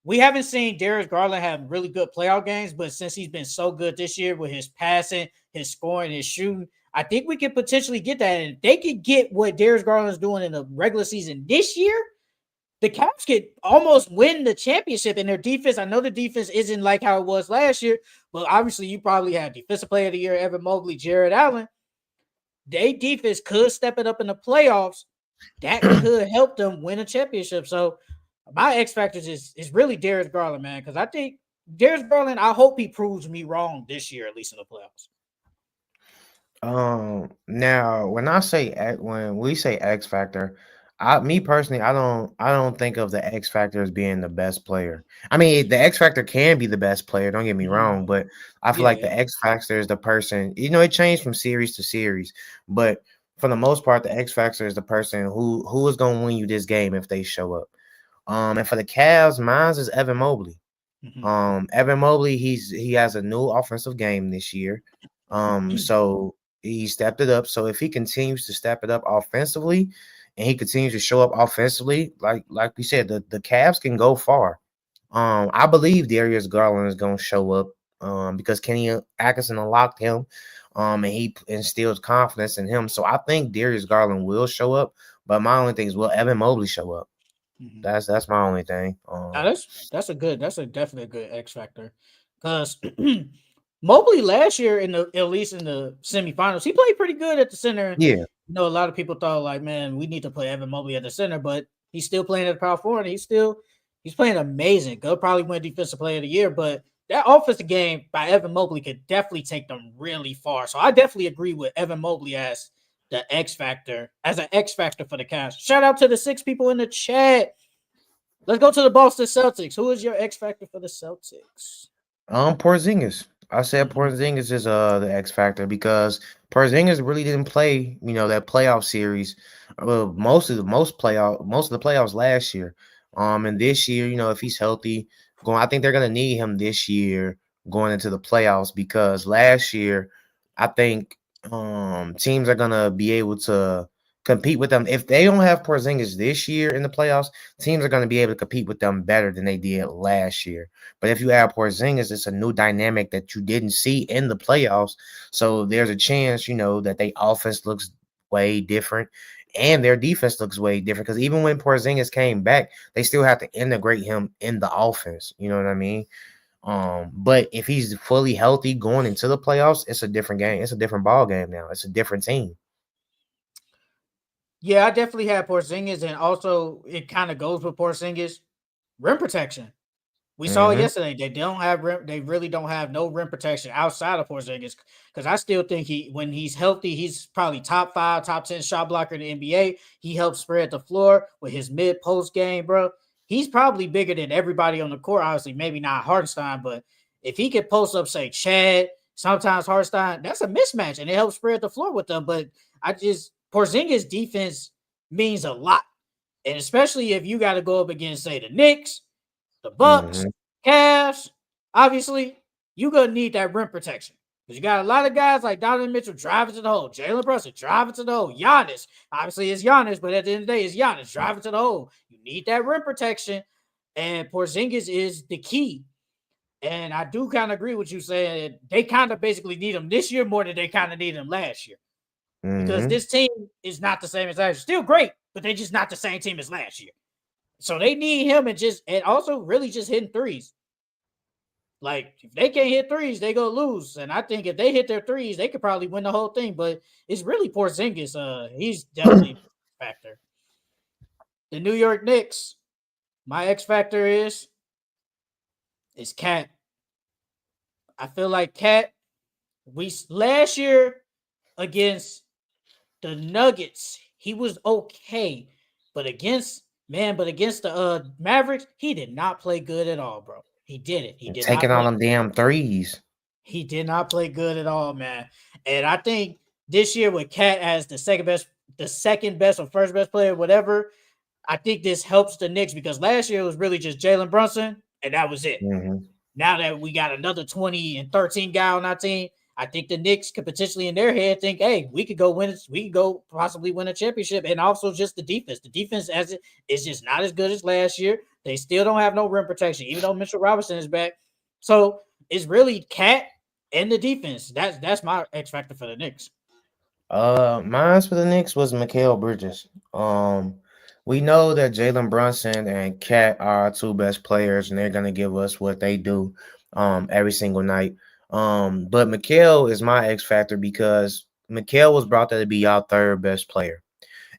we haven't seen Darius Garland have really good playoff games, but since he's been so good this year with his passing, his scoring, his shooting, I think we could potentially get that. And if they could get what Darius Garland's doing in the regular season this year, the Cavs could almost win the championship. In their defense, I know the defense isn't like how it was last year, but obviously you probably have Defensive Player of the Year, Evan Mobley, Jared Allen. Their defense could step it up in the playoffs. That could help them win a championship. So my X factors is really Darius Garland, man, because I think Darius Garland, I hope he proves me wrong this year, at least in the playoffs. Now when we say X factor, me personally, I don't think of the X factor as being the best player. I mean, the X factor can be the best player. Don't get me wrong, but I feel like the X factor is the person. It changed from series to series, but for the most part, the X factor is the person who is going to win you this game if they show up. And for the Cavs, mine is Evan Mobley. Evan Mobley, he has a new offensive game this year. So he stepped it up. So if he continues to step it up offensively, and he continues to show up offensively, like we said, the Cavs can go far. I believe Darius Garland is going to show up because Kenny Atkinson unlocked him, and he instills confidence in him. So I think Darius Garland will show up. But my only thing is, will Evan Mobley show up? That's my only thing. That's definitely a good X factor because Mobley last year at least in the semifinals, he played pretty good at the center. Yeah. A lot of people thought like, man, we need to put Evan Mobley at the center, but he's still playing at the power forward. He's playing amazing. He'll probably win Defensive Player of the Year, but that offensive game by Evan Mobley could definitely take them really far. So I definitely agree with Evan Mobley as an X factor for the Cavs. Shout out to the 6 people in the chat. Let's go to the Boston Celtics. Who is your X factor for the Celtics? Porzingis. I said Porzingis is the X factor because Porzingis really didn't play, that playoff series. Most of the playoffs last year. And this year, if he's healthy, I think they're gonna need him this year going into the playoffs because last year, I think teams are gonna be able to compete with them. If they don't have Porzingis this year in the playoffs, teams are going to be able to compete with them better than they did last year. But if you have Porzingis, it's a new dynamic that you didn't see in the playoffs. So there's a chance, that their offense looks way different and their defense looks way different because even when Porzingis came back, they still have to integrate him in the offense. You know what I mean? But if he's fully healthy going into the playoffs, it's a different game. It's a different ball game now. It's a different team. Yeah, I definitely had Porzingis, and also it kind of goes with Porzingis rim protection. We saw it yesterday. They really don't have no rim protection outside of Porzingis because I still think when he's healthy, he's probably top 5, top 10 shot blocker in the NBA. He helps spread the floor with his mid post game, bro. He's probably bigger than everybody on the court. Obviously, maybe not Hartenstein, but if he could post up, say Chad, sometimes Hartenstein, that's a mismatch, and it helps spread the floor with them. But Porzingis' defense means a lot, and especially if you got to go up against, say, the Knicks, the Bucks, Cavs. Obviously, you're gonna need that rim protection because you got a lot of guys like Donovan Mitchell driving to the hole, Jalen Brunson driving to the hole, Giannis. Obviously, it's Giannis, but at the end of the day, it's Giannis driving to the hole. You need that rim protection, and Porzingis is the key. And I do kind of agree with you saying they kind of basically need him this year more than they kind of need him last year. Because this team is not the same as last year. Still great, but they're just not the same team as last year. So they need him and also really just hitting threes. Like, if they can't hit threes, they go lose. And I think if they hit their threes, they could probably win the whole thing. But it's really Porzingis. He's definitely a factor. The New York Knicks, my X factor is Cat. I feel like Cat, last year against the Nuggets, he was okay. But against the Mavericks, he did not play good at all, bro. He didn't. He did taking all them damn threes. He did not play good at all, man. And I think this year with Cat as the second best or first best player, whatever, I think this helps the Knicks because last year it was really just Jalen Brunson, and that was it. Now that we got another 20 and 13 guy on our team, I think the Knicks could potentially in their head think, hey, we could go win it. We could go possibly win a championship. And also just the defense. The defense as it is just not as good as last year. They still don't have no rim protection, even though Mitchell Robinson is back. So it's really Cat and the defense. That's my X factor for the Knicks. Mine for the Knicks was Mikal Bridges. We know that Jalen Brunson and Cat are our two best players, and they're gonna give us what they do, every single night. But Mikal is my X factor because Mikal was brought there to be our third best player,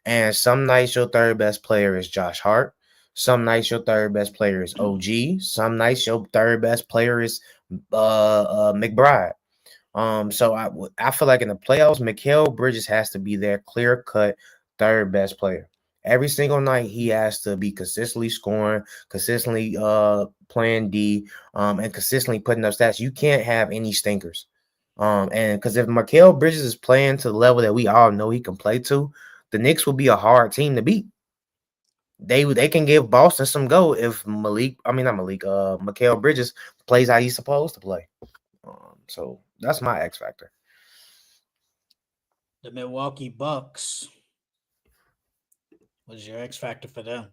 and some nights your third best player is Josh Hart. Some nights your third best player is OG. Some nights your third best player is McBride. So I feel like in the playoffs, Mikal Bridges has to be their clear cut third best player. Every single night, he has to be consistently scoring, consistently playing D, and consistently putting up stats. You can't have any stinkers. And because if Mikal Bridges is playing to the level that we all know he can play to, the Knicks will be a hard team to beat. They can give Boston some go if Mikal Bridges plays how he's supposed to play. So that's my X factor. The Milwaukee Bucks. What is your X factor for them?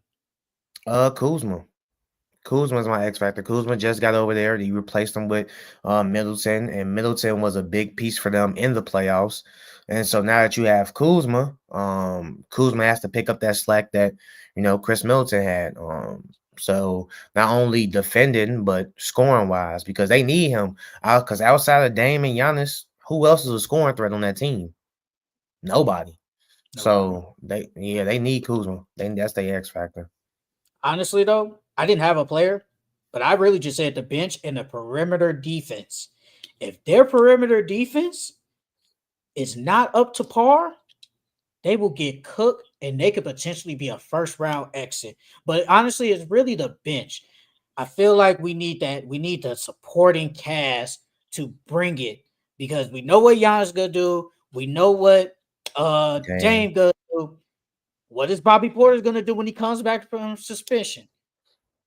Kuzma. Kuzma's my X factor. Kuzma just got over there. He replaced him with Middleton, and Middleton was a big piece for them in the playoffs. And so now that you have Kuzma, Kuzma has to pick up that slack that Chris Middleton had. So not only defending but scoring wise, because they need him. Because outside of Dame and Giannis, who else is a scoring threat on that team? Nobody. So they need Kuzma. That's their X factor. Honestly, though, I didn't have a player, but I really just said the bench and the perimeter defense. If their perimeter defense is not up to par, they will get cooked and they could potentially be a first round exit. But honestly, it's really the bench. I feel like we need that. We need the supporting cast to bring it because we know what Giannis gonna do. We know what James gonna do. What is Bobby Porter gonna do when he comes back from suspension?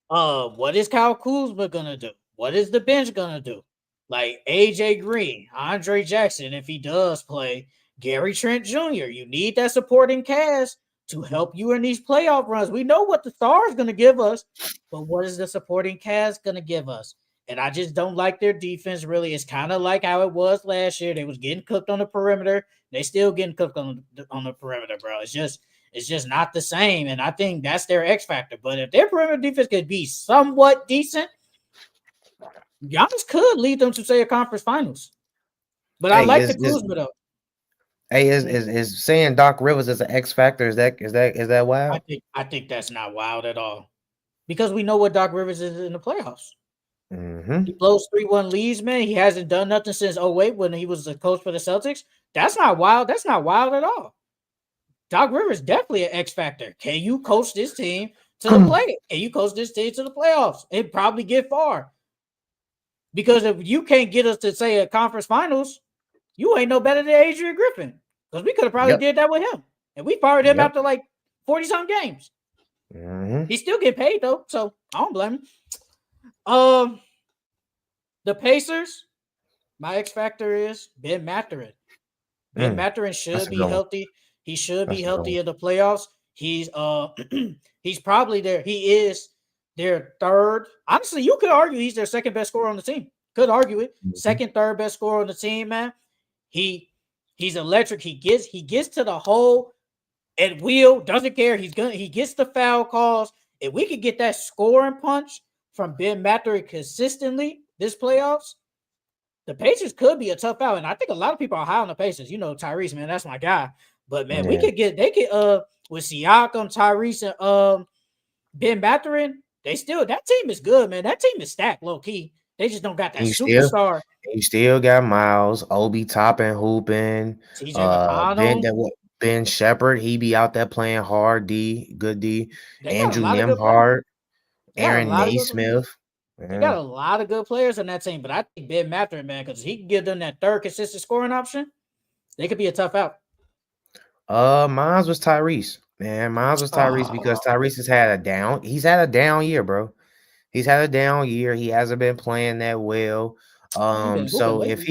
What is Kyle Kuzma gonna do? What is the bench gonna do? Like AJ Green, Andre Jackson, if he does play, Gary Trent Jr. You need that supporting cast to help you in these playoff runs. We know what the star is going to give us, but what is the supporting cast going to give us? And I just don't like their defense, really. It's kind of like how it was last year. They was getting cooked on the perimeter. They still getting cooked on the perimeter, bro. It's just not the same. And I think that's their X factor. But if their perimeter defense could be somewhat decent, Giannis could lead them to, say, a conference finals. But I like the Kuzma, though. Hey, is saying Doc Rivers is an X factor? Is that wild? I think that's not wild at all, because we know what Doc Rivers is in the playoffs. Mm-hmm. He blows 3-1 leads, man. He hasn't done nothing since 2008 when he was the coach for the Celtics. That's not wild. That's not wild at all. Doc Rivers definitely an X factor. Can you coach this team to the play? Can you coach this team to the playoffs? It probably get far. Because if you can't get us to, say, a conference finals, you ain't no better than Adrian Griffin, because we could have probably did that with him, and we fired him after like 40-some games. Mm-hmm. He still get paid though, so I don't blame him. The Pacers, my X factor is Ben Mathurin. Ben Mathurin should be healthy. He should be healthy in the playoffs. He's he's probably there. He is their third. Honestly, you could argue he's their second best scorer on the team. Could argue it. Mm-hmm. Second, third best scorer on the team, man. He's electric. He gets to the hole at will. Doesn't care. He gets the foul calls. If we could get that scoring punch from Ben Mathurin consistently this playoffs, the Pacers could be a tough out. And I think a lot of people are high on the Pacers. Tyrese, man, that's my guy. But man, they could with Siakam, Tyrese, and Ben Mathurin. That team is good, man. That team is stacked low key. They just don't got that superstar. You still got Miles, Obi Toppin, hooping, Ben Shepherd. He be out there playing hard good D. Andrew Nembhard, Aaron Naismith. They got a lot of good players on that team, but I think Ben Mathurin, man, because he can give them that third consistent scoring option. They could be a tough out. Mine was Tyrese, man. Mine was Tyrese because Tyrese has had a down. He's had a down year, bro. He's had a down year. He hasn't been playing that well. So if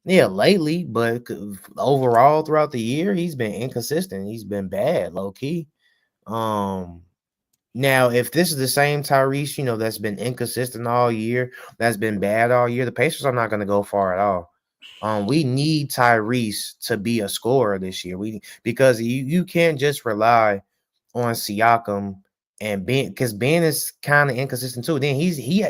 Yeah, lately, but overall throughout the year, he's been inconsistent. He's been bad, low key. Um, Now, if this is the same Tyrese, that's been inconsistent all year, that's been bad all year, the Pacers are not going to go far at all. We need Tyrese to be a scorer this year. Because you can't just rely on Siakam and Ben, because Ben is kind of inconsistent too. Then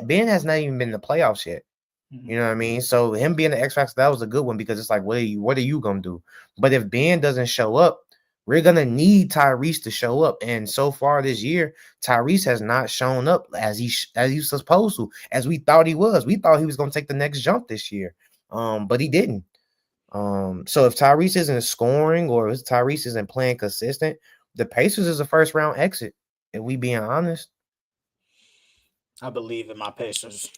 Ben has not even been in the playoffs yet. You know what I mean? So him being the X Factor, that was a good one because it's like, what are you gonna do? But if Ben doesn't show up, we're gonna need Tyrese to show up. And so far this year, Tyrese has not shown up as he's supposed to, as we thought he was. We thought he was gonna take the next jump this year, but he didn't. So if Tyrese isn't scoring or if Tyrese isn't playing consistent, the Pacers is a first round exit. If we being honest, I believe in my Pacers.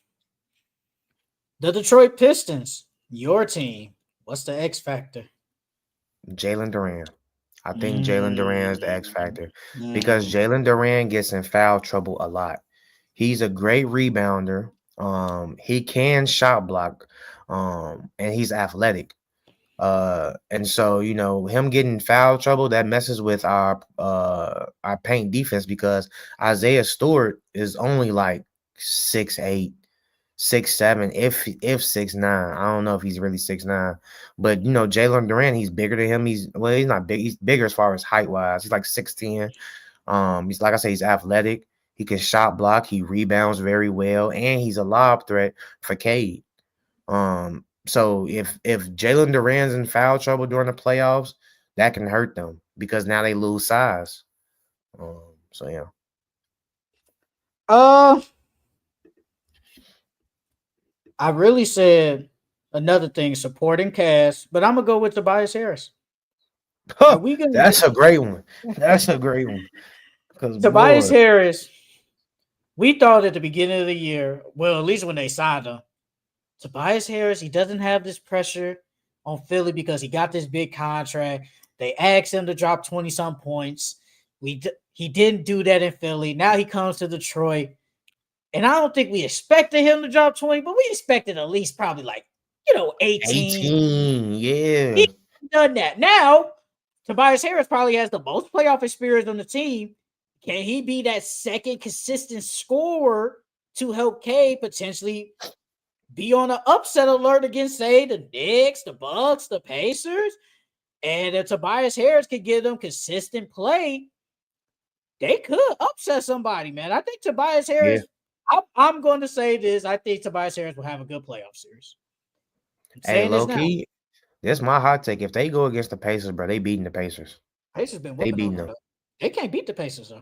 The Detroit Pistons, your team. What's the X factor? Jalen Duran. I think Jalen Duran is the X factor because Mm. Jalen Duran gets in foul trouble a lot. He's a great rebounder. He can shot block. And he's athletic. And so him getting foul trouble that messes with our paint defense because Isaiah Stewart is only like 6'8", 6'7", if 6'9". I don't know if he's really 6'9", but Jalen Duran, he's bigger than him. He's not big. He's bigger as far as height wise. He's like 6'10". He's like I say, he's athletic. He can shot block. He rebounds very well, and he's a lob threat for Cade. So if Jalen Duran's in foul trouble during the playoffs, that can hurt them because now they lose size. So yeah. I really said another thing, supporting cast, but I'm gonna go with Tobias Harris. Are we gonna That's a great one. That's a great one. Because Tobias Harris, we thought at the beginning of the year, well, at least when they signed him, Tobias Harris, he doesn't have this pressure on Philly because he got this big contract. They asked him to drop 20-some points. He didn't do that in Philly. Now he comes to Detroit. And I don't think we expected him to drop 20, but we expected at least probably like, 18. 18, yeah. He done that. Now, Tobias Harris probably has the most playoff experience on the team. Can he be that second consistent scorer to help K potentially be on an upset alert against, say, the Knicks, the Bucks, the Pacers? And if Tobias Harris could give them consistent play, they could upset somebody, man. I think Tobias Harris, I'm going to say this. I think Tobias Harris will have a good playoff series. Hey, low key, this is my hot take. If they go against the Pacers, bro, they beating the Pacers. Pacers been beating them. They can't beat the Pacers, though.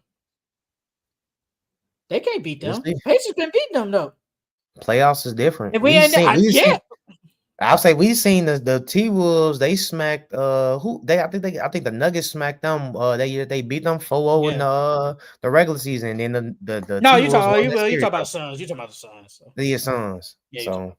They can't beat them. Pacers been beating them, though. Playoffs is different. I'll say we've seen the T-Wolves. They smacked I think the Nuggets smacked them. They beat them 4-0 in the regular season. And then the no, you talking about Suns. You talking about the Suns. So. The Suns. Yeah, so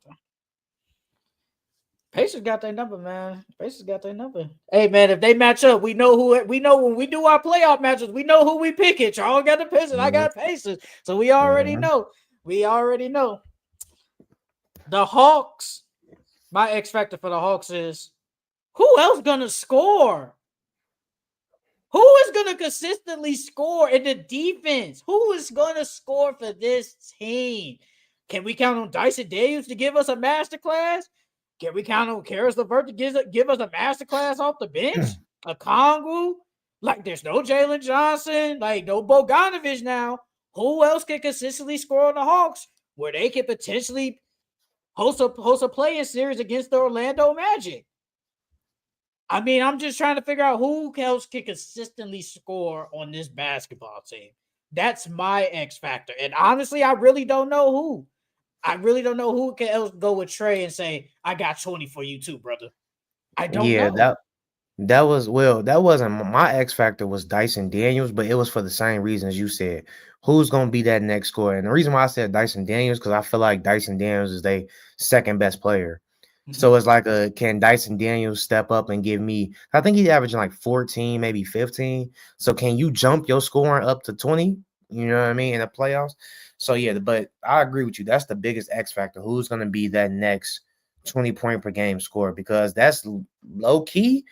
Pacers got their number, man. Pacers got their number. Hey, man, if they match up, we know when we do our playoff matches, we know who we pick it. Y'all got the Pacers, I got Pacers. So we already know. We already know. The Hawks, my X factor for the Hawks is who else gonna score? Who is gonna consistently score in the defense? Who is gonna score for this team? Can we count on Dyson Daniels to give us a masterclass? Can we count on Karis LeVert to give us a masterclass off the bench? A Kongu? Like, there's no Jalen Johnson, like no Bogdanovich now. Who else can consistently score on the Hawks where they can potentially host a play-in series against the Orlando Magic? I mean, I'm just trying to figure out who else can consistently score on this basketball team. That's my X factor. And honestly, I really don't know who. I really don't know who can else go with Trey and say, I got 20 for you too, brother. I don't know. That wasn't my X factor was Dyson Daniels, but it was for the same reasons you said. Who's going to be that next scorer? And the reason why I said Dyson Daniels, because I feel like Dyson Daniels is their second best player. So it's like can Dyson Daniels step up and give me, I think he's averaging like 14, maybe 15. So can you jump your scoring up to 20? You know what I mean? In the playoffs. So yeah, but I agree with you. That's the biggest X factor. Who's going to be that next 20-point per game score because that's low key.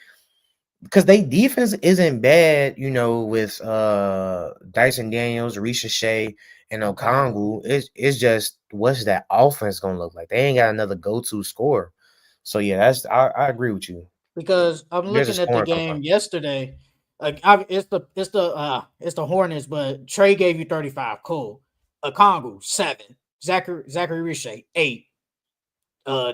Because they defense isn't bad, with Dyson Daniels, Risha Shea, and Okongwu. It's just what's that offense gonna look like? They ain't got another go-to scorer. So yeah, I agree with you. Because I'm There's a looking at the scoring game component. yesterday. Like it's the Hornets, but Trey gave you 35. Cool. Congo 7. Zachary Richey 8.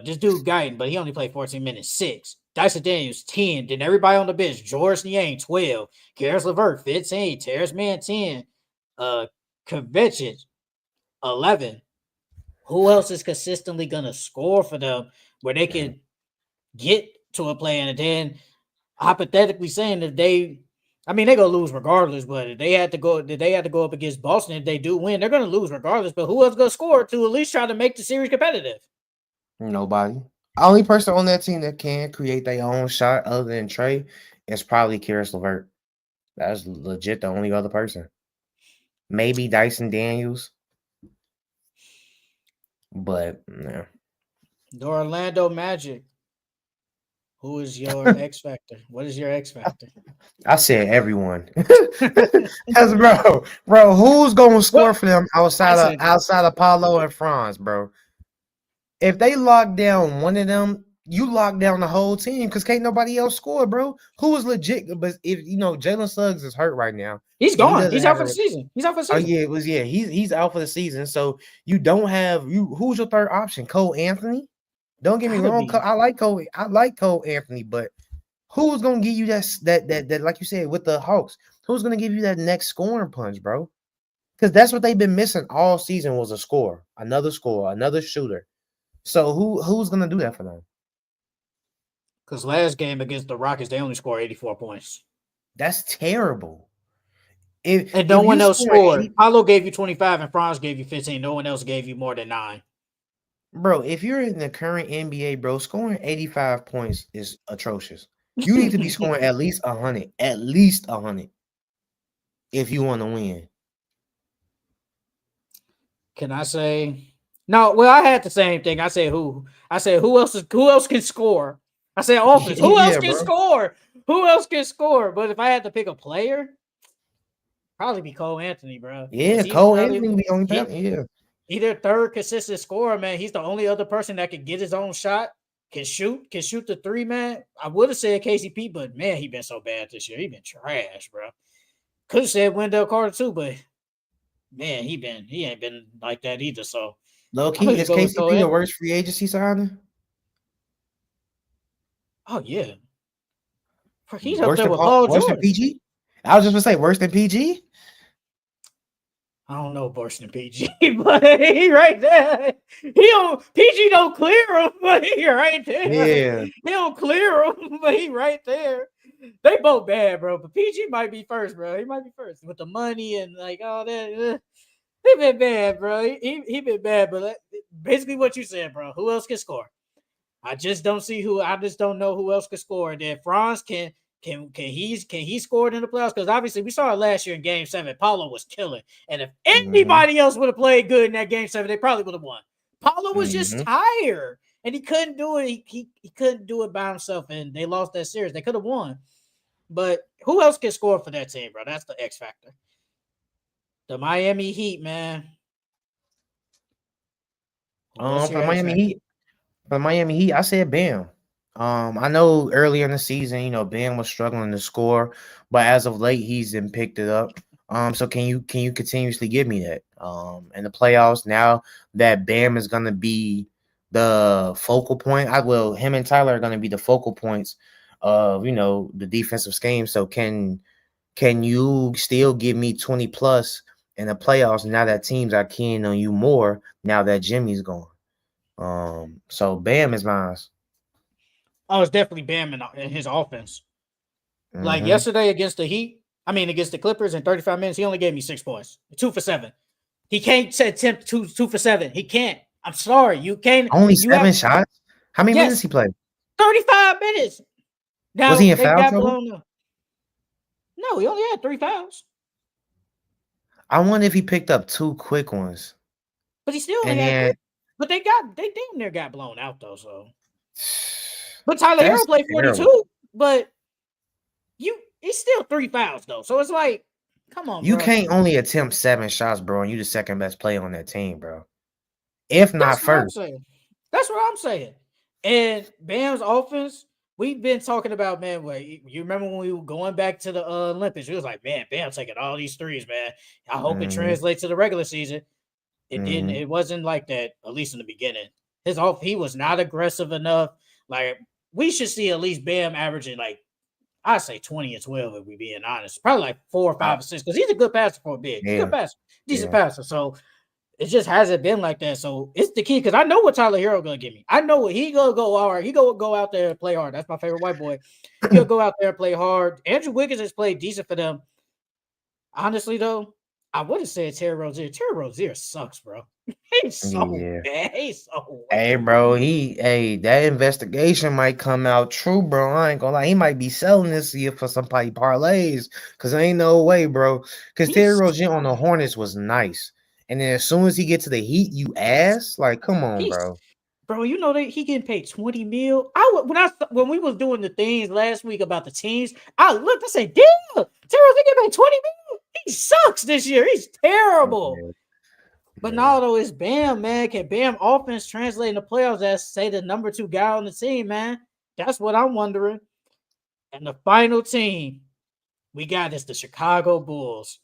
This dude Guyton, but he only played 14 minutes. 6. Dyson Daniels 10. Then everybody on the bench: George Niang 12. Karis LeVert 15. Terrence Mann 10. Kavicic 11. Who else is consistently gonna score for them where they can get to a play? And then hypothetically saying if they they're gonna lose regardless, but if they had to go up against Boston, if they do win, they're gonna lose regardless. But who else gonna score to at least try to make the series competitive? Nobody. Only person on that team that can create their own shot other than Trey is probably Karis LeVert. That's legit the only other person. Maybe Dyson Daniels. But yeah. The Orlando Magic. Who is your X factor? What is your X factor? I said everyone. Because bro, who's gonna score for them outside of Paulo and Franz, bro? If they lock down one of them, you lock down the whole team because can't nobody else score, bro. Who is legit? But if Jalen Suggs is hurt right now, He's and he gone. doesn't He's have out for the season. Oh yeah, he's out for the season. So you don't have who's your third option? Cole Anthony? Don't get me Gotta wrong. be. I like Cole Anthony, but who's gonna give you that like you said with the Hawks? Who's gonna give you that next scoring punch, bro? Because that's what they've been missing all season was a score, another shooter. So who's gonna do that for them? Because last game against the Rockets, they only scored 84 points. That's terrible. And no one else scored. Paulo gave you 25 and Franz gave you 15. No one else gave you more than 9. Bro, if you're in the current NBA, bro, scoring 85 points is atrocious. You need to be scoring at least 100. At least 100. If you want to win. Can I say no? Well, I had the same thing. I said who else can score? I said offense. Who else can score? Who else can score? But if I had to pick a player, probably be Cole Anthony, bro. Yeah, Cole Anthony be on that. Yeah. Either third consistent scorer, man. He's the only other person that can get his own shot, can shoot the 3, man. I would have said KCP, but man, he been so bad this year. He been trash, bro. Could have said Wendell Carter too, but man, he ain't been like that either. So low key, is KCP the worst free agency signing? Oh yeah, he's up there with Paul George. Worse than PG? I was just gonna say worse than PG. I don't know worse than PG, but he right there. PG don't clear him, but he right there. Yeah, he don't clear him, but he right there. They both bad, bro. But PG might be first, bro. He might be first with the money and like all that. He been bad, bro. He been bad, but basically what you said, bro. Who else can score? I just don't see who. I just don't know who else can score. And then Franz can he score in the playoffs? Because obviously we saw it last year in Game 7. Paulo was killing, and if anybody else would have played good in that Game 7, they probably would have won. Paulo was just tired, and he couldn't do it. He couldn't do it by himself, and they lost that series. They could have won, but who else can score for that team, bro? That's the X factor. The Miami Heat, man. For Miami Heat, I said Bam. I know earlier in the season, Bam was struggling to score, but as of late, he's been picked it up. So can you continuously give me that? In the playoffs, now that Bam is gonna be the focal point, him and Tyler are gonna be the focal points of the defensive scheme. So can you still give me 20 plus in the playoffs now that teams are keying on you more now that Jimmy's gone? So Bam is mine. Oh, it's definitely Bam in his offense. Like yesterday against the Clippers in 35 minutes, he only gave me 6 points. 2 for 7. He can't attempt 2 for 7. He can't. I'm sorry. You can't. Only 7 shots? How many minutes he played? 35 minutes. Now, was he in foul trouble? No, he only had 3 fouls. I wonder if he picked up 2 quick ones. But he still only had 3. But they damn near got blown out though. So But Tyler Hero That's played terrible. 42. But it's still 3 fouls though. So it's like, come on, You bro. can't only attempt 7 shots, bro, and you the second best player on that team, bro. If not That's what I'm first. saying. That's what I'm saying. And Bam's offense, we've been talking about, man. Wait, you remember when we were going back to the Olympics? We was like, man, Bam taking all these threes, man. I hope it translates to the regular season. It didn't. It wasn't like that, at least in the beginning. He was not aggressive enough. Like, we should see at least Bam averaging, like, I say 20 and 12, if we being honest. Probably like 4 or 5 or 6, because he's a good passer for a big. He's a good passer, decent passer. So it just hasn't been like that. So it's the key, because I know what Tyler Hero gonna give me. I know what he gonna go hard. He gonna go out there and play hard. That's my favorite white boy. He'll go out there and play hard. Andrew Wiggins has played decent for them. Honestly, though, I would have said Terry Rozier. Terry Rozier sucks, bro. He's so bad. He's so Hey, bro, that investigation might come out true, bro. I ain't gonna lie. He might be selling this year for somebody parlays, because ain't no way, bro. Because Terry Rozier on the Hornets was nice. And then as soon as he get to the Heat, you ass. Like, come on, bro. Bro, you know that he getting paid 20 mil. When we was doing the things last week about the teams, I looked, I said, damn, Terry Rozier getting paid 20 mil. He sucks this year. He's terrible. Okay. But now, though, it's Bam, man. Can Bam offense translate in the playoffs as, say, the number 2 guy on the team, man? That's what I'm wondering. And the final team we got is the Chicago Bulls.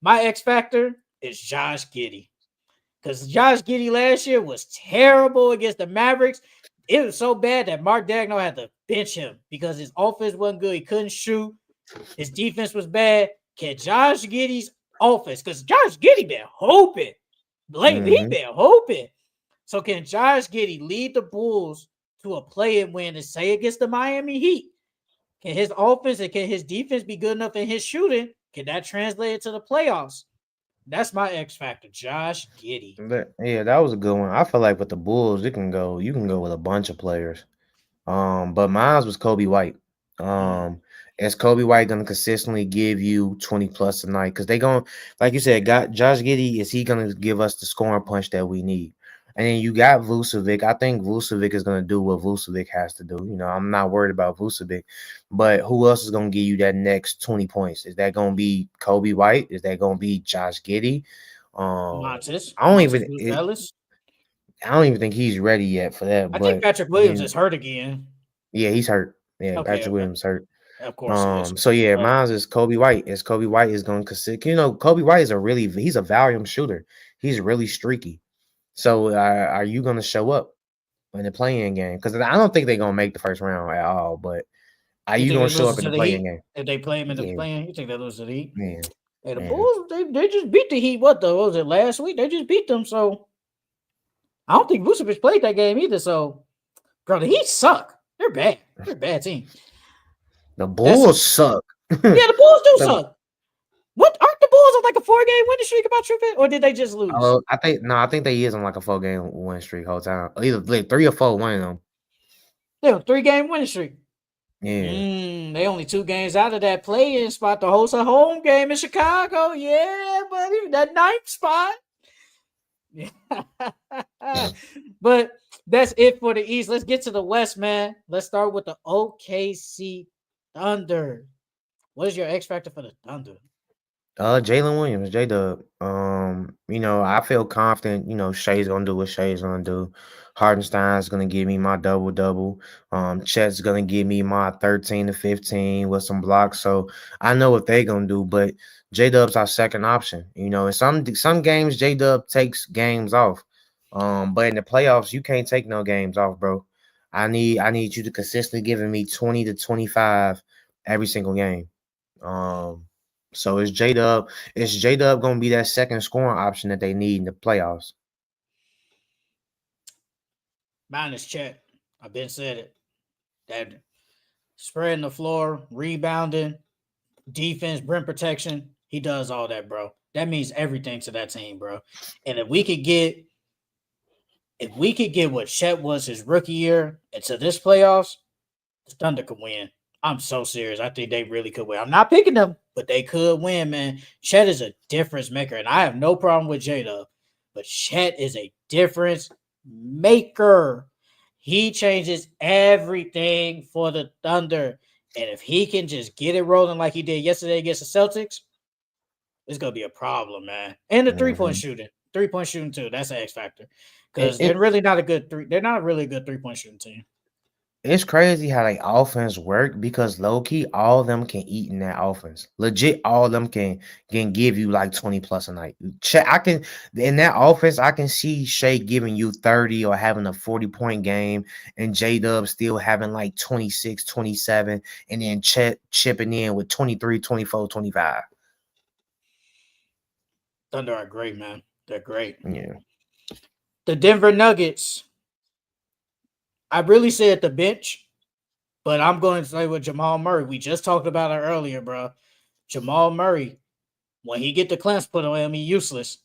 My X factor is Josh Giddey. Because Josh Giddey last year was terrible against the Mavericks. It was so bad that Mark Daigneault had to bench him because his offense wasn't good. He couldn't shoot. His defense was bad. Can Josh Giddey's offense, because Josh Giddey been hoping. Lately, he been hoping. So can Josh Giddey lead the Bulls to a play-in win and say against the Miami Heat? Can his offense and can his defense be good enough in his shooting? Can that translate into the playoffs? That's my X factor, Josh Giddey. Yeah, that was a good one. I feel like with the Bulls, you can go with a bunch of players. But mine was Kobe White. Is Kobe White gonna consistently give you 20 plus tonight? Because they going, like you said, got Josh Giddey. Is he gonna give us the scoring punch that we need? And then you got Vucevic. I think Vucevic is gonna do what Vucevic has to do. You know, I'm not worried about Vucevic, but who else is gonna give you that next 20 points? Is that gonna be Kobe White? Is that gonna be Josh Giddey? I don't even think he's ready yet for that. I think Patrick Williams is hurt again. Yeah, he's hurt. Yeah, Patrick Williams hurt. Of course. So yeah, mine is Kobe White. Kobe White is going to consider. You know, Kobe White is he's a volume shooter. He's really streaky. So are you going to show up in the play-in game? Because I don't think they're going to make the first round at all. But are you going to show up in the play-in game? If they play him in the play-in, you think they lose to the Heat? Yeah. Hey, the Bulls, they just beat the Heat. What though? Was it last week? They just beat them. So I don't think Vucevic played that game either. So, bro, the Heat suck. They're bad. They're a bad team. The Bulls suck. Yeah, the Bulls do suck. What aren't the Bulls on like a 4-game winning streak about Trumpet, or did they just lose? I think they is on like a 4-game win streak whole time. Either like 3 or 4 winning them. They're on 3-game winning streak. Yeah. They only 2 games out of that play-in spot to host a home game in Chicago. Yeah, buddy, that 9th spot. Yeah. But that's it for the East. Let's get to the West, man. Let's start with the OKC Thunder. What is your X factor for the Thunder? Jalen Williams, J-Dub. You know, I feel confident, you know, Shai's gonna do what Shai's gonna do. Hardenstein's gonna give me my double-double. Chet's gonna give me my 13 to 15 with some blocks. So I know what they're gonna do, but J-Dub's our second option. You know, in some games, J-Dub takes games off. But in the playoffs, you can't take no games off, bro. I need you to consistently giving me 20 to 25 every single game. So is J-Dub going to be that second scoring option that they need in the playoffs? Mine is Chet. I've been said it. That spreading the floor, rebounding, defense, rim protection, he does all that, bro. That means everything to that team, bro. And if we could get what Chet was his rookie year into this playoffs, the Thunder could win. I'm so serious. I think they really could win. I'm not picking them, but they could win, man. Chet is a difference maker, and I have no problem with J-Dub, but Chet is a difference maker. He changes everything for the Thunder. And if he can just get it rolling like he did yesterday against the Celtics, it's gonna be a problem, man. And the Mhm. three-point shooting too. That's an X factor It, because they're it really not a good three. They're not really a good 3-point shooting team. it's crazy how they offense work because low key all of them can eat in that offense. Legit, all of them can give you like 20 plus a night. I can in that offense, I can see Shea giving you 30 or having a 40-point game, and J Dub still having like 26, 27, and then chipping in with 23, 24, 25. Thunder are great, man. They're great. Yeah. The Denver Nuggets. I really said the bench, but I'm going to say with Jamal Murray. We just talked about it earlier, bro. Jamal Murray, when he get the clamps put on him, he useless.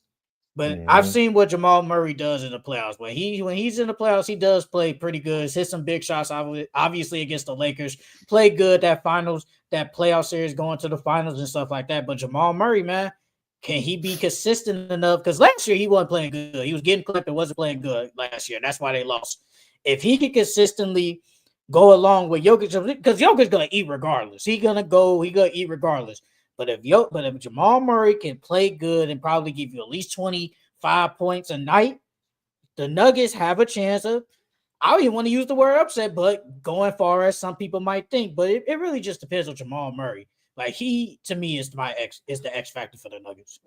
But I've Mhm. seen what Jamal Murray does in the playoffs. When he's in the playoffs, he does play pretty good. Hit some big shots, obviously against the Lakers. Played good that playoff series, going to the finals and stuff like that. But Jamal Murray, man, can he be consistent enough? Because last year he wasn't playing good. He was getting clipped and wasn't playing good last year. That's why they lost. If he could consistently go along with Jokic, because Jokic's gonna eat regardless. He gonna eat regardless. But if Jamal Murray can play good and probably give you at least 25 points a night, the Nuggets have a chance of. I don't even want to use the word upset, but going far as some people might think. But it really just depends on Jamal Murray. Like he to me is the X factor for the Nuggets.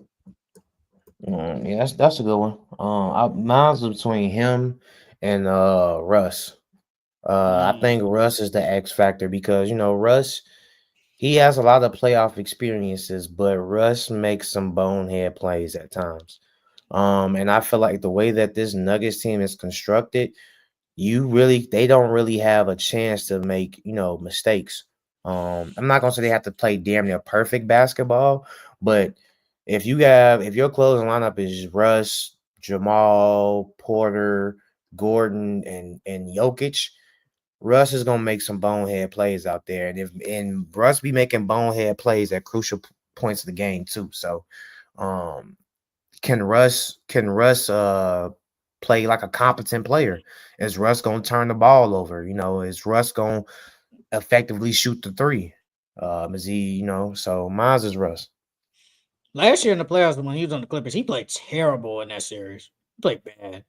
Yeah, that's a good one. Mine's between him and Russ. I think Russ is the X factor because Russ, he has a lot of playoff experiences, but Russ makes some bonehead plays at times. And I feel like the way that this Nuggets team is constructed, they don't really have a chance to make mistakes. I'm not gonna say they have to play damn near perfect basketball, but if your closing lineup is Russ, Jamal, Porter, Gordon, and Jokic, Russ is gonna make some bonehead plays out there, and Russ be making bonehead plays at crucial points of the game too. So, um, can Russ play like a competent player? Is Russ gonna turn the ball over? Is Russ gonna effectively shoot the three? Is he? So mine's is Russ. Last year in the playoffs, when he was on the Clippers, he played terrible in that series. He played bad.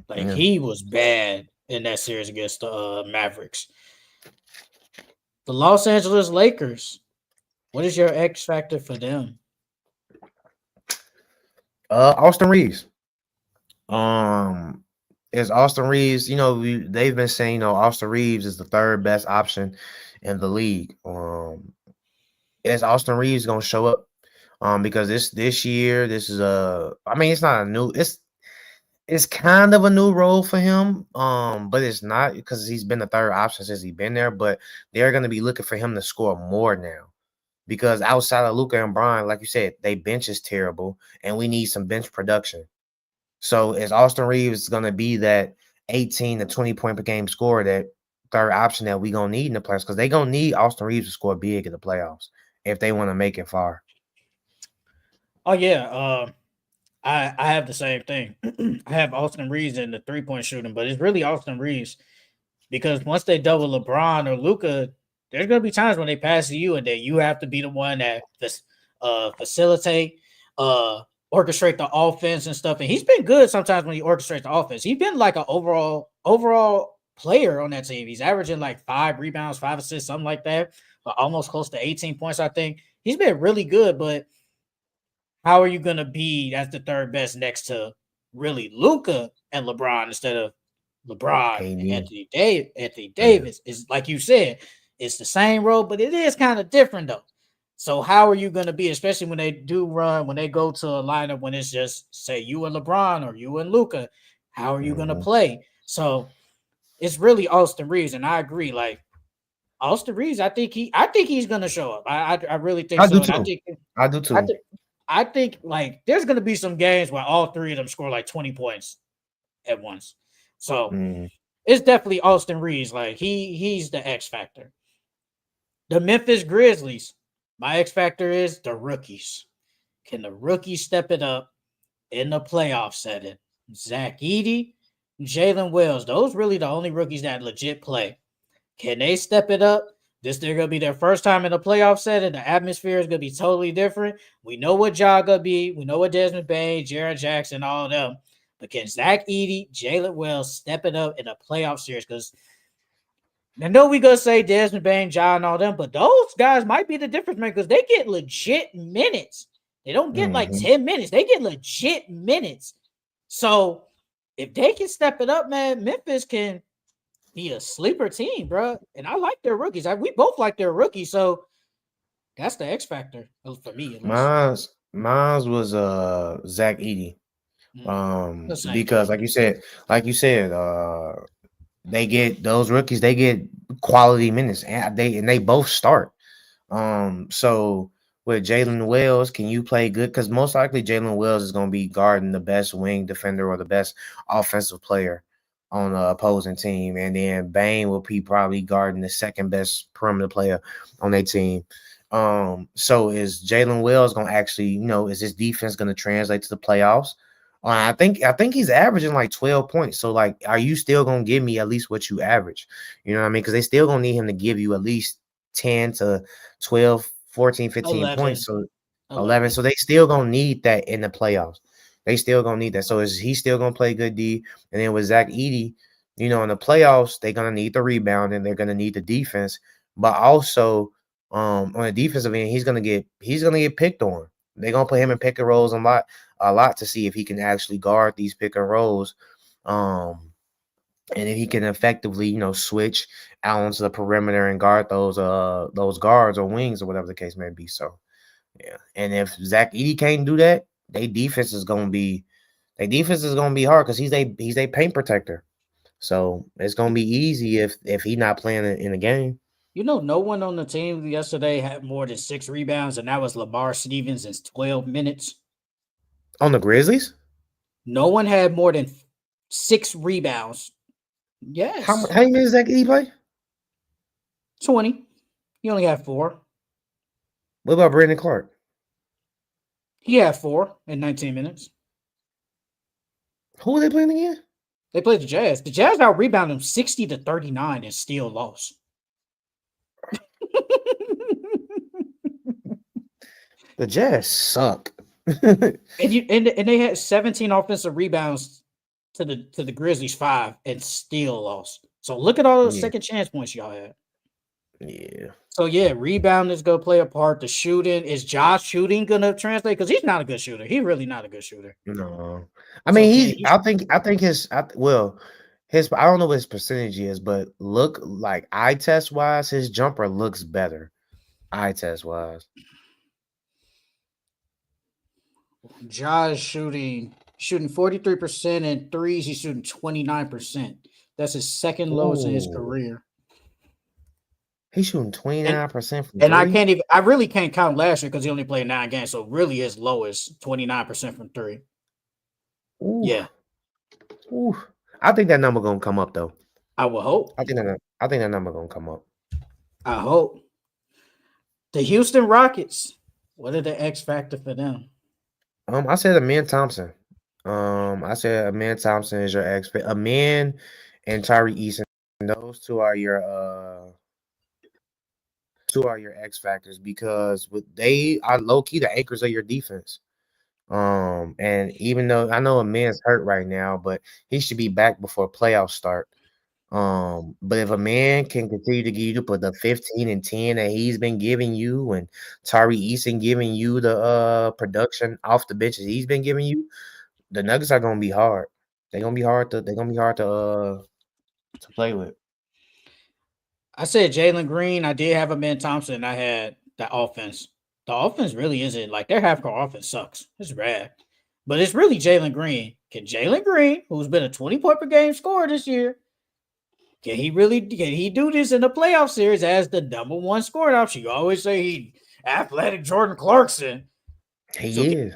Like Yeah. he was bad in that series against the Mavericks. The Los Angeles Lakers. What is your X factor for them? Austin Reeves. Um, is Austin Reeves? They've been saying Austin Reeves is the third best option in the league. Is Austin Reeves gonna show up? Because this year, this is I mean, it's not a new. It's kind of a new role for him. But it's not because he's been the third option since he's been there. But they're gonna be looking for him to score more now. Because outside of Luka and Brian, like you said, they bench is terrible, and we need some bench production. So is Austin Reeves going to be that 18 to 20 point per game scorer, that third option that we going to need in the playoffs? Because they going to need Austin Reeves to score big in the playoffs if they want to make it far. Oh yeah, I have the same thing. I have Austin Reeves in the 3-point shooting, but it's really Austin Reeves because once they double LeBron or Luca, there's gonna be times when they pass to you and then you have to be the one that facilitate, orchestrate the offense and stuff. And he's been good sometimes when he orchestrates the offense. He's been like an overall player on that team. He's averaging like 5 rebounds, 5 assists, something like that, but almost close to 18 points. I think he's been really good, but how are you going to be as the third best next to really Luca and LeBron instead of LeBron and KD. Anthony Yeah. Davis? Is like you said, it's the same role, but it is kind of different though. So how are you going to be, especially when they go to a lineup when it's just say you and LeBron or you and Luca? How are you going to Mhm. play? So it's really Austin Reeves, and I agree. Like Austin Reeves, I think he's going to show up. I really think I do so, and too. I do I too. think I think like there's gonna be some games where all three of them score like 20 points at once. So Mhm. it's definitely Austin Reeves. Like he's the X factor. The Memphis Grizzlies. My X factor is the rookies. Can the rookies step it up in the playoff setting? Zach Edey Jalen Wells. Those really the only rookies that legit play. Can they step it up? They're gonna be their first time in a playoff setting. The atmosphere is gonna be totally different. We know what Ja gonna be. We know what Desmond Bain, Jaron Jackson, all of them. But can Zach Edey, Jalen Wells step it up in a playoff series? Because I know we gonna say Desmond Bain, Ja, and all them, but those guys might be the difference maker because they get legit minutes. They don't get like 10 minutes. They get legit minutes. So if they can step it up, man, Memphis can be a sleeper team, bro. And I like their rookies. We both like their rookies, so that's the X factor for me. Mine's was Zach Edey. Because like you said, they get those rookies, they get quality minutes, and they both start. So with Jalen Wells, can you play good? Because most likely Jalen Wells is going to be guarding the best wing defender or the best offensive player on the opposing team, and then Bain will be probably guarding the second best perimeter player on their team. So is Jalen Wells going to actually, is his defense going to translate to the playoffs? I think he's averaging like 12 points. So like, are you still gonna give me at least what you average? You know what I mean? Because they still gonna need him to give you at least 10 to 12, 14, 15 11. points. So 11. So they still gonna need that in the playoffs. They still gonna need that. So is he still gonna play good D? And then with Zach Edey, in the playoffs, they're gonna need the rebound and they're gonna need the defense. But also on the defensive end, he's gonna get picked on. They're gonna put him in pick and rolls a lot to see if he can actually guard these pick and rolls, and if he can effectively, switch out onto the perimeter and guard those guards or wings or whatever the case may be. So, yeah. And if Zach Edey can't do that, their defense is gonna be hard because he's a paint protector. So it's gonna be easy if he's not playing in the game. No one on the team yesterday had more than 6 rebounds, and that was Lamar Stevens in 12 minutes. On the Grizzlies? No one had more than 6 rebounds. Yes. How many minutes Zach Edey play? 20. He only had 4. What about Brandon Clark? He had 4 in 19 minutes. Who are they playing again? They played the Jazz. The Jazz out-rebounded them 60-39 and still lost. The Jazz suck. and they had 17 offensive rebounds to the Grizzlies 5 and still lost. So look at all those second chance points y'all had. Yeah. So rebound is gonna play a part. The shooting is Josh shooting gonna translate because he's not a good shooter. He's really not a good shooter. No, I mean I think his I don't know what his percentage is, but look like eye test wise, his jumper looks better. Eye test wise. Josh shooting 43% in threes. He's shooting 29%. That's his second lowest in his career. He's shooting 29% from and three. I really can't count last year because he only played 9 games. So really his lowest 29% from 3. Ooh. Yeah. Ooh. I think that number gonna come up though. I will hope. I think that number gonna come up. I hope. The Houston Rockets. What are the X factor for them? I said Amin Thompson. I said Amin Thompson is your X factor. Amin and Tyree Eason. Those two are your X factors because they are low key the anchors of your defense. And even though I know Amin's hurt right now, but he should be back before playoffs start. But if a man can continue to give you the 15 and 10 that he's been giving you, and Tyree Eason giving you the production off the benches he's been giving you, the Nuggets are gonna be hard. They're gonna be hard to play with. I said Jalen Green. I did have Amin Thompson. I had the offense. The offense really isn't like their half-court offense sucks. It's bad. But it's really Jalen Green. Can Jalen Green, who's been a 20-point per game scorer this year, can he do this in the playoff series as the number 1 scoring option? You always say he athletic Jordan Clarkson. He is.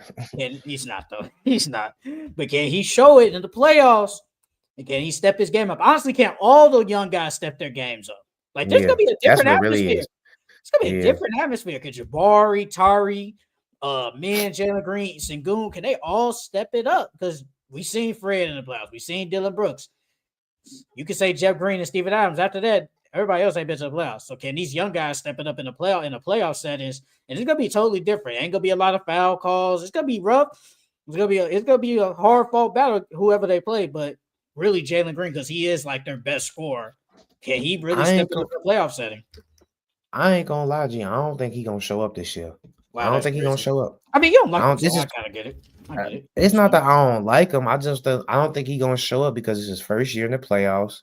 He's not though. He's not. But can he show it in the playoffs? And can he step his game up? Honestly, can all the young guys step their games up? Like there's gonna be a different atmosphere. Really it's gonna be a different atmosphere. Could Jabari, Tari, Jalen Green, Sengun, can they all step it up? Because We seen Fred in the playoffs. We seen Dylan Brooks. You could say Jeff Green and Steven Adams. After that, everybody else ain't been to the playoffs. So can these young guys stepping up in the playoff settings? And it's gonna be totally different. Ain't gonna be a lot of foul calls. It's gonna be rough. It's gonna be a hard fought battle, whoever they play. But really, Jalen Green, because he is like their best scorer, can he really step into the playoff setting? I ain't gonna lie to you. I don't think he gonna show up this year. Wow, I don't think he gonna show up. I mean, you don't like him, this so is, I kind of get it. I get it. It's not that I don't like him. I don't think he gonna show up because it's his first year in the playoffs.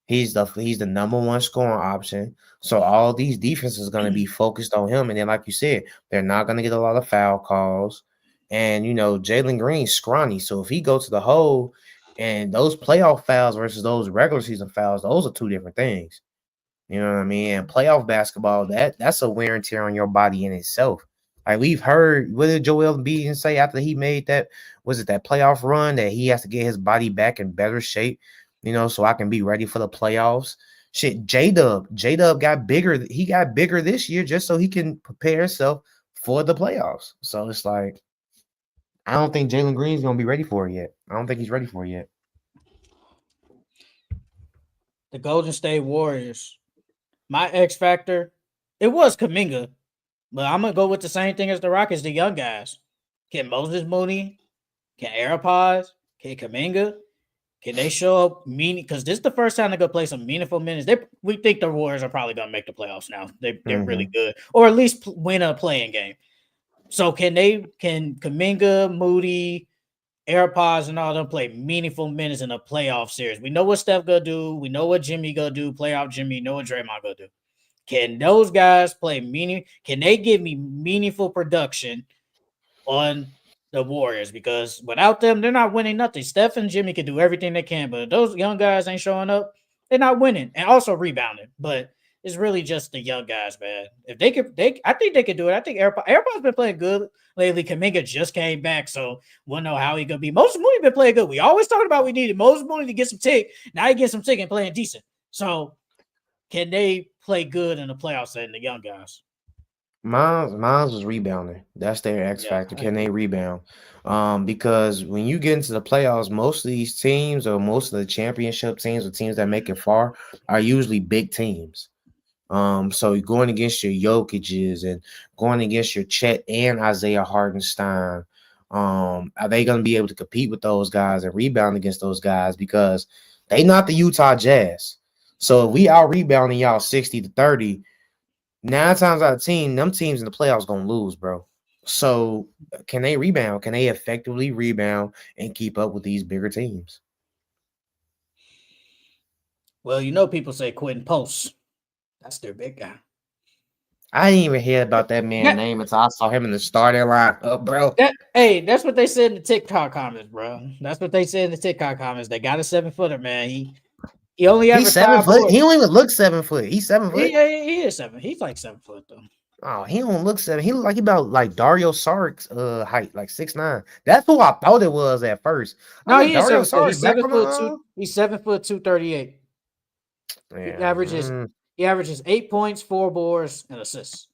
He's the number one scoring option. So all these defenses are gonna be focused on him. And then, like you said, they're not gonna get a lot of foul calls. And Jalen Green's scrawny. So if he goes to the hole and those playoff fouls versus those regular season fouls, those are two different things. You know what I mean? And playoff basketball, that's a wear and tear on your body in itself. Like we've heard, what did Joel Embiid say after he made that playoff run, that he has to get his body back in better shape, so I can be ready for the playoffs. Shit, J-Dub got bigger. He got bigger this year just so he can prepare himself for the playoffs. So it's like, I don't think Jalen Green's going to be ready for it yet. I don't think he's ready for it yet. The Golden State Warriors. My X factor, it was Kuminga, but I'm gonna go with the same thing as the Rockets, the young guys. Can Moses Mooney, can Arapaz, can Kuminga, can they show up because this is the first time they're gonna play some meaningful minutes. We think the Warriors are probably gonna make the playoffs now. They're really good, or at least win a playing game. So can Kuminga, Moody, Arapaz, and all them play meaningful minutes in a playoff series? We know what Steph gonna do. We know what Jimmy gonna do. Playoff Jimmy. Know what Draymond gonna do. Can those guys play Can they give me meaningful production on the Warriors? Because without them, they're not winning nothing. Steph and Jimmy can do everything they can, but if those young guys ain't showing up, they're not winning, and also rebounding. But it's really just the young guys, man. If I think they could do it. I think Arapaz's been playing good lately. Kuminga just came back, so we'll know how he gonna be. Moses Mooney been playing good. We always talking about we needed Moses Mooney to get some tick. Now he gets some tick and playing decent. So can they play good in the playoffs setting, the young guys? Mine was rebounding. That's their X factor. Can they rebound? Because when you get into the playoffs, most of these teams or most of the championship teams or teams that make it far are usually big teams. So going against your Jokic's and going against your Chet and Isaiah Hartenstein, are they going to be able to compete with those guys and rebound against those guys? Because they not the Utah Jazz. So if we out rebounding y'all 60-30, 9 times out of 10, them teams in the playoffs going to lose, bro. So can they rebound? Can they effectively rebound and keep up with these bigger teams? Well, people say Quentin Post. That's their big guy. I didn't even hear about that man's name until I saw him in the starting lineup, bro. That's what they said in the TikTok comments, bro. That's what they said in the TikTok comments. They got a 7-footer, man. He only averaged 7 foot. 5 He don't even look 7 foot. He's 7 foot. He is 7. He's like 7 foot though. Oh, he don't look 7. He look like he about like Dario Saric's height, like 6'9". That's who I thought it was at first. No, he is 7 foot. He's 7 foot 2. He's 7 foot 238. Yeah. He averages 8 points, 4 boards, and assists.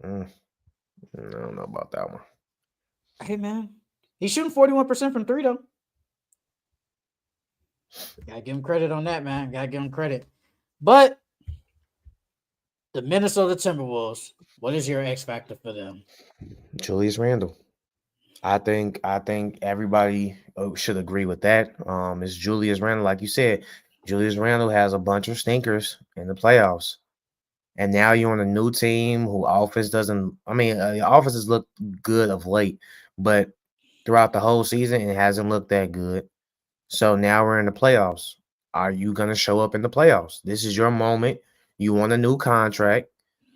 I don't know about that one. Hey man, he's shooting 41% from 3 though. Gotta give him credit on that, man. Gotta give him credit. But the Minnesota Timberwolves, what is your X factor for them? Julius Randle. I think everybody should agree with that. It's Julius Randle, like you said. Julius Randle has a bunch of stinkers in the playoffs. And now you're on a new team who offense doesn't – the offenses look good of late, but throughout the whole season, it hasn't looked that good. So now we're in the playoffs. Are you going to show up in the playoffs? This is your moment. You want a new contract.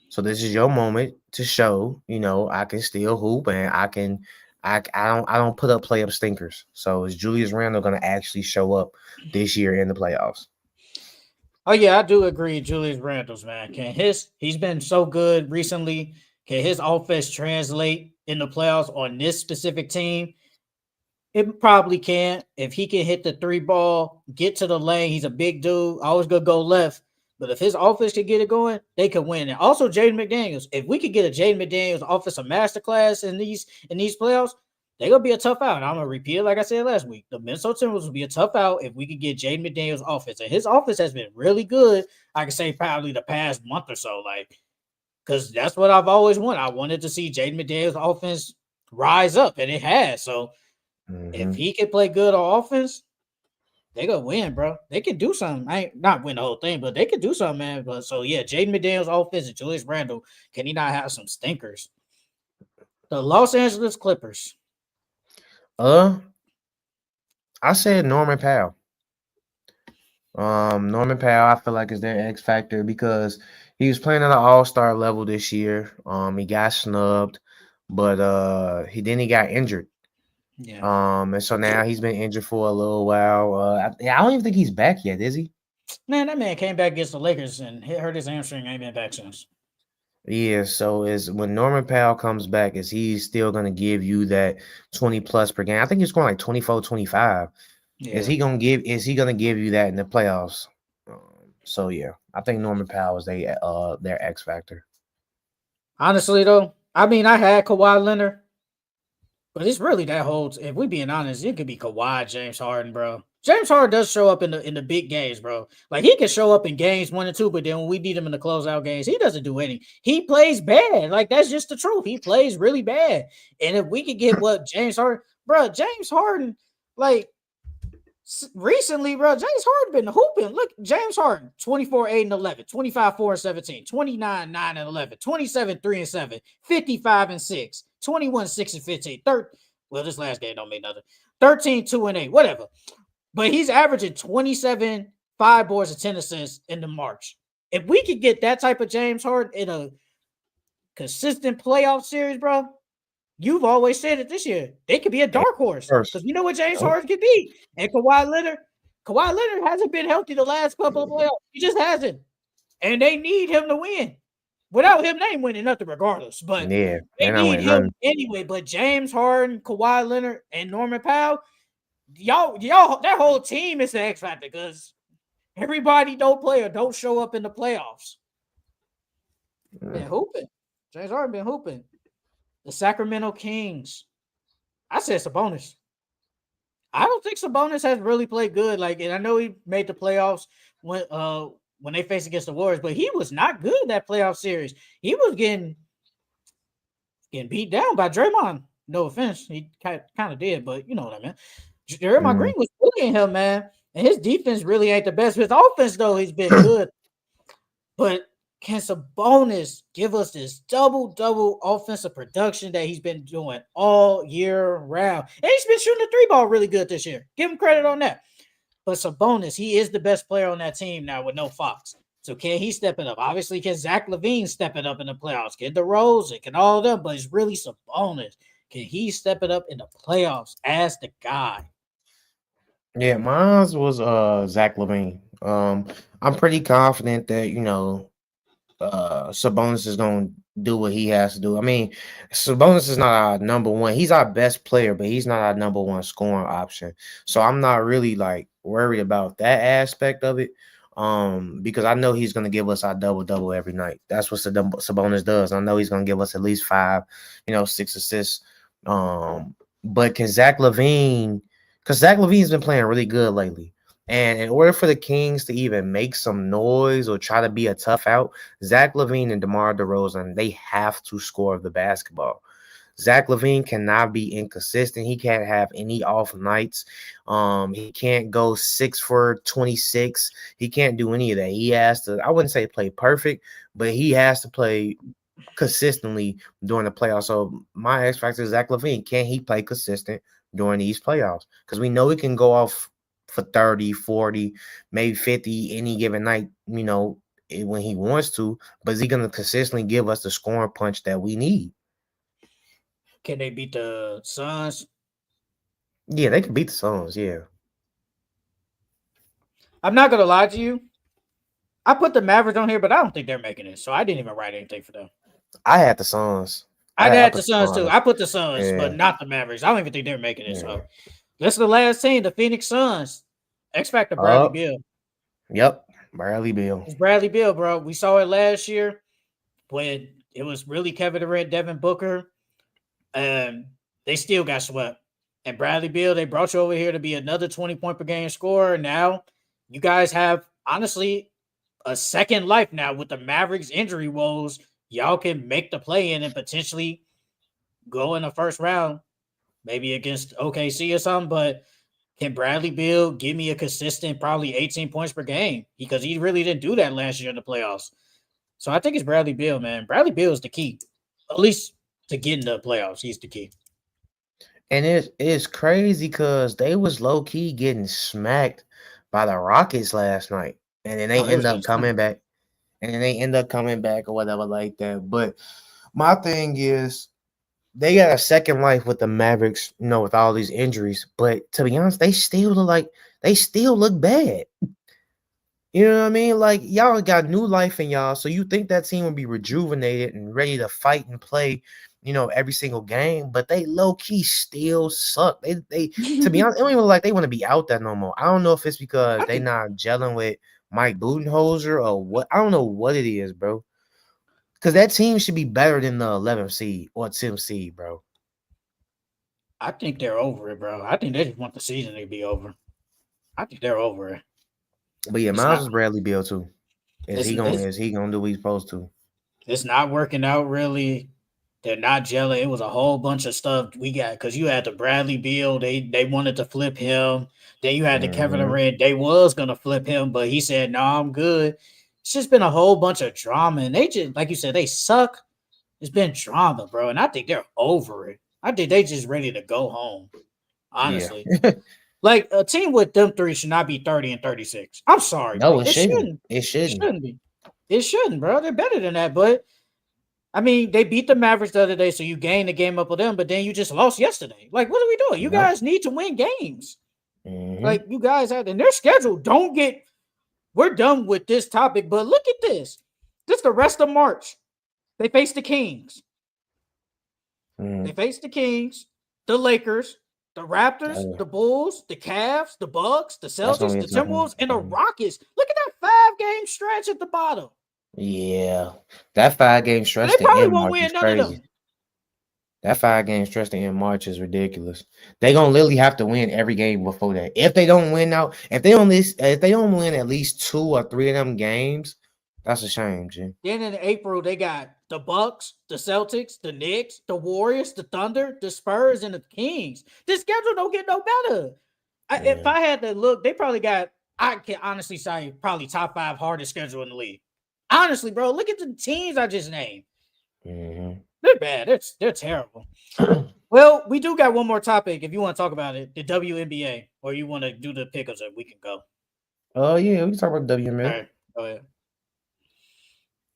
So this is your moment to show, I can still hoop and I don't put up playoff stinkers. So is Julius Randle going to actually show up this year in the playoffs? Oh yeah, I do agree. Julius Randle's, man. He's been so good recently. Can his offense translate in the playoffs on this specific team? It probably can. If he can hit the 3 ball, get to the lane, he's a big dude, always gonna go left. But if his offense can get it going, they could win. And also Jaden McDaniels. If we could get a Jaden McDaniels offensive masterclass in these playoffs, they're gonna be a tough out. I'm gonna repeat it like I said last week. The Minnesota Timberwolves will be a tough out if we could get Jaden McDaniels' offense. And his offense has been really good. I can say probably the past month or so, like, because that's what I've always wanted. I wanted to see Jaden McDaniels' offense rise up, and it has. So if he can play good on offense, they gonna win, bro. They can do something. I ain't not win the whole thing, but they can do something, man. But so yeah, Jaden McDaniels' offense and Julius Randle, can he not have some stinkers? The Los Angeles Clippers. I said Norman Powell. Norman Powell, I feel like is their X factor because he was playing at an all-star level this year. He got snubbed, but he got injured. Yeah. And so now he's been injured for a little while. I don't even think he's back yet, is he? Man, that man came back against the Lakers and hurt his hamstring. Ain't been back since. Yeah, so is when Norman Powell comes back, is he still going to give you that 20 plus per game? I think he's going like 24, 25. Yeah. Is he going to give you that in the playoffs? So yeah, I think Norman Powell is their X factor. Honestly though, I mean I had Kawhi Leonard, but it's really that holds. If we being honest, it could be Kawhi, James Harden, bro. James Harden does show up in the big games, bro. Like he can show up in games 1 and 2, but then when we need him in the closeout games, he doesn't do anything. He plays bad. Like that's just the truth. He plays really bad. And if we could get what James Harden, bro, James Harden, like recently, bro, James Harden been hooping. Look, James Harden, 24, 8 and 11, 25, 4 and 17, 29, 9 and 11, 27, 3 and 7, 55 and 6, 21, 6 and 15, well, this last game don't mean nothing. 13, 2 and 8, whatever. But he's averaging 27, 5 boards and 10 assists in the March. If we could get that type of James Harden in a consistent playoff series, bro, you've always said it this year. They could be a dark horse because you know what James Harden could be. And Kawhi Leonard hasn't been healthy the last couple of playoffs. He just hasn't. And they need him to win. Without him, they ain't winning nothing regardless. But yeah, they need him anyway. But James Harden, Kawhi Leonard, and Norman Powell, y'all, that whole team is the X factor because everybody don't play or don't show up in the playoffs. Been hooping. James Harden been hooping. The Sacramento Kings. I said Sabonis. I don't think Sabonis has really played good. Like, and I know he made the playoffs when they faced against the Warriors, but he was not good in that playoff series. He was getting beat down by Draymond. No offense, he kind of did, but you know what I mean. Draymond Green was bullying him, man, and his defense really ain't the best. His offense, though, he's been good. But can Sabonis give us this double offensive production that he's been doing all year round? And he's been shooting the 3-ball really good this year. Give him credit on that. But Sabonis, he is the best player on that team now with no Fox. So can he step it up? Obviously, can Zach LaVine step it up in the playoffs? Can DeRozan, can all of them? But it's really Sabonis. Can he step it up in the playoffs as the guy? Yeah, mine was Zach LaVine. I'm pretty confident that Sabonis is going to do what he has to do. I mean, Sabonis is not our number one. He's our best player, but he's not our number one scoring option. So I'm not really like worried about that aspect of it. Because I know he's going to give us our double every night. That's what Sabonis does. I know he's going to give us at least 5, 6 assists. But can Zach LaVine, because Zach LaVine's been playing really good lately. And in order for the Kings to even make some noise or try to be a tough out, Zach LaVine and DeMar DeRozan, they have to score the basketball. Zach LaVine cannot be inconsistent. He can't have any off nights. He can't go 6 for 26. He can't do any of that. He has to, I wouldn't say play perfect, but he has to play consistently during the playoffs. So my X factor is Zach LaVine. Can he play consistent during these playoffs? Because we know he can go off for 30, 40, maybe 50 any given night, when he wants to. But is he going to consistently give us the scoring punch that we need? Can they beat the Suns? Yeah, they can beat the Suns, yeah. I'm not going to lie to you. I put the Mavericks on here, but I don't think they're making it. So I didn't even write anything for them. I had the Suns. I had the Suns too. I put the Suns, but not the Mavericks. I don't even think they're making it. So this is the last team, the Phoenix Suns. X Factor Bradley Beal. Yep, Bradley Beal. It's Bradley Beal, bro. We saw it last year when it was really Kevin Durant, Devin Booker, and they still got swept. And Bradley Beal, they brought you over here to be another 20-point per game scorer. Now you guys have honestly a second life now with the Mavericks injury woes. Y'all can make the play in and potentially go in the first round, maybe against OKC or something. But can Bradley Beal give me a consistent, probably 18 points per game? Because he really didn't do that last year in the playoffs. So I think it's Bradley Beal, man. Bradley Beal is the key, at least to get in the playoffs. He's the key. And it's crazy because they was low key getting smacked by the Rockets last night, and then they end up coming back, or whatever like that. But my thing is, they got a second life with the Mavericks, with all these injuries. But to be honest, they still look bad. You know what I mean? Like, y'all got new life in y'all, so you think that team will be rejuvenated and ready to fight and play, every single game, but they low-key still suck. They to be honest, it don't even look like they want to be out there no more. I don't know if it's because they not gelling with Mike Budenholzer or what. I don't know what it is, bro. Because that team should be better than the 11th seed or 10th seed, bro. I think they're over it, bro. I think they just want the season to be over. I think they're over it. But yeah, Miles is Bradley Beal too. Is he gonna do what he's supposed to? It's not working out really. They're not gelling. It was a whole bunch of stuff we got because you had the Bradley Beal. They wanted to flip him. Then you had the Kevin Durant. They was gonna flip him, but he said, "No, I'm good." It's just been a whole bunch of drama, and they just, like you said, they suck. It's been drama, bro, and I think they're over it. I think they just ready to go home. Honestly, like a team with them three should not be 30 and 36. I'm sorry, no, bro. it shouldn't. It shouldn't be. It shouldn't, bro. They're better than that, but. I mean, they beat the Mavericks the other day, so you gained the game up with them, but then you just lost yesterday. Like, what are we doing? You guys need to win games. Like, you guys have, and their schedule we're done with this topic, but look at this. This the rest of March. They face the Kings. They face the Kings, the Lakers, the Raptors, the Bulls, the Cavs, the Bucks, the Celtics, the Timberwolves, and the Rockets. Look at that 5-game stretch at the bottom. Yeah, that 5-game stretch to end March is crazy. That 5-game stretch to end March is ridiculous. They gonna literally have to win every game before that. If they don't win now, if they don't win at least 2 or 3 of them games, that's a shame, G. Then in April, they got the Bucks, the Celtics, the Knicks, the Warriors, the Thunder, the Spurs, and the Kings. This schedule don't get no better. If I had to look, they probably got. I can honestly say probably top 5 hardest schedule in the league. Honestly, bro, look at the teams I just named. They're bad. They're terrible. Well, we do got one more topic. If you want to talk about it, the WNBA, or you want to do the Pickems, we can go. Oh yeah, we can talk about WNBA. All right, go ahead.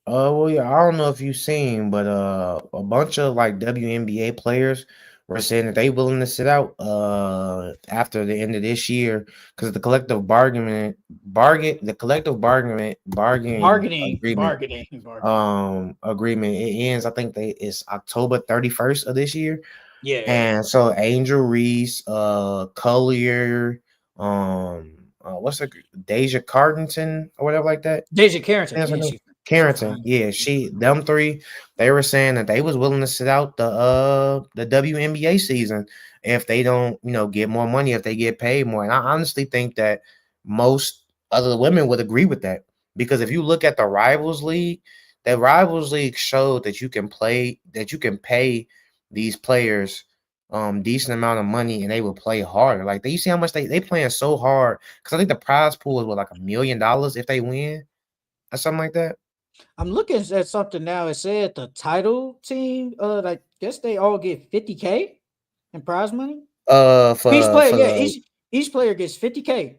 Well, yeah, I don't know if you've seen, but a bunch of like WNBA players were saying that they willing to sit out after the end of this year because the collective bargaining agreement it ends. I think it's October 31st of this year. Yeah. And so Angel Reese, Collier, what's her Deja Carrington or whatever like that. Deja Carrington. Carrington, yeah, them 3, they were saying that they was willing to sit out the WNBA season if they don't, get more money, if they get paid more. And I honestly think that most other women would agree with that because if you look at the Rivals League, the Rivals League showed that you can pay these players decent amount of money and they will play harder. Like you see how much they playing so hard because I think the prize pool is like $1 million if they win or something like that. I'm looking at something now. It said the title team, I guess they all get $50K in prize money. For each player, each player gets $50K.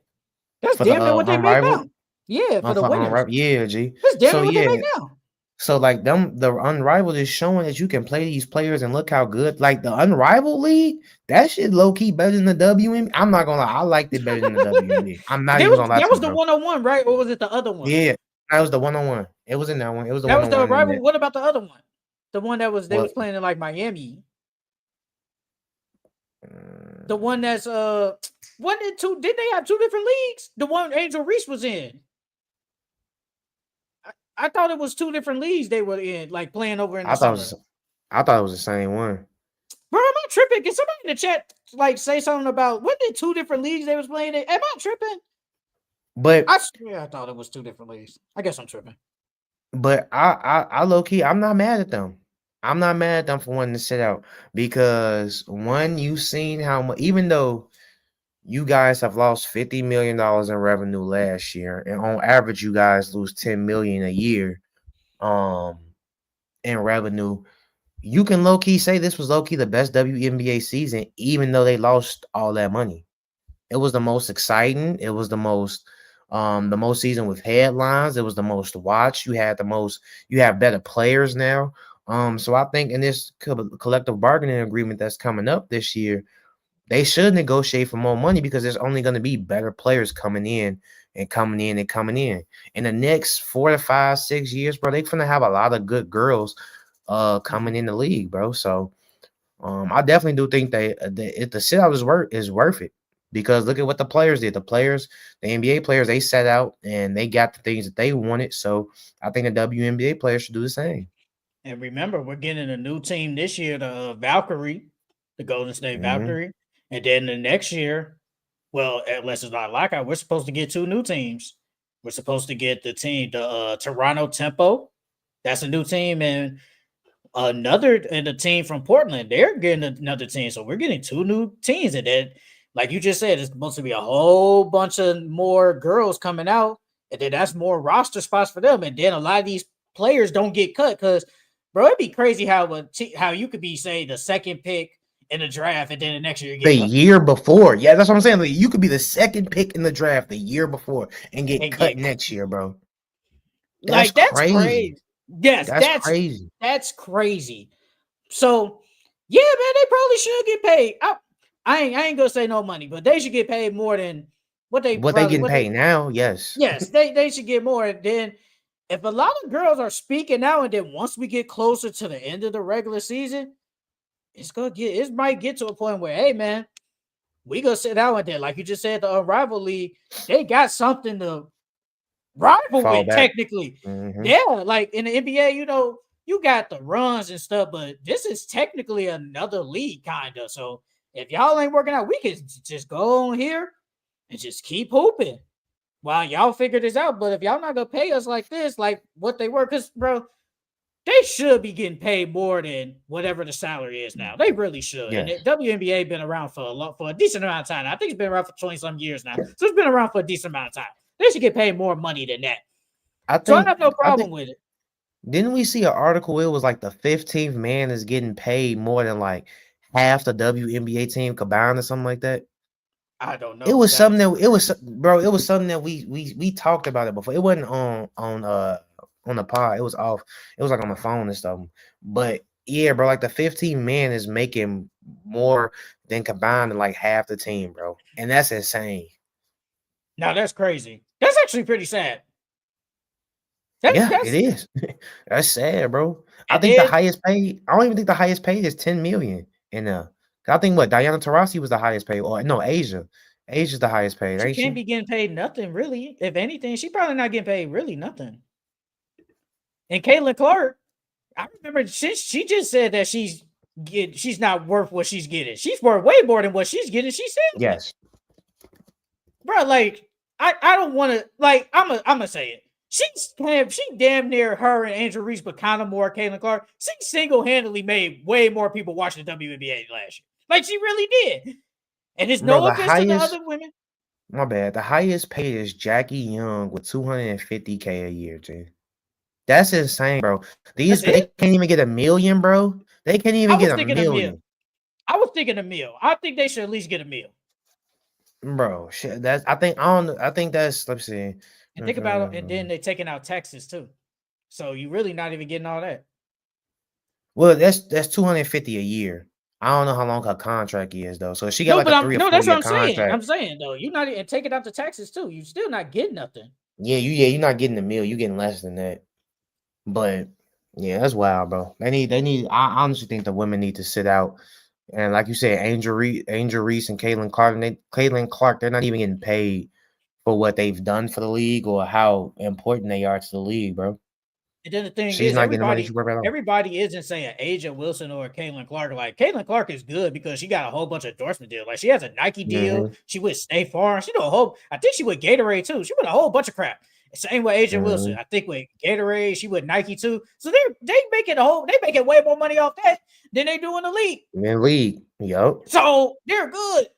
That's damn near what they make now. Yeah, for the winners. Yeah, G. That's damn near what they make now. So like the Unrivaled is showing that you can play these players and look how good. Like the Unrivaled League, that shit low key better than the WNBA. I'm not gonna lie, I liked it better than the WNBA. I'm not even gonna lie. That was the 101, right? Or was it the other one? Yeah. That was the 101. It was in that one. It was the that was the rival. What about the other one? The one that was was playing in like Miami. The one that's wasn't it two? Did they have 2 different leagues? The one Angel Reese was in. I thought it was 2 different leagues they were in, like playing over in the summer. I thought it was the same one. Bro, am I tripping? Can somebody in the chat like say something about what the 2 different leagues they was playing in? Am I tripping? But I swear I thought it was 2 different leagues. I guess I'm tripping. I low key, I'm not mad at them. I'm not mad at them for wanting to sit out because one, you've seen how much, even though you guys have lost $50 million in revenue last year, and on average, you guys lose $10 million a year in revenue. You can low key say this was low key the best WNBA season, even though they lost all that money. It was the most exciting. It was the most season with headlines. It was the most watched. You have better players now. So I think in this collective bargaining agreement that's coming up this year, they should negotiate for more money because there's only going to be better players coming in and coming in and coming in. In the next 4 to 5, 6 years, bro, they're gonna have a lot of good girls coming in the league, bro. So I definitely do think if the sit out is worth it. Because look at what the players did. The NBA players, they set out and they got the things that they wanted. So I think the WNBA players should do the same. And remember, we're getting a new team this year, the Valkyrie, the Golden State Valkyrie. And then the next year, well, unless it's not lockout, we're supposed to get 2 new teams. We're supposed to get the Toronto Tempo. That's a new team. And the team from Portland, they're getting another team. So we're getting 2 new teams. And then, like you just said, it's supposed to be a whole bunch of more girls coming out. And then that's more roster spots for them. And then a lot of these players don't get cut because, bro, it'd be crazy how you could be, say, the second pick in the draft, and then the next year you get the year before. Yeah, that's what I'm saying. Like, you could be the second pick in the draft the year before and get cut next year, bro. That's crazy. Yes, that's crazy. That's crazy. So, yeah, man, they probably should get paid. I ain't gonna say no money, but they should get paid more than what they getting paid now. Yes, yes, they should get more. And then if a lot of girls are speaking out, and then once we get closer to the end of the regular season, it might get to a point where, hey, man, we gonna sit out and then, like you just said, the rival league, they got something to rival with technically. Yeah, like in the NBA, you got the runs and stuff, but this is technically another league, kind of. So if y'all ain't working out, we can just go on here and just keep hooping while y'all figure this out. But if y'all not gonna pay us like this, like what they were, because, bro, they should be getting paid more than whatever the salary is now. They really should. Yes. And the WNBA been around for a decent amount of time. I think it's been around for 20-some years now. So it's been around for a decent amount of time. They should get paid more money than that. I have no problem with it. Didn't we see an article? It was like the 15th man is getting paid more than like half the WNBA team combined or something like that. I don't know. It was something it was something that we talked about it before. It wasn't on the pod. It was off. It was like on the phone and stuff. But yeah, bro, like the 15 man is making more than combined in like half the team, bro. And that's insane. No, that's crazy. That's actually pretty sad. It is. That's sad, bro. I think the highest paid, I don't even think the highest paid is 10 million in I think Diana Taurasi was the highest paid, or no, Asia. Asia's the highest paid. She can't be getting paid nothing, really. If anything, she probably not getting paid really nothing. And Caitlin Clark, I remember she just said that she's not worth what she's getting. She's worth way more than what she's getting. She said, yes, bro. Like I don't want to. Like I'm gonna say it. She damn near her and Angel Reese, but kind of more Caitlin Clark. She single-handedly made way more people watch the WNBA last year. Like she really did. And it's no offense to the other women. My bad. The highest paid is Jackie Young with $250K a year, Jay. That's insane, bro. They can't even get $1 million, bro. They can't even get $1 million. I was thinking $1 million. I think they should at least get $1 million. Bro, shit. I think that's, let's see. And think about it, and then they're taking out taxes too. So you really not even getting all that. Well, that's $250 a year. I don't know how long her contract is though. So she got like a 3 or 4 that's year what I'm contract. saying. I'm saying though, you're not even taking out the taxes too. You're still not getting nothing. You're not getting $1 million. You're getting less than that. But yeah, that's wild, bro. They need. I honestly think the women need to sit out. And like you said, Angel Reese and Caitlin Clark, they're not even getting paid for what they've done for the league or how important they are to the league, bro. And then the thing She's is, not getting the money she worth at all. everybody isn't saying Asia Wilson or Caitlin Clark. Like Caitlin Clark is good because she got a whole bunch of endorsement deals. Like she has a Nike deal. She with State Farm. She do a whole. I think she with Gatorade too. She with a whole bunch of crap. Same with Asia Wilson. I think with Gatorade, she with Nike too. So they making they making way more money off that than they do in the league. In league, yep. So they're good.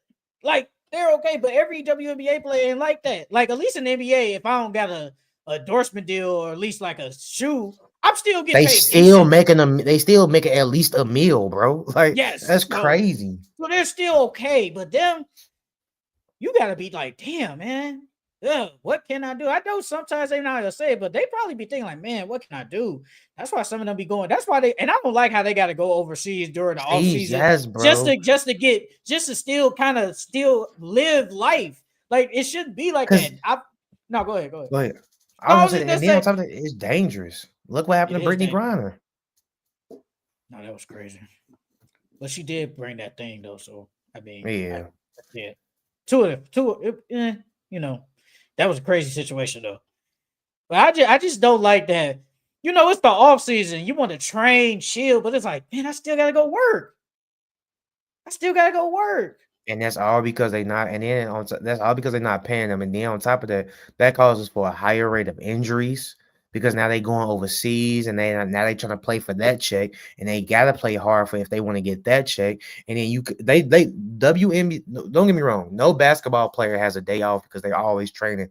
Like they're okay, but every WNBA player ain't like that. Like at least in the NBA, if I don't got a endorsement deal or at least like a shoe, I'm still getting paid. They still making at least a meal, bro. Like yes, that's crazy. So they're still okay, but them, you gotta be like, damn, man. What can I do? I know sometimes they not gonna say it, but they probably be thinking like, man, what can I do? That's why some of them be going. That's why and I don't like how they got to go overseas during the off season, yes, bro. just to still kind of live life. Like it shouldn't be like that. No, go ahead. Go ahead. I was gonna say, on top of that, it's dangerous. Look what happened to Brittany Griner. No, that was crazy. But she did bring that thing though, so I mean, yeah. You know, that was a crazy situation though. But I just don't like that. You know, it's the off season. You want to train, chill, but it's like, man, I still gotta go work. And that's all because they not. And then that's all because they're not paying them. And then on top of that, that causes for a higher rate of injuries because now they going overseas and they trying to play for that check and they gotta play hard for if they want to get that check. And then they WNBA. Don't get me wrong. No basketball player has a day off because they're always training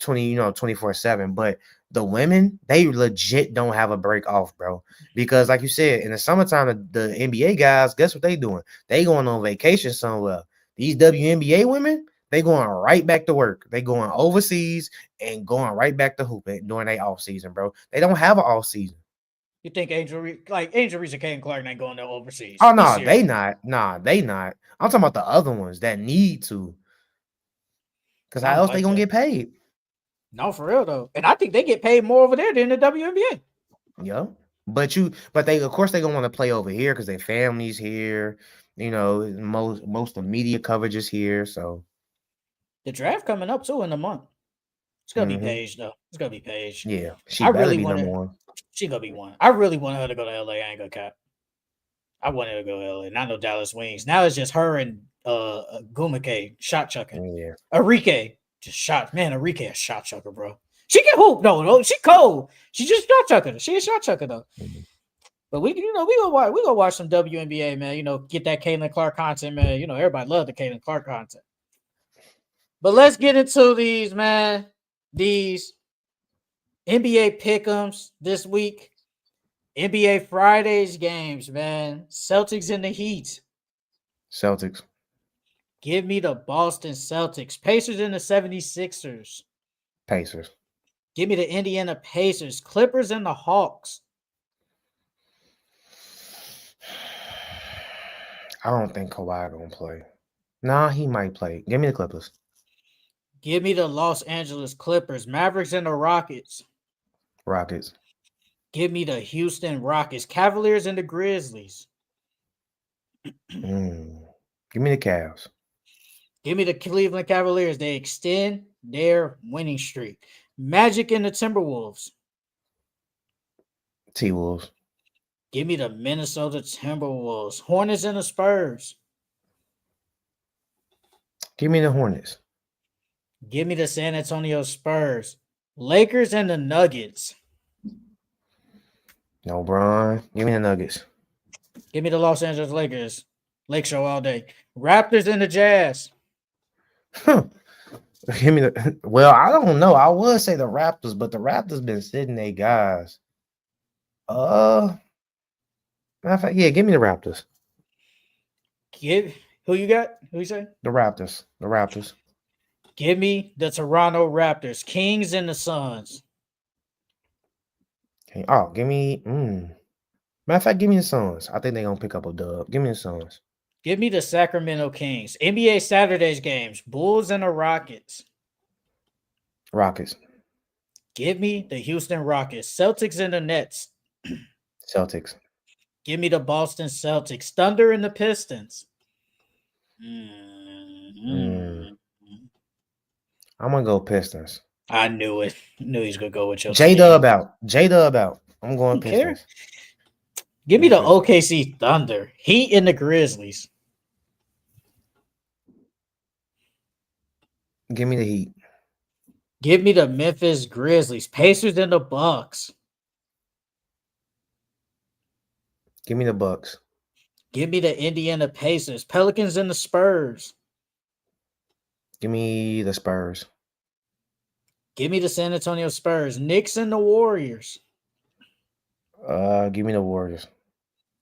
24/7. But the women, they legit don't have a break off, bro. Because like you said, in the summertime, the NBA guys, guess what they doing? They going on vacation somewhere. These WNBA women, they going right back to work. They going overseas and going right back to hooping during their off season, bro. They don't have an off season. You think Angel Reese and Kane Clark not going to overseas? Oh no, they not. Nah, they not. I'm talking about the other ones that need to. Because how else they gonna get paid? No, for real though. And I think they get paid more over there than the WNBA. Yeah. But they of course they gonna want to play over here because their families here. You know, most of the media coverage is here. So the draft coming up too in a month. It's gonna be Paige though. It's gonna be Paige. Yeah, she better be number one. She gonna be one. I really want her to go to LA. I ain't gonna cap. I wanted her to go to LA. Not no Dallas Wings. Now it's just her and Gumake shot chucking. Yeah. Arike just shot. Man, Arike a shot chucker, bro. She can hoop. No, she cold. She just shot chucker. She a shot chucker though. But we gonna watch some WNBA, man. You know, get that Caitlin Clark content, man. You know, everybody love the Caitlin Clark content. But let's get into these, man. These NBA Pickems this week. NBA Fridays games, man. Celtics in the Heat. Celtics. Give me the Boston Celtics. Pacers in the 76ers. Pacers. Give me the Indiana Pacers. Clippers and the Hawks. I don't think Kawhi gonna play. Nah, he might play. Give me the Clippers. Give me the Los Angeles Clippers. Mavericks and the Rockets. Rockets. Give me the Houston Rockets. Cavaliers and the Grizzlies. Give me the Cavs. Give me the Cleveland Cavaliers. They extend their winning streak. Magic and the Timberwolves. T-Wolves. Give me the Minnesota Timberwolves. Hornets and the Spurs. Give me the Hornets. Give me the San Antonio Spurs. Lakers and the Nuggets. No, Bron. Give me the Nuggets. Give me the Los Angeles Lakers. Lake Show all day. Raptors and the Jazz. Give me the. Well, I don't know. I would say the Raptors, but the Raptors been sitting their guys. Matter of fact, yeah, give me the Raptors. Who you got? Who you say? The Raptors. The Raptors. Give me the Toronto Raptors. Kings and the Suns. Okay. Oh, give me. Matter of fact, give me the Suns. I think they're gonna pick up a dub. Give me the Suns. Give me the Sacramento Kings. NBA Saturdays games. Bulls and the Rockets. Rockets. Give me the Houston Rockets. Celtics and the Nets. Celtics. Give me the Boston Celtics. Thunder and the Pistons. I'm gonna go Pistons. I knew it. Knew he's gonna go with your J-Dub out. J-Dub out. I'm going Don't care. Pistons. Give me the Pistons. OKC Thunder. Heat and the Grizzlies. Give me the Heat. Give me the Memphis Grizzlies. Pacers and the Bucks. Give me the Bucks. Give me the Indiana Pacers. Pelicans and the Spurs. Give me the Spurs. Give me the San Antonio Spurs. Knicks and the Warriors. Give me the Warriors.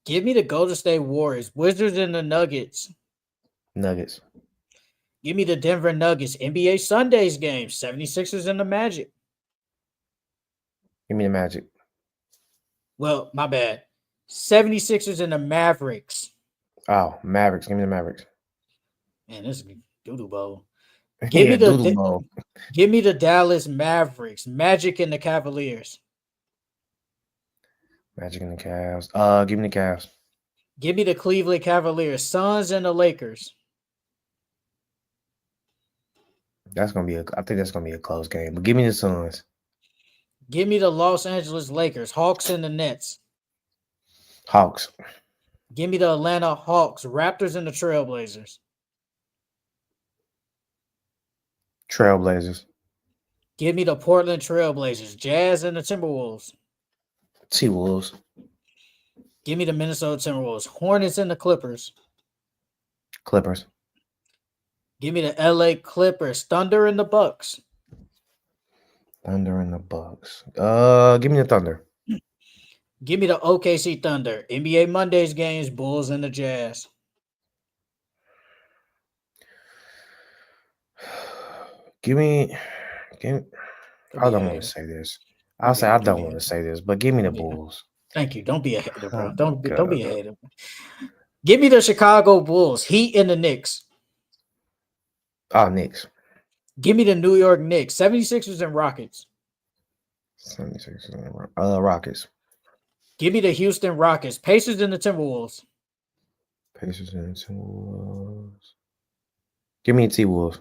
Give me the Golden State Warriors. Wizards and the Nuggets. Nuggets. Give me the Denver Nuggets. NBA Sundays game. 76ers and the Magic. Give me the Magic. Well, my bad. 76ers and the Mavericks. Oh, Mavericks. Give me the Mavericks. Man, this is doo-doo bowl. Give me Doodle Bowl. Give me the Dallas Mavericks. Magic and the Cavaliers. Magic and the Cavs. Give me the Cavs. Give me the Cleveland Cavaliers. Suns and the Lakers. I think that's gonna be a close game. But give me the Suns. Give me the Los Angeles Lakers. Hawks and the Nets. Hawks. Give me the Atlanta Hawks. Raptors and the Trailblazers. Trailblazers. Give me the Portland Trailblazers. Jazz and the Timberwolves. T-Wolves. Give me the Minnesota Timberwolves. Hornets and the Clippers. Clippers. Give me the LA Clippers. Thunder and the Bucks. Thunder and the Bucks. Give me the Thunder. Give me the OKC Thunder. NBA Mondays games. Bulls and the Jazz. Give me. I don't want hater. to say this. Don't I'll be say a- I don't don't be a want to hater. say this, but give me the Don't be a- Bulls. Thank you. Don't be a hater, bro. Oh, Don't be a God. hater. Give me the Chicago Bulls. Heat and the Knicks. Oh, Knicks. Give me the New York Knicks. 76ers and Rockets. 76. Rockets. Give me the Houston Rockets. Pacers and the Timberwolves. Pacers and Timberwolves. Give me the T-Wolves.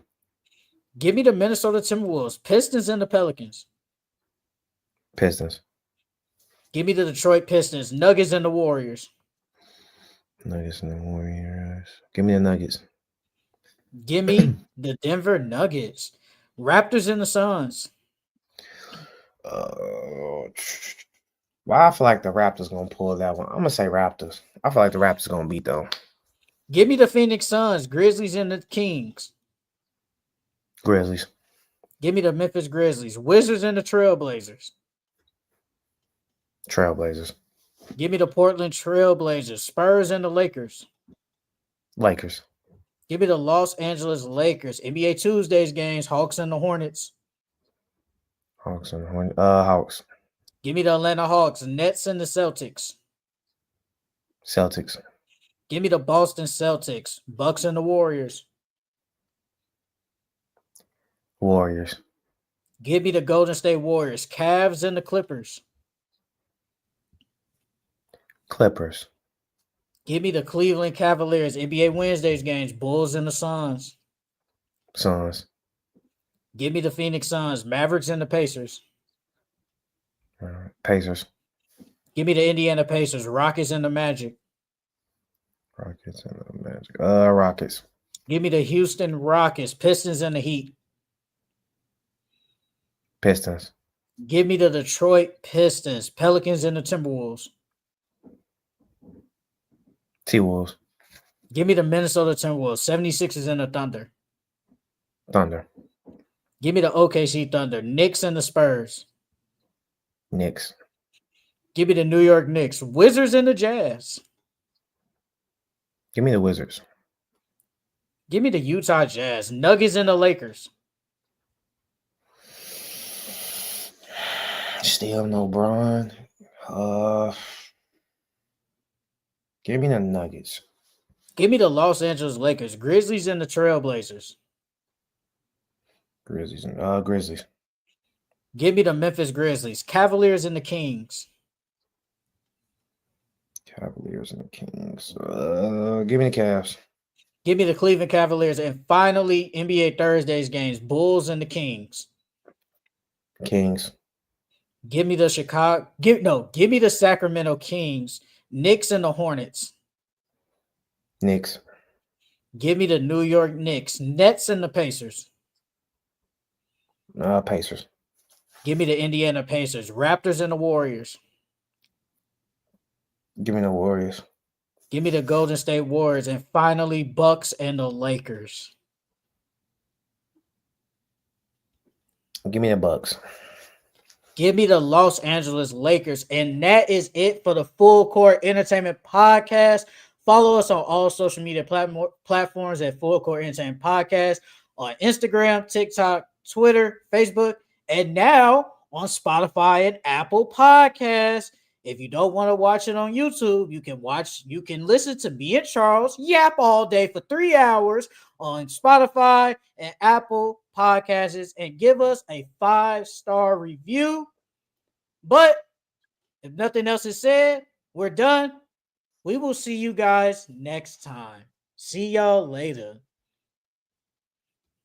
Give me the Minnesota Timberwolves. Pistons and the Pelicans. Pistons. Give me the Detroit Pistons. Nuggets and the Warriors. Nuggets and the Warriors. Give me the Nuggets. Give me the Denver Nuggets. Raptors and the Suns. Well, I feel like the Raptors gonna pull that one. I'm gonna say Raptors. I feel like the Raptors gonna beat them. Give me the Phoenix Suns. Grizzlies and the Kings. Grizzlies. Give me the Memphis Grizzlies. Wizards and the Trailblazers. Trailblazers. Give me the Portland Trailblazers. Spurs and the Lakers. Lakers. Give me the Los Angeles Lakers. NBA Tuesdays games. Hawks and the Hornets. Hawks and the Hornets. Hawks. Give me the Atlanta Hawks. Nets and the Celtics. Celtics. Give me the Boston Celtics. Bucks and the Warriors. Warriors. Give me the Golden State Warriors. Cavs and the Clippers. Clippers. Give me the Cleveland Cavaliers. NBA Wednesdays games. Bulls and the Suns. Suns. Give me the Phoenix Suns. Mavericks and the Pacers. Pacers. Give me the Indiana Pacers. Rockets and the Magic. Rockets and the Magic. Rockets. Give me the Houston Rockets. Pistons and the Heat. Pistons. Give me the Detroit Pistons. Pelicans and the Timberwolves. T-Wolves. Give me the Minnesota Timberwolves. 76ers and the Thunder. Thunder. Give me the OKC Thunder. Knicks and the Spurs. Knicks. Give me the New York Knicks. Wizards and the Jazz. Give me the Wizards. Give me the Utah Jazz. Nuggets and the Lakers. Still no Bron. Give me the Nuggets. Give me the Los Angeles Lakers. Grizzlies and the Trailblazers. Grizzlies. Grizzlies. Give me the Memphis Grizzlies. Cavaliers and the Kings. Cavaliers and the Kings. Give me the Cavs. Give me the Cleveland Cavaliers. And finally, NBA Thursdays games. Bulls and the Kings. Kings. Give me the give me the Sacramento Kings, Knicks and the Hornets. Knicks. Give me the New York Knicks, Nets and the Pacers. Pacers. Give me the Indiana Pacers, Raptors and the Warriors. Give me the Warriors. Give me the Golden State Warriors, and finally Bucks and the Lakers. Give me the Bucks. Give me the Los Angeles Lakers. And that is it for the Full Court Entertainment Podcast. Follow us on all social media platforms at Full Court Entertainment Podcast on Instagram, TikTok, Twitter, Facebook, and now on Spotify and Apple Podcasts. If you don't want to watch it on YouTube, you can listen to me and Charles yap all day for 3 hours on Spotify and Apple Podcasts and give us a 5-star review. But if nothing else is said, we're done. We will see you guys next time. See y'all later.